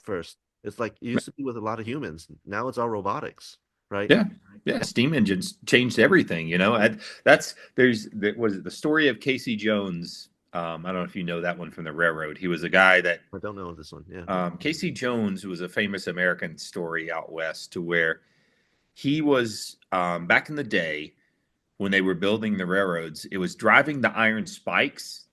first. It's like it used to be with a lot of humans. Now it's all robotics, right? Yeah. Yeah. Steam engines changed everything, you know. Was it the story of Casey Jones? I don't know if you know that one from the railroad. He was a guy that I don't know this one. Yeah. Casey Jones was a famous American story out west to where he was back in the day when they were building the railroads, it was driving the iron spikes.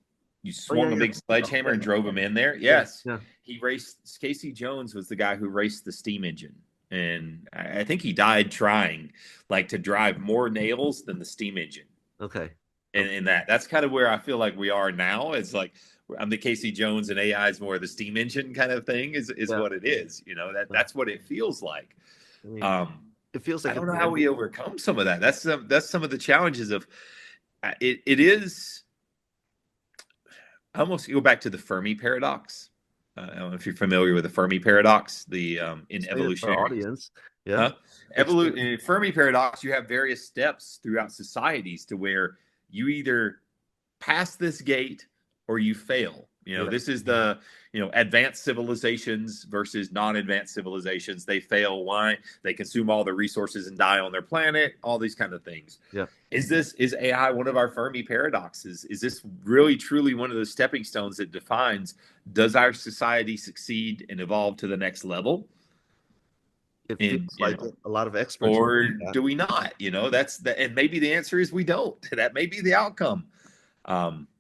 You Oh yeah, swung a yeah. big sledgehammer Yeah. and drove them in there. Yeah. Yes. Yeah. He raced, Casey Jones was the guy who raced the steam engine. And I think he died trying like to drive more nails than the steam engine. Okay. And that's kind of where I feel like we are now. It's like I'm the Casey Jones and AI is more the steam engine kind of thing is Yeah. what it is. You know, Yeah. that's what it feels like. I mean, Um, it feels I like don't at know the how end. we overcome some of that. That's some of the challenges of it. It is almost, you go back to the Fermi paradox. I don't know if you're familiar with the Fermi paradox, the in Explain it for our evolutionary, audience. Yeah. huh? Explain it. In Fermi paradox, you have various steps throughout societies to where you either pass this gate or you fail. You know, Yeah. this is the, advanced civilizations versus non-advanced civilizations. They fail. Why? They consume all the resources and die on their planet, all these kind of things. Yeah. Is AI one of our Fermi paradoxes? Is this really truly one of those stepping stones that defines, does our society succeed and evolve to the next level? It In, feels like a lot of experts are or saying that. do we not? That's the, and maybe the answer is we don't. That may be the outcome.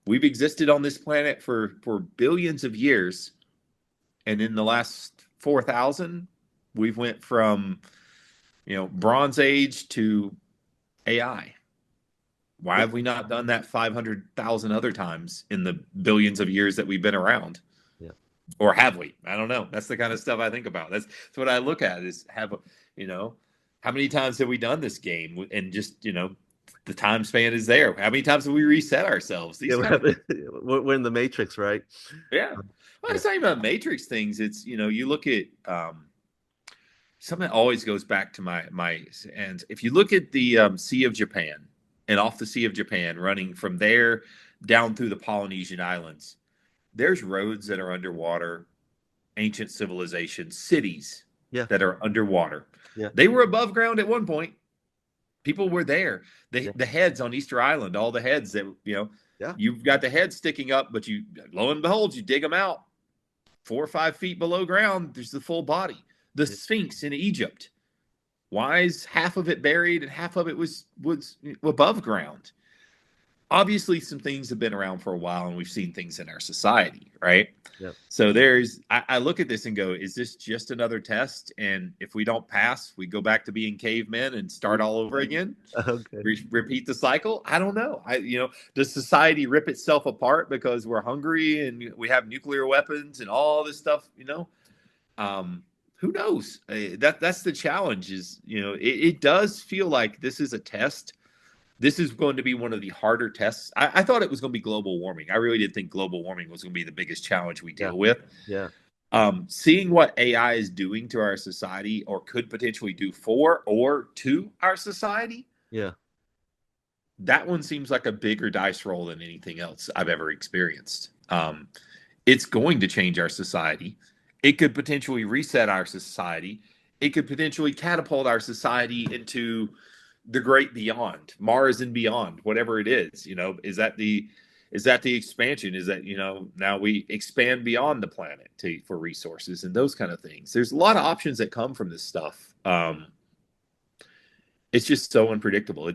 We've existed on this planet for billions of years, and in the last 4,000, we've went from Bronze Age to AI. Why Yeah. have we not done that 500,000 other times in the billions of years that we've been around? Yeah. Or have we? I don't know. That's the kind of stuff I think about. That's what I look at is how many times have we done this game? And just, the time span is there. How many times have we reset ourselves? Yeah. These kind of things. We're in the Matrix, right? Yeah. Well, Yeah. it's not even about Matrix things. It's, you look at something that always goes back to and if you look at the Sea of Japan and off the Sea of Japan, running from there down through the Polynesian islands, there's roads that are underwater, ancient civilizations, cities Yeah. that are underwater. Yeah. They were above ground at one point. People were there. Yeah. The heads on Easter Island, all the heads that, Yeah. you've got the heads sticking up, but lo and behold, you dig them out 4 or 5 feet below ground. There's the full body. The Yeah. Sphinx in Egypt. Why is half of it buried and half of it was above ground? Obviously, some things have been around for a while, and we've seen things in our society, right? Yeah. So I look at this and go, is this just another test? And if we don't pass, we go back to being cavemen and start all over again, Okay. repeat the cycle. I don't know. Does society rip itself apart because we're hungry and we have nuclear weapons and all this stuff? Who knows? That's the challenge. Is it does feel like this is a test. This is going to be one of the harder tests. I thought it was going to be global warming. I really did think global warming was going to be the biggest challenge we Yeah. deal with. Yeah. Seeing what AI is doing to our society, or could potentially do for or to our society, Yeah. that one seems like a bigger dice roll than anything else I've ever experienced. It's going to change our society. It could potentially reset our society. It could potentially catapult our society into the great beyond, Mars and beyond, whatever it is. Is that the expansion? Is that, now we expand beyond the planet for resources and those kind of things. There's a lot of options that come from this stuff. It's just so unpredictable.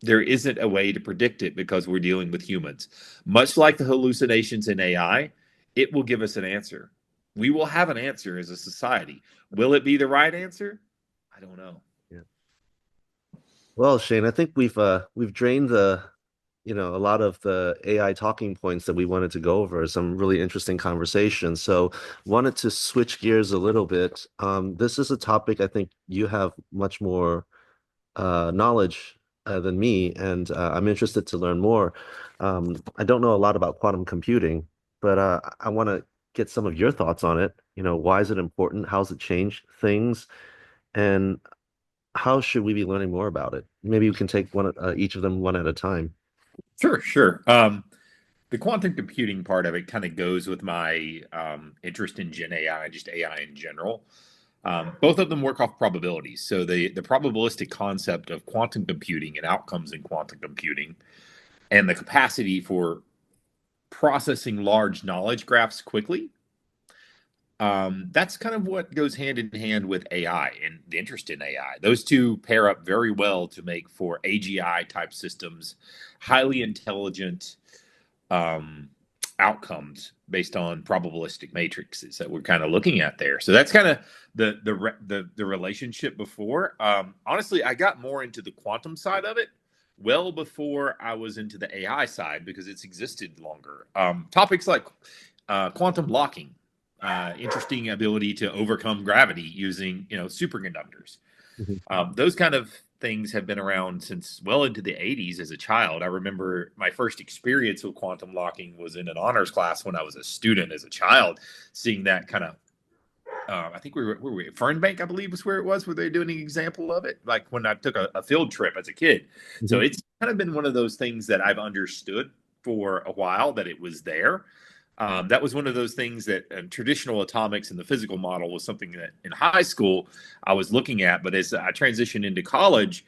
There isn't a way to predict it because we're dealing with humans. Much like the hallucinations in AI, it will give us an answer. We will have an answer as a society. Will it be the right answer? I don't know. Yeah. Well, Shane, I think we've drained a lot of the AI talking points that we wanted to go over. Some really interesting conversations. So wanted to switch gears a little bit. This is a topic I think you have much more knowledge than me, and I'm interested to learn more. I don't know a lot about quantum computing, but I want to get some of your thoughts on it. Why is it important? How's it changed things? And how should we be learning more about it? Maybe you can take each of them one at a time. Sure, sure. The quantum computing part of it kind of goes with my interest in Gen AI, just AI in general. Both of them work off probabilities. So the probabilistic concept of quantum computing and outcomes in quantum computing and the capacity for processing large knowledge graphs quickly. That's kind of what goes hand in hand with AI and the interest in AI. Those two pair up very well to make for AGI type systems, highly intelligent um, outcomes based on probabilistic matrices that we're kind of looking at there. So that's kind of the relationship before. Honestly, I got more into the quantum side of it well before I was into the AI side because it's existed longer. Topics like quantum locking, interesting ability to overcome gravity using superconductors. Mhm. Those kind of things have been around since well into the 80s as a child. I remember my first experience with quantum locking was in an honors class when I was a student as a child, seeing that kind of. I think we were at Fernbank, I believe, was where it was, where they doing an example of it, like when I took a field trip as a kid. So Mhm. it's kind of been one of those things that I've understood for a while that it was there. That was one of those things that traditional atomics and the physical model was something that in high school I was looking at. But as I transitioned into college,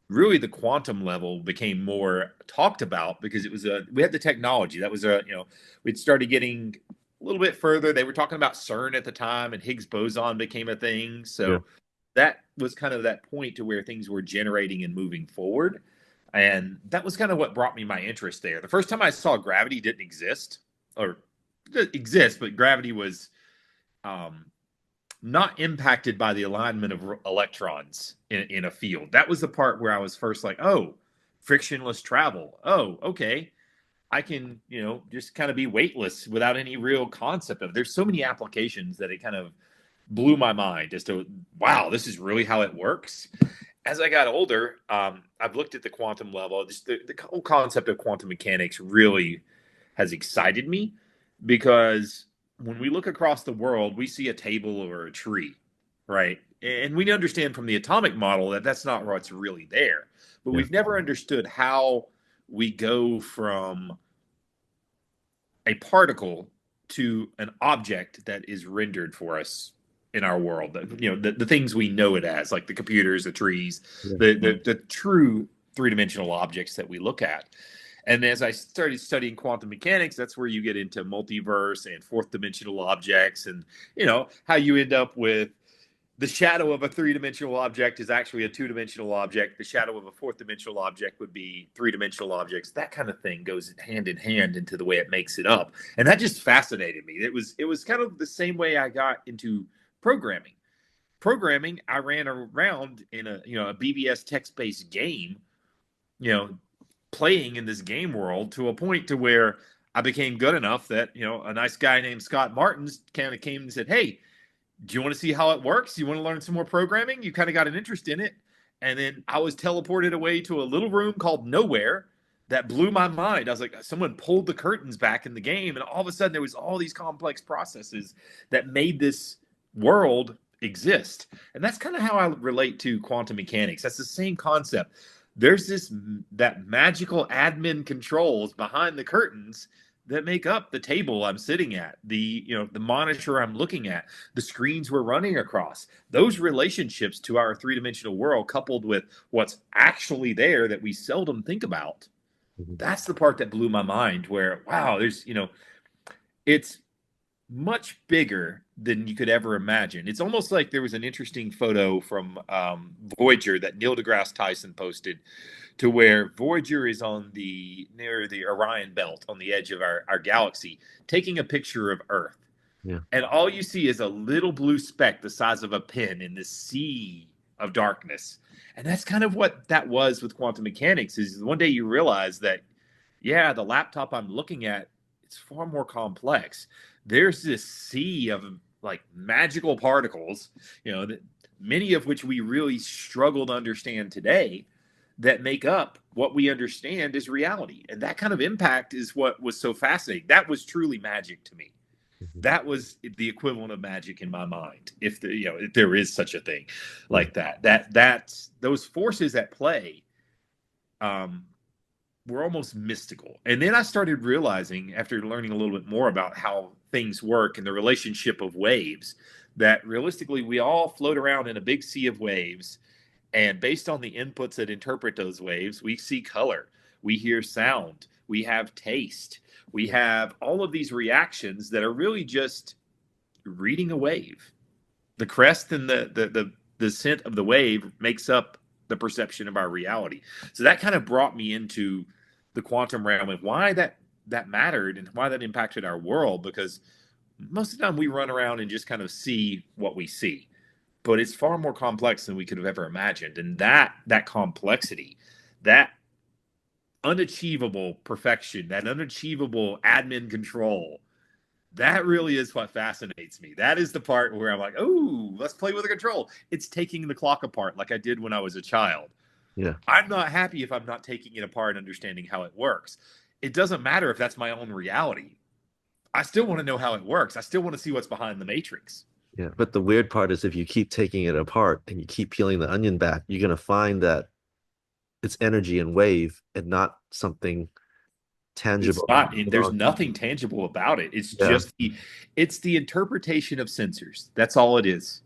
really the quantum level became more talked about because it was we had the technology that was we'd started getting a little bit further. They were talking about CERN at the time, and Higgs boson became a thing. Yeah. So that was kind of that point to where things were generating and moving forward. And that was kind of what brought me my interest there. The first time I saw gravity didn't exist, or exist, but gravity was um, not impacted by the alignment of electrons in a field. That was the part where I was first like, oh, frictionless travel. Oh, okay. I can, just kind of be weightless without any real concept of it. There's so many applications that it kind of blew my mind as to, wow, this is really how it works. As I got older, I've looked at the quantum level. Just the whole concept of quantum mechanics really has excited me because when we look across the world, we see a table or a tree, right? And we understand from the atomic model that that's not what's really there. But Yeah. we've never understood how we go from a particle to an object that is rendered for us in our world. The things we know it as, like the computers, the trees, Yeah. the true three-dimensional objects that we look at. And as I started studying quantum mechanics, that's where you get into multiverse and fourth dimensional objects, and how you end up with the shadow of a three-dimensional object is actually a two-dimensional object. The shadow of a fourth-dimensional object would be three-dimensional objects. That kind of thing goes hand in hand into the way it makes it up, and that just fascinated me. It was kind of the same way I got into programming. Programming, I ran around in a BBS text-based game, you know, playing in this game world to a point to where I became good enough that a nice guy named Scott Martins kind of came and said, "Hey, do you want to see how it works? You want to learn some more programming?" You kind of got an interest in it. And then I was teleported away to a little room called Nowhere that blew my mind. I was like, someone pulled the curtains back in the game, and all of a sudden there was all these complex processes that made this world exist. And that's kind of how I relate to quantum mechanics. That's the same concept. There's that magical admin controls behind the curtains that make up the table I'm sitting at, the monitor I'm looking at, the screens we're running across. Those relationships to our three-dimensional world, coupled with what's actually there that we seldom think about, Mhm. that's the part that blew my mind. Where wow, it's much bigger than you could ever imagine. It's almost like there was an interesting photo from Voyager that Neil deGrasse Tyson posted, to where Voyager is near the Orion belt on the edge of our galaxy, taking a picture of Earth. Yeah. And all you see is a little blue speck the size of a pin in this sea of darkness. And that's kind of what that was with quantum mechanics. Is one day you realize that, yeah, the laptop I'm looking at, it's far more complex. There's this sea of like magical particles, that many of which we really struggle to understand today, that make up what we understand as reality. And that kind of impact is what was so fascinating. That was truly magic to me. Mhm. That was the equivalent of magic in my mind, if there is such a thing Yeah. like that. That's those forces at play. Um, were almost mystical. And then I started realizing, after learning a little bit more about how things work and the relationship of waves, that realistically we all float around in a big sea of waves. And based on the inputs that interpret those waves, we see color, we hear sound, we have taste, we have all of these reactions that are really just reading a wave. The crest and the scent of the wave makes up the perception of our reality. So that kind of brought me into the quantum realm and why that mattered and why that impacted our world, because most of the time we run around and just kind of see what we see, but it's far more complex than we could have ever imagined. And that complexity, that unachievable perfection, that unachievable admin control, that really is what fascinates me. That is the part where I'm like, oh, let's play with the control. It's taking the clock apart like I did when I was a child. Yeah. I'm not happy if I'm not taking it apart and understanding how it works. It doesn't matter if that's my own reality. I still want to know how it works. I still want to see what's behind the matrix. Yeah. But the weird part is if you keep taking it apart and you keep peeling the onion back, you're going to find that it's energy and wave and not something It's tangible. not, there's nothing tangible about it. It's Yeah. just it's the interpretation of sensors. That's all it is.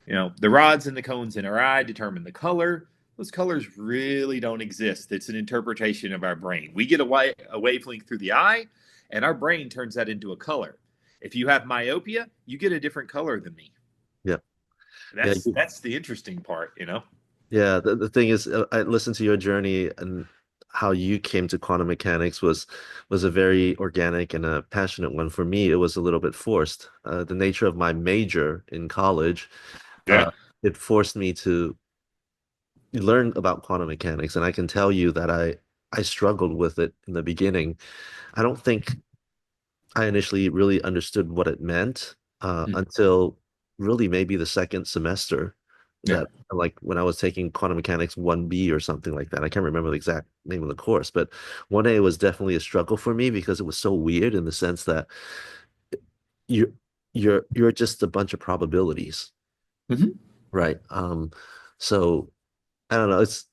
The rods and the cones in our eye determine the color. Those colors really don't exist. It's an interpretation of our brain. We get a wavelength through the eye, and our brain turns that into a color. If you have myopia, you get a different color than me. Yeah. Yeah. That's the interesting part. Yeah. The thing is, I listened to your journey and how you came to quantum mechanics was a very organic and a passionate one. For me, it was a little bit forced. The nature of my major in college, Yeah. it forced me to learn about quantum mechanics, and I can tell you that I struggled with it in the beginning. I don't think I initially really understood what it meant until really maybe the second semester, Yeah. that like when I was taking quantum mechanics 1B or something like that. I can't remember the exact name of the course, but 1A was definitely a struggle for me because it was so weird in the sense that you you're just a bunch of probabilities, Mhm. right? So I don't know. It's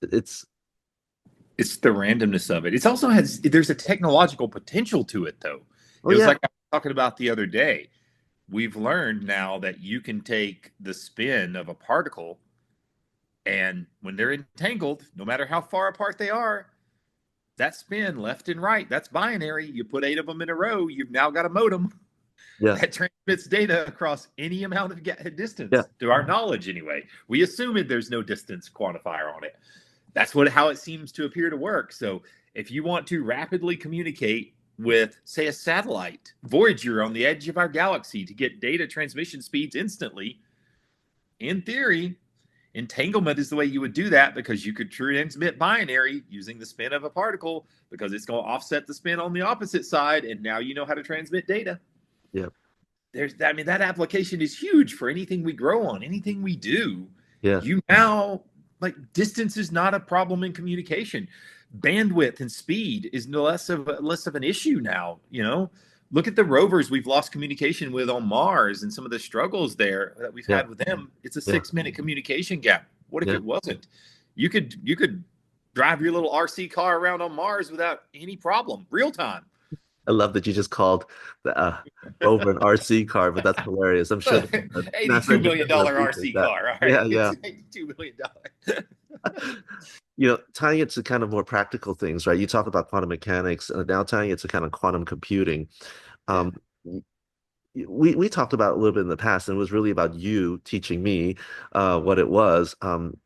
the randomness of it. It's also there's a technological potential to it, though. Oh It was yeah, like I was talking about the other day. We've learned now that you can take the spin of a particle, and when they're entangled, no matter how far apart they are, that spin left and right, that's binary. You put 8 of them in a row, you've now got a modem yeah, that transmits data across any amount of yeah, distance, to our knowledge anyway. We assume there's no distance quantifier on it. That's how it seems to appear to work. So if you want to rapidly communicate with, say, a satellite, Voyager, on the edge of our galaxy, to get data transmission speeds instantly, in theory, entanglement is the way you would do that, because you could transmit binary using the spin of a particle, because it's going to offset the spin on the opposite side, and now you know how to transmit data. yeah, That application is huge for anything we grow on, anything we do. yeah. You now, like, distance is not a problem in communication. Bandwidth and speed is less of an issue now. Look at the rovers we've lost communication with on Mars and some of the struggles there that we've Yeah, had with them. It's a yeah, 6-minute communication gap. What if yeah. it wasn't? You could drive your little RC car around on Mars without any problem, real time. I love that you just called the over an RC car, but that's hilarious. I'm sure the NASA $82 million engineers would appreciate RC that. car. All right. Yeah, yeah. It's $82 million. Tying it to kind of more practical things, right? You talk about quantum mechanics, and now tying it to kind of quantum computing. Yeah. Um, we talked about it a little bit in the past, and it was really about you teaching me what it was. Can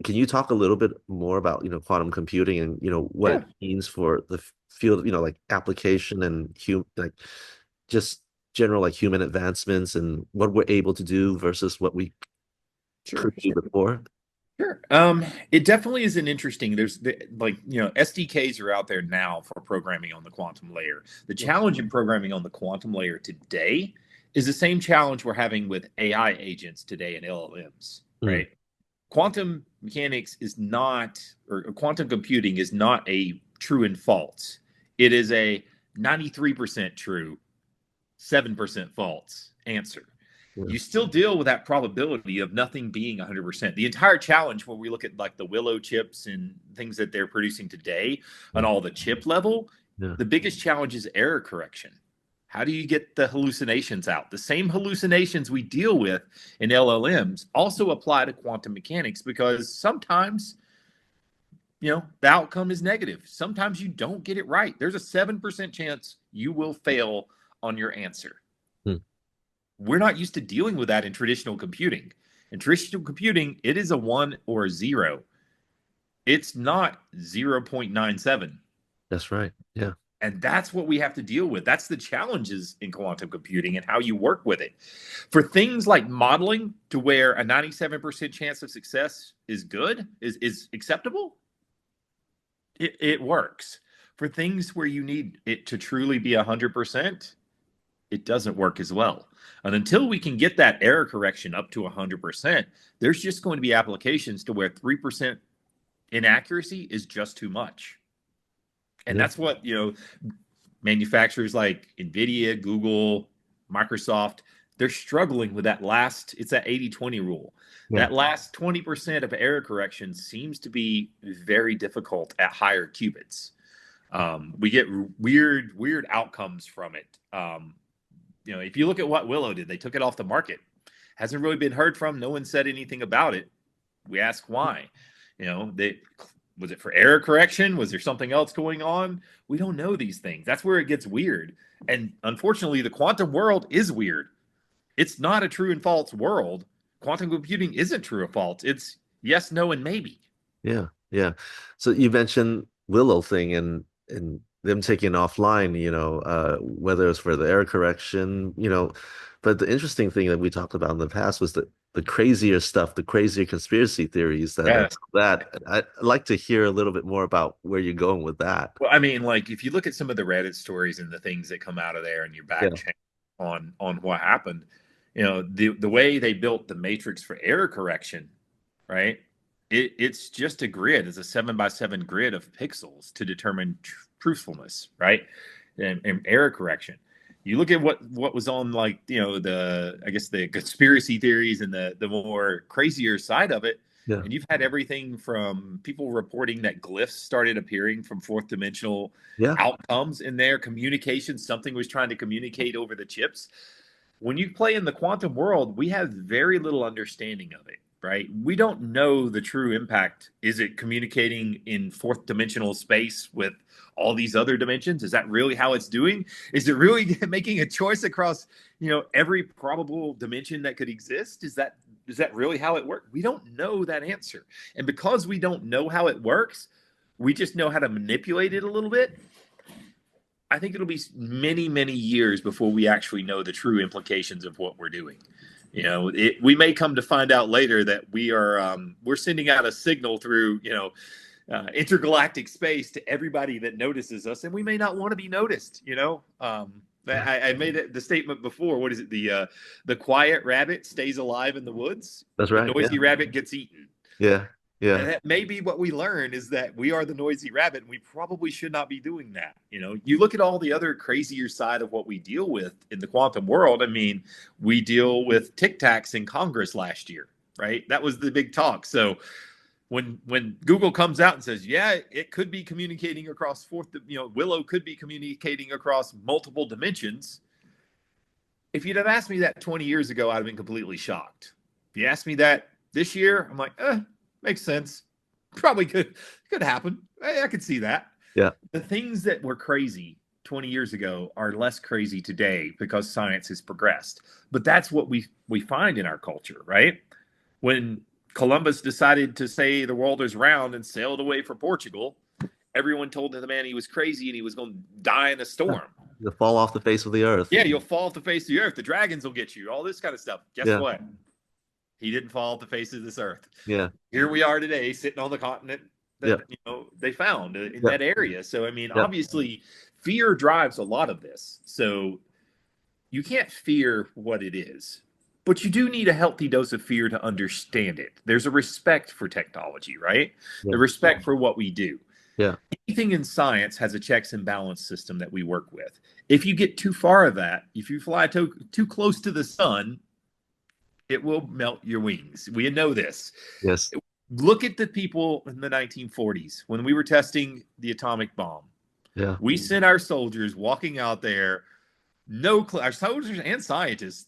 you talk a little bit more about, quantum computing and, what Yeah. it means for the field, like application and like just general like human advancements and what we're able to do versus what we Sure. could do before? Sure. It definitely is an interesting. SDKs are out there now for programming on the quantum layer. The challenge in programming on the quantum layer today is the same challenge we're having with AI agents today and LLMs, Mm, right? Quantum mechanics is not, or quantum computing is not a true and false. It is a 93% true, 7% false answer. Yeah. You still deal with that probability of nothing being 100%. The entire challenge when we look at like the Willow chips and things that they're producing today on all the chip level, Yeah. the biggest challenge is error correction. How do you get the hallucinations out? The same hallucinations we deal with in LLMs also apply to quantum mechanics, because sometimes, the outcome is negative. Sometimes you don't get it right. There's a 7% chance you will fail on your answer. Hmm. We're not used to dealing with that in traditional computing. In traditional computing, it is a 1 or a 0. It's not 0.97. That's right. Yeah. And that's what we have to deal with. That's the challenges in quantum computing and how you work with it. For things like modeling, to where a 97% chance of success is good, is acceptable, it works. For things where you need it to truly be 100%, it doesn't work as well. And until we can get that error correction up to 100%, there's just going to be applications to where 3% inaccuracy is just too much. And that's what, manufacturers like NVIDIA, Google, Microsoft, they're struggling with that it's that 80-20 rule. Yeah. That last 20% of error correction seems to be very difficult at higher qubits. We get weird outcomes from it. If you look at what Willow did, they took it off the market. Hasn't really been heard from. No one said anything about it. We ask why. Was it for error correction? Was there something else going on? We don't know these things. That's where it gets weird. And unfortunately, the quantum world is weird. It's not a true and false world. Quantum computing isn't true or false. It's yes, no, and maybe. Yeah. Yeah. So you mentioned Willow thing and them taking offline, whether it's for the error correction, but the interesting thing that we talked about in the past was the crazier stuff, the crazier conspiracy theories that I'd like to hear a little bit more about where you're going with that. Well, I mean, like if you look at some of the Reddit stories and the things that come out of there and your back chain on what happened, the way they built the matrix for error correction, right? It's just a grid. It's a 7x7 grid of pixels to determine truthfulness, right? And error correction. You look at what was on, like, the conspiracy theories and the more crazier side of it. Yeah. And you've had everything from people reporting that glyphs started appearing from fourth dimensional outcomes in their communication. Something was trying to communicate over the chips. When you play in the quantum world, we have very little understanding of it, right? We don't know the true impact. Is it communicating in fourth dimensional space with all these other dimensions? Is that really how it's doing? Is it really making a choice across, every probable dimension that could exist? Is that really how it works? We don't know that answer. And because we don't know how it works, we just know how to manipulate it a little bit. I think it'll be many, many years before we actually know the true implications of what we're doing. We may come to find out later that we're sending out a signal through, intergalactic space to everybody that notices us, and we may not want to be noticed. I made the statement before. What is it? The quiet rabbit stays alive in the woods. That's right. The noisy rabbit gets eaten. Yeah. Yeah. And that may be what we learn, is that we are the noisy rabbit, and we probably should not be doing that. You look at all the other crazier side of what we deal with in the quantum world. I mean, we deal with Tic Tacs in Congress last year, right? That was the big talk. So when Google comes out and says, yeah, it could be communicating across Willow could be communicating across multiple dimensions. If you'd have asked me that 20 years ago, I'd have been completely shocked. If you asked me that this year, I'm like, makes sense. Probably could happen. I could see that. Yeah. The things that were crazy 20 years ago are less crazy today because science has progressed. But that's what we find in our culture, right? When Columbus decided to say the world is round and sailed away for Portugal, everyone told the man he was crazy and he was going to die in a storm. You'll fall off the face of the earth. Yeah, you'll fall off the face of the earth. The dragons will get you. All this kind of stuff. Guess what? He didn't fall off the face of this earth. Yeah. Here we are today, sitting on the continent that they found in that area. So, I mean, obviously, fear drives a lot of this. So you can't fear what it is, but you do need a healthy dose of fear to understand it. There's a respect for technology, right? The respect for what we do. Yeah. Anything in science has a checks and balance system that we work with. If you get too far of that, if you fly too close to the sun, It will melt your wings. We know this. Yes. Look at the people in the 1940s when we were testing the atomic bomb. Yeah. We sent our soldiers walking out there, our soldiers and scientists,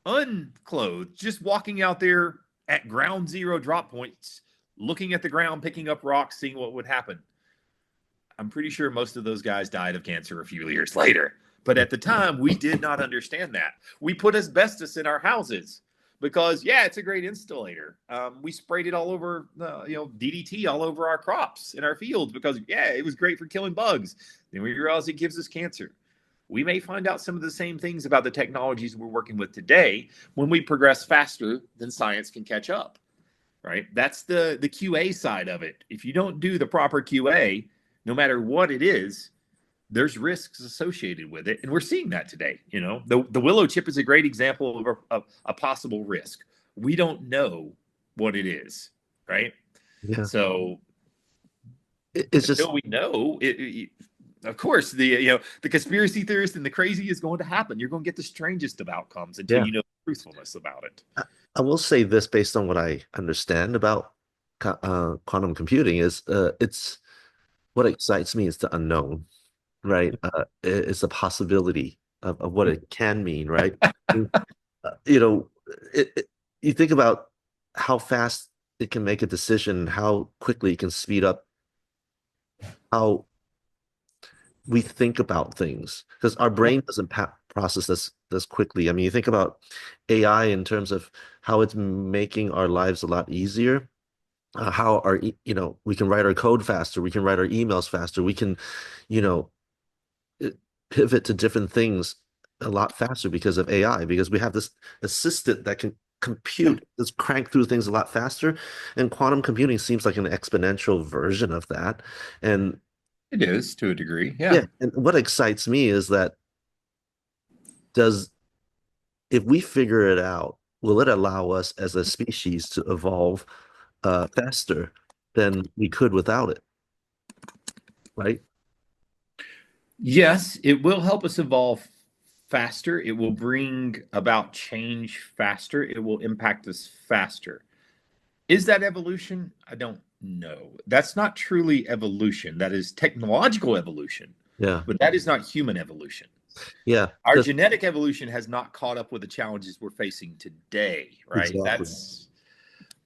unclothed, just walking out there at ground zero drop points, looking at the ground, picking up rocks, seeing what would happen. I'm pretty sure most of those guys died of cancer a few years later. But at the time, we did not understand that. We put asbestos in our houses because, yeah, it's a great insulator. We sprayed it all over, DDT all over our crops in our fields because, yeah, it was great for killing bugs. Then we realized it gives us cancer. We may find out some of the same things about the technologies we're working with today when we progress faster than science can catch up, right? That's the QA side of it. If you don't do the proper QA, no matter what it is, there's risks associated with it. And we're seeing that today. The Willow chip is a great example of a possible risk. We don't know what it is, right? Yeah. So it's just, until we know, of course, the conspiracy theorist and the crazy is going to happen. You're going to get the strangest of outcomes until yeah. you know the truthfulness about it. I will say this based on what I understand about quantum computing is it's what excites me is the unknown, right? It's a possibility of what it can mean, right? You know, you think about how fast it can make a decision, how quickly it can speed up how we think about things, because our brain doesn't process this quickly. I mean, you think about AI in terms of how it's making our lives a lot easier. How we can write our code faster, we can write our emails faster, we can, you know, pivot to different things a lot faster because of AI, because we have this assistant that can compute, just crank through things a lot faster. And quantum computing seems like an exponential version of that. And It is to a degree. Yeah. yeah, and what excites me is that does if we figure it out, will it allow us as a species to evolve faster than we could without it, right? Yes, it will help us evolve faster. It will bring about change faster. It will impact us faster. Is that evolution? I don't know. That's not truly evolution. That is technological evolution, Yeah, but that is not human evolution. yeah, Our because genetic evolution has not caught up with the challenges we're facing today, right? exactly.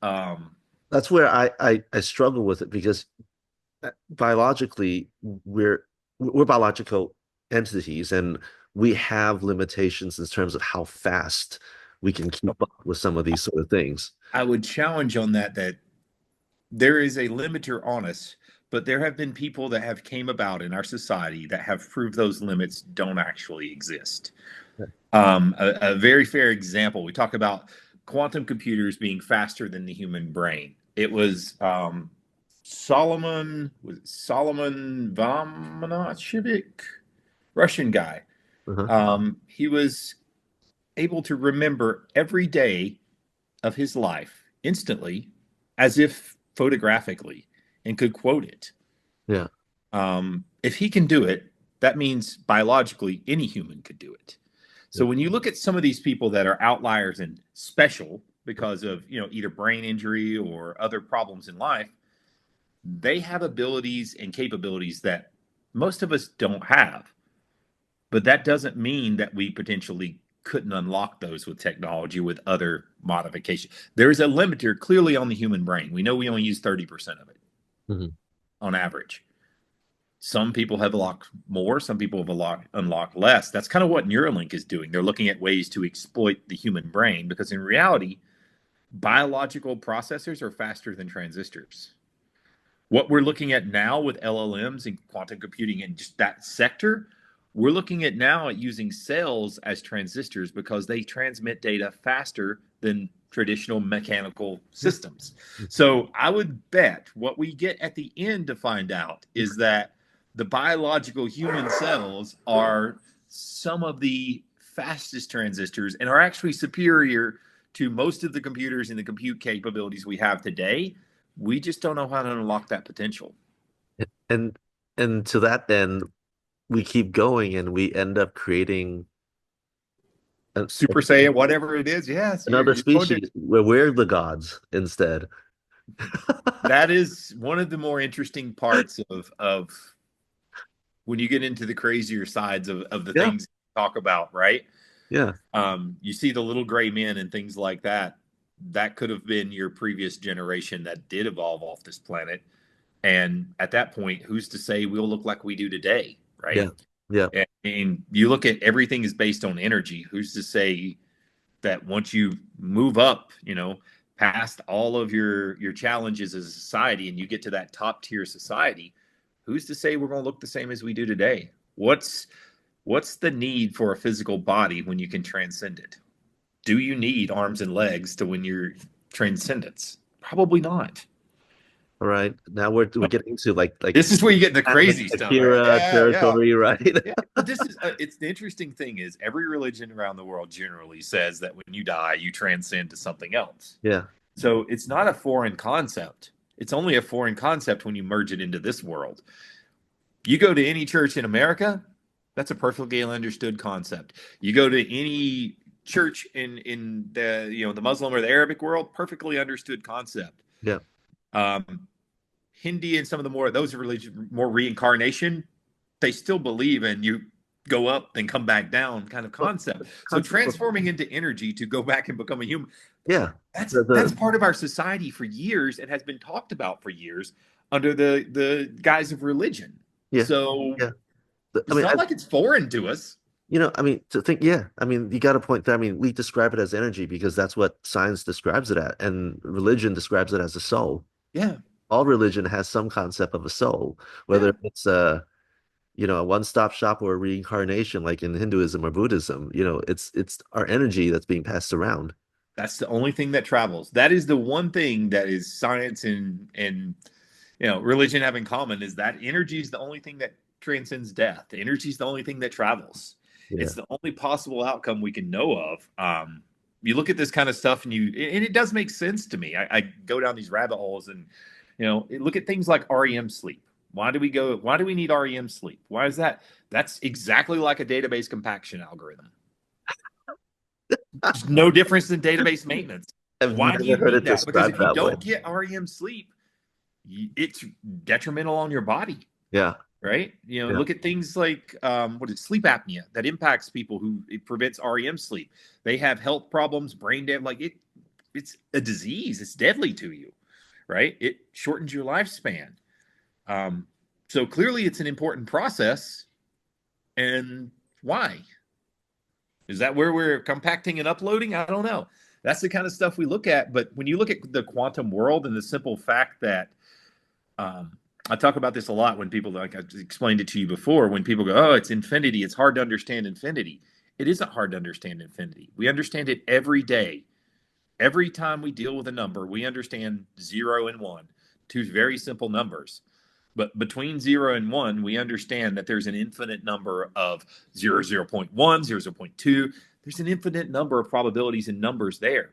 Um, That's where I struggle with it because biologically we're biological entities and we have limitations in terms of how fast we can keep up with some of these sort of things. I would challenge on that there is a limiter on us, but there have been people that have came about in our society that have proved those limits don't actually exist. A very fair example, we talk about quantum computers being faster than the human brain. It was Solomon Vomonachevich, Russian guy. Uh-huh. He was able to remember every day of his life instantly, as if photographically, and could quote it. Yeah. If he can do it, that means biologically any human could do it. So Yeah. when you look at some of these people that are outliers and special because of either brain injury or other problems in life, they have abilities and capabilities that most of us don't have. But that doesn't mean that we potentially couldn't unlock those with technology with other modifications. There is a limiter clearly on the human brain. We know we only use 30% of it Mhm. on average. Some people have unlocked more, some people have unlocked less. That's kind of what Neuralink is doing. They're looking at ways to exploit the human brain because in reality, biological processors are faster than transistors. What we're looking at now with LLMs and quantum computing and just that sector, we're looking at now at using cells as transistors because they transmit data faster than traditional mechanical systems. So I would bet what we get at the end to find out is that the biological human cells are some of the fastest transistors and are actually superior to most of the computers and the compute capabilities we have today. We just don't know how to unlock that potential. And and to that end, we keep going and we end up creating an- Super Saiyan, whatever it is. Yes, another you're going to. species where we're the gods instead. That is one of the more interesting parts of when you get into the crazier sides of the Yeah, things you talk about, right? yeah, You see the little gray men and things like that. That could have been your previous generation that did evolve off this planet. And at that point, who's to say we'll look like we do today, yeah, right? yeah. And you look at everything is based on energy. Who's to say that once you move up, past all of your challenges as a society and you get to that top tier society, who's to say we're going to look the same as we do today? What's the need for a physical body when you can transcend it? Do you need arms and legs to win your transcendence? Probably not. All right. Now we're getting into like This is where you get the anime crazy stuff, right? Akira Yeah, yeah. territory, right? Yeah, but this is it's the interesting thing is every religion around the world generally says that when you die, you transcend to something else. Yeah, So it's not a foreign concept. It's only a foreign concept when you merge it into this world. You go to any church in America, that's a perfectly understood concept. You go to any church in the Muslim or the Arabic world, perfectly understood concept. yeah. Um, Hindi and some of the more those religions more reincarnation, they still believe in you go up then come back down kind of Well, concept. the So concept of transforming into energy to go back and become a human, yeah, that's part of our society for years and has been talked about for years under the guise of religion. yeah, So yeah. I it's mean, not like it's foreign to us. I mean, to think, yeah, I mean, you got to point that. I mean, we describe it as energy because that's what science describes it at, and religion describes it as a soul. Yeah, All religion has some concept of a soul, yeah. whether it's a one-stop shop or a reincarnation, like in Hinduism or Buddhism. It's our energy that's being passed around. That's the only thing that travels. That is the one thing that is science and religion have in common is that energy is the only thing that transcends death. Energy is the only thing that travels. Yeah. It's the only possible outcome we can know of. You look at this kind of stuff and it does make sense to me. I go down these rabbit holes and look at things like REM sleep. Why do we need REM sleep? Why is that? That's exactly like a database compaction algorithm. There's no difference in database maintenance. I've Why do never you heard it need that? Because described if you that way. don't get REM sleep, it's detrimental on your body, Yeah, right? yeah, Look at things like what is sleep apnea that impacts people who it prevents REM sleep. They have health problems, brain damage. Like it's a disease. It's deadly to you, right? It shortens your lifespan. Um, so clearly, it's an important process. And why? Is that where we're compacting and uploading? I don't know. That's the kind of stuff we look at. But when you look at the quantum world and the simple fact that I talk about this a lot when people, like I explained it to you before, when people go, oh, it's infinity. It's hard to understand infinity. It isn't hard to understand infinity. We understand it every day. Every time we deal with a number, we understand 0 and 1, two very simple numbers. But between 0 and 1, we understand that there's an infinite number of 0, 0.1, 0, 0.2. There's an infinite number of probabilities and numbers there.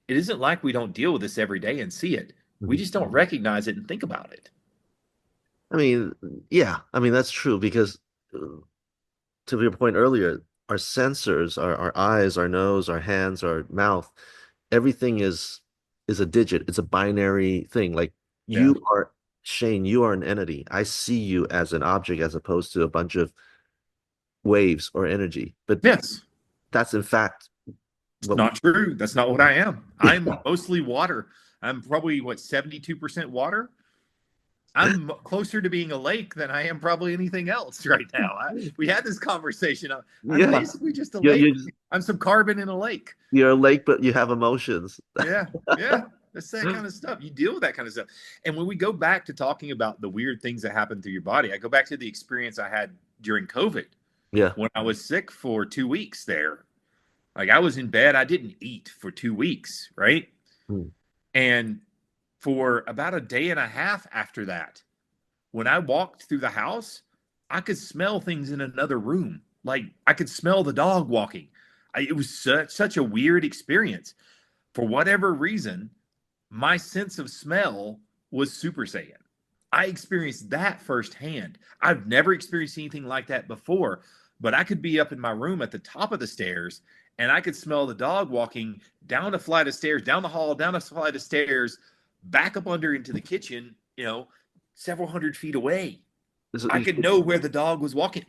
It isn't like we don't deal with this every day and see it. We mhm. just don't recognize it and think about it. I mean, yeah, I mean that's true because to your point earlier, our sensors, our eyes, our nose, our hands, our mouth, everything is a digit. It's a binary thing. Like Yeah. you are Shane, you are an entity. I see you as an object as opposed to a bunch of waves or energy. But Yes. that's in fact It's what we, not true. That's not what I am. I'm yeah, mostly water. I'm probably, 72% water? I'm closer to being a lake than I am probably anything else right now. We had this conversation. I'm yeah. basically just a You're, lake. you're, I'm some carbon in a lake. you're a lake, but you have emotions. Yeah, yeah. That's that kind of stuff. You deal with that kind of stuff. And when we go back to talking about the weird things that happen through your body, I go back to the experience I had during COVID Yeah. when I was sick for 2 weeks there. Like I was in bed, I didn't eat for 2 weeks, right? Mm. And for about a day and a half after that, when I walked through the house, I could smell things in another room. Like I could smell the dog walking. It was such a weird experience. For whatever reason, my sense of smell was Super Saiyan. I experienced that firsthand. I've never experienced anything like that before, but I could be up in my room at the top of the stairs and I could smell the dog walking down a flight of stairs, down the hall, down a flight of stairs, back up under into the kitchen, several hundred feet away. So I could know where the dog was walking.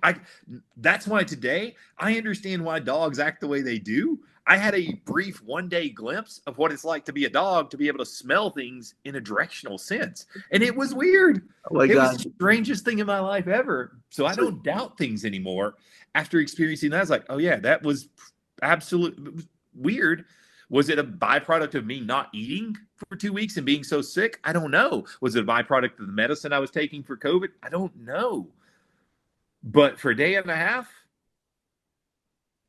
That's why today I understand why dogs act the way they do. I had a brief 1 day glimpse of what it's like to be a dog, to be able to smell things in a directional sense. And it was weird. oh my It was God. the strangest thing in my life ever. So I don't doubt things anymore after experiencing that. I was like, oh yeah, that was absolutely weird. Was it a byproduct of me not eating for 2 weeks and being so sick? I don't know. Was it a byproduct of the medicine I was taking for COVID? I don't know. But for a day and a half,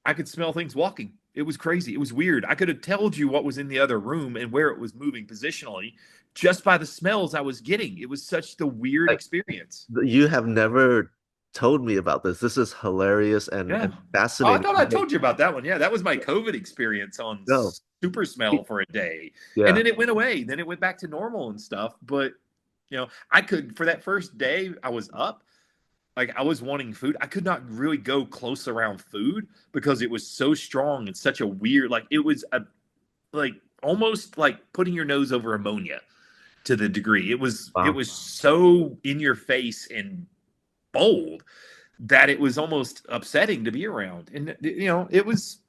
I could smell things walking. It was crazy. It was weird. I could have told you what was in the other room and where it was moving positionally just by the smells I was getting. It was such the weird Like, experience. you have never told me about this. This is hilarious Yeah. and Oh, I fascinating. thought I told you about that one. Yeah, that was my COVID experience on No. super smell for a day. And Yeah. then it went away. Then it went back to normal and stuff. But, I could, for that first day I was up, like I was wanting food. I could not really go close around food because it was so strong and such a weird, like it was like almost like putting your nose over ammonia to the degree. It Wow. was so in your face and bold that it was almost upsetting to be around. And it was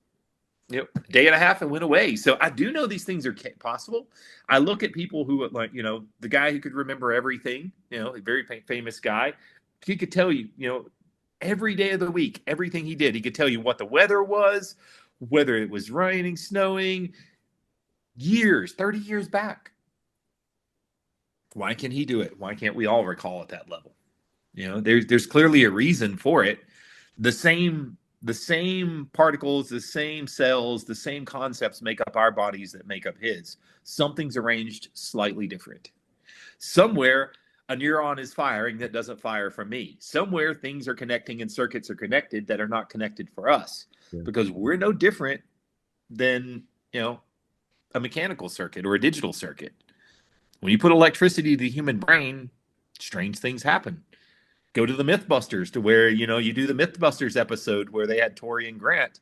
day and a half and went away. So I do know these things are possible. I look at people who like, the guy who could remember everything, a very famous guy. He could tell you, every day of the week, everything he did. He could tell you what the weather was, whether it was raining, snowing, 30 years back. Why can he do it? Why can't we all recall at that level? There's clearly a reason for it. The same particles, the same cells, the same concepts make up our bodies that make up his. Something's arranged slightly different. Somewhere a neuron is firing that doesn't fire for me. Somewhere things are connecting and circuits are connected that are not connected for us, Yeah. because we're no different than, a mechanical circuit or a digital circuit. When you put electricity to the human brain, strange things happen. Go to the Mythbusters, to where, you do the Mythbusters episode where they had Tori and Grant,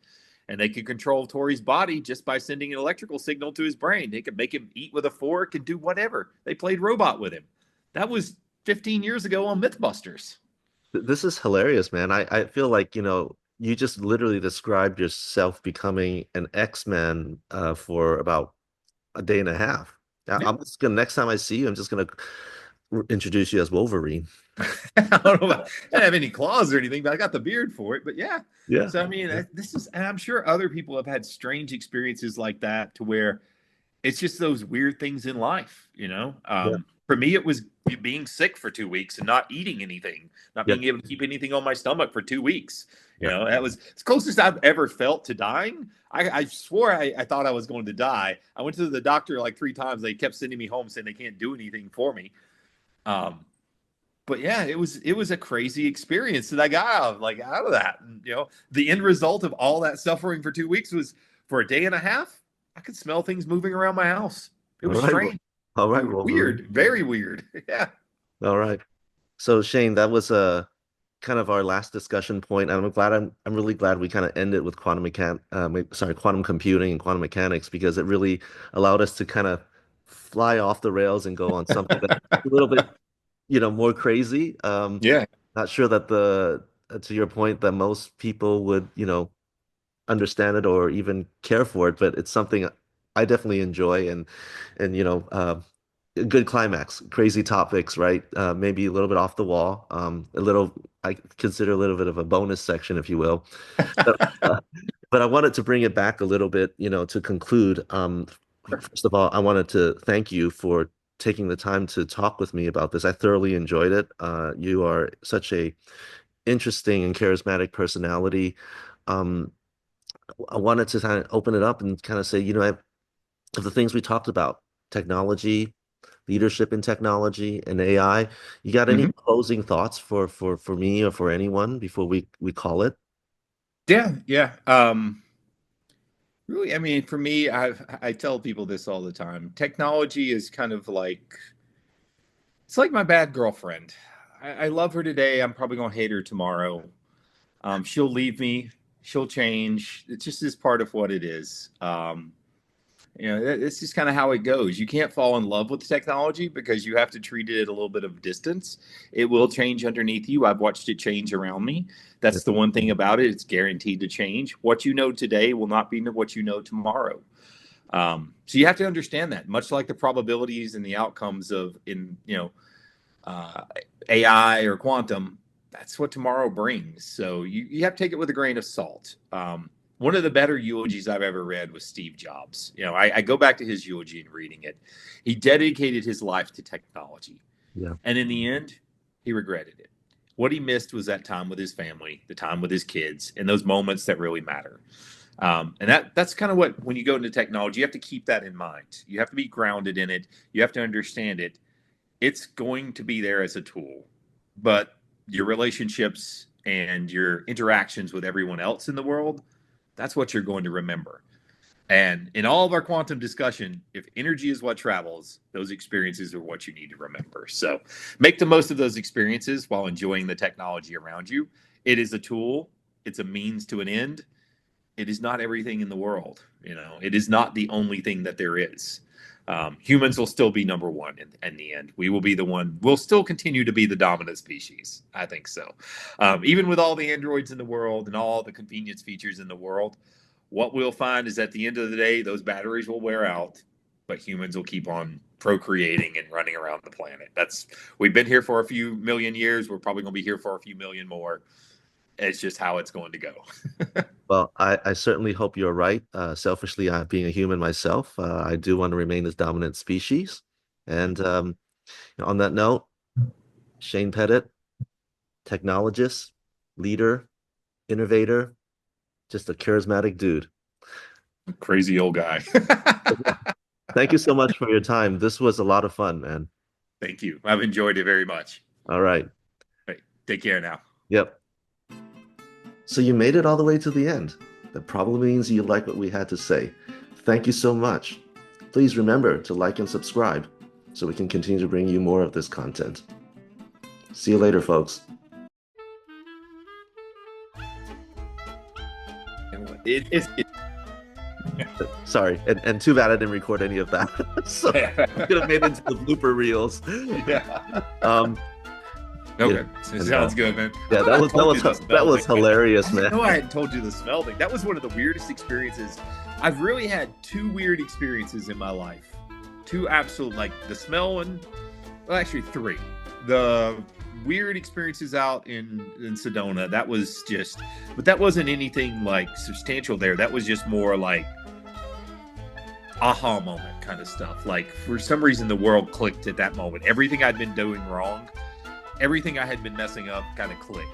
and they could control Tori's body just by sending an electrical signal to his brain. They could make him eat with a fork and do whatever. They played robot with him. That was 15 years ago on Mythbusters. This is hilarious, man. I feel like, you just literally described yourself becoming an X-Man for about a day and a half. Yeah. I'm just gonna, next time I see you, I'm just gonna introduce you as Wolverine. I don't know about, I don't have any claws or anything, but I got the beard for it. But yeah. Yeah. So, I mean, and I'm sure other people have had strange experiences like that, to where it's just those weird things in life. Yeah. For me, it was being sick for 2 weeks and not eating anything, not Yeah. being able to keep anything on my stomach for 2 weeks. Yeah. That was as closest I've ever felt to dying. I swore I thought I was going to die. I went to the doctor like 3 times. They kept sending me home saying they can't do anything for me. But yeah, it was a crazy experience that I got out of that. And, the end result of all that suffering for 2 weeks was, for a day and a half, I could smell things moving around my house. It All was right. strange. All right, Wolverine. Weird, very weird. Yeah. All right. So Shane, that was kind of our last discussion point. And I'm really glad we kind of ended with quantum computing and quantum mechanics, because it really allowed us to kind of fly off the rails and go on something that's a little bit, more crazy. Yeah. Not sure that to your point, that most people would, understand it or even care for it, but it's something I definitely enjoy, and a good climax, crazy topics, right? Maybe a little bit off the wall, I consider a little bit of a bonus section, if you will. But, but I wanted to bring it back a little bit, to conclude. First of all, I wanted to thank you for taking the time to talk with me about this. I thoroughly enjoyed it. You are such a interesting and charismatic personality. Um, I wanted to kind of open it up and kind of say, of the things we talked about, technology, leadership in technology, and AI. You got any Mhm. closing thoughts for me or for anyone before we call it? Yeah. Yeah. Really, I mean, for me, I tell people this all the time. Technology is kind of like, it's like my bad girlfriend. I love her today. I'm probably gonna hate her tomorrow. She'll leave me. she'll change. It just is part of what it is. It's just kind of how it goes. You can't fall in love with technology because you have to treat it at a little bit of distance. It will change underneath you. I've watched it change around me. That's the one thing about it. It's guaranteed to change. What you know today will not be what you know tomorrow. So you have to understand that, much like the probabilities and the outcomes of AI or quantum. That's what tomorrow brings. So you have to take it with a grain of salt. One of the better eulogies I've ever read was Steve Jobs. I go back to his eulogy and reading it. He dedicated his life to technology. Yeah. And in the end, he regretted it. What he missed was that time with his family, the time with his kids, and those moments that really matter. And that's kind of when you go into technology, you have to keep that in mind. You have to be grounded in it. You have to understand it. It's going to be there as a tool, but your relationships and your interactions with everyone else in the world, that's what you're going to remember. And in all of our quantum discussion, if energy is what travels, those experiences are what you need to remember. So make the most of those experiences while enjoying the technology around you. It is a tool. It's a means to an end. It is not everything in the world. It is not the only thing that there is. Humans will still be number one in the end. We will be the one. We'll still continue to be the dominant species. I think so. Even with all the androids in the world and all the convenience features in the world, what we'll find is at the end of the day, those batteries will wear out, but humans will keep on procreating and running around the planet. We've been here for a few million years. We're probably going to be here for a few million more. It's just how it's going to go. Well, I certainly hope you're right. Selfishly, being a human myself, I do want to remain this dominant species. And on that note, Shane Pettit, technologist, leader, innovator, just a charismatic dude. Crazy old guy. Thank you so much for your time. This was a lot of fun, man. Thank you. I've enjoyed it very much. All right. Right. Take care now. Yep. So you made it all the way to the end. That probably means you like what we had to say. Thank you so much. Please remember to like and subscribe so we can continue to bring you more of this content. See you later, folks. Sorry, and too bad I didn't record any of that. So I could have made it into the blooper reels. Yeah. Okay, sounds good, man. Yeah, that was hilarious, man. No, I hadn't told you the smell thing. That was one of the weirdest experiences. I've really had two weird experiences in my life. Two absolute, the smell one. Well, actually three. The weird experiences out in Sedona. That was but that wasn't anything substantial there. That was just more aha moment kind of stuff. For some reason, the world clicked at that moment. Everything I'd been doing wrong, everything I had been messing up kind of clicked.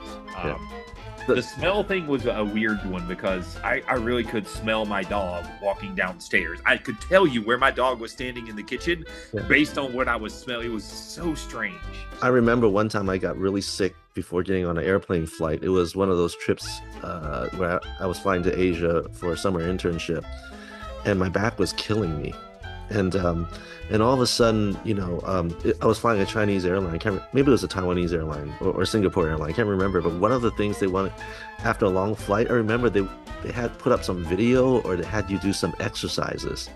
The smell thing was a weird one because I really could smell my dog walking downstairs. I could tell you where my dog was standing in the kitchen based on what I was smelling. It was so strange. I remember one time I got really sick before getting on an airplane flight. It was one of those trips where I was flying to Asia for a summer internship, and my back was killing me. And all of a sudden, I was flying a Chinese airline. Maybe it was a Taiwanese airline or Singapore airline. I can't remember. But one of the things they wanted after a long flight, I remember they had put up some video or they had you do some exercises.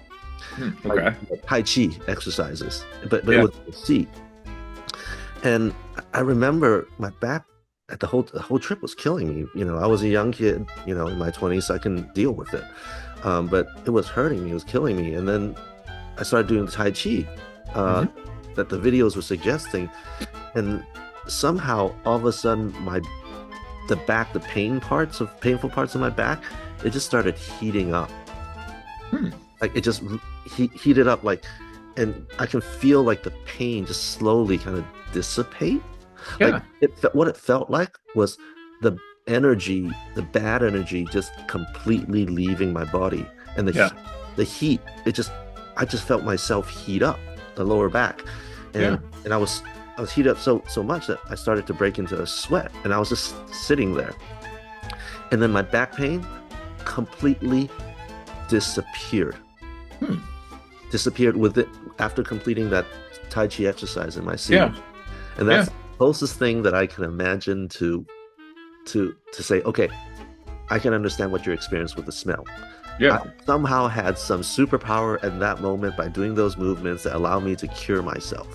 Okay. Tai Chi exercises, but it was a seat. And I remember my back at the whole trip was killing me. I was a young kid, in my 20s, so I couldn't deal with it. But it was hurting me. It was killing me. And then I started doing the Tai Chi that the videos were suggesting, and somehow all of a sudden the painful parts of my back, it just started heating up. It just heated up, and I can feel the pain just slowly kind of dissipate. What it felt like was the bad energy just completely leaving my body, and the heat, I just felt myself heat up the lower back, and I was heated up so much that I started to break into a sweat, and I was just sitting there, and then my back pain completely disappeared. Disappeared with it after completing that Tai Chi exercise in my seat. And that's the closest thing that I can imagine to say, okay, I can understand what your experience with the smell. I Yeah. somehow had some superpower in that moment by doing those movements that allow me to cure myself.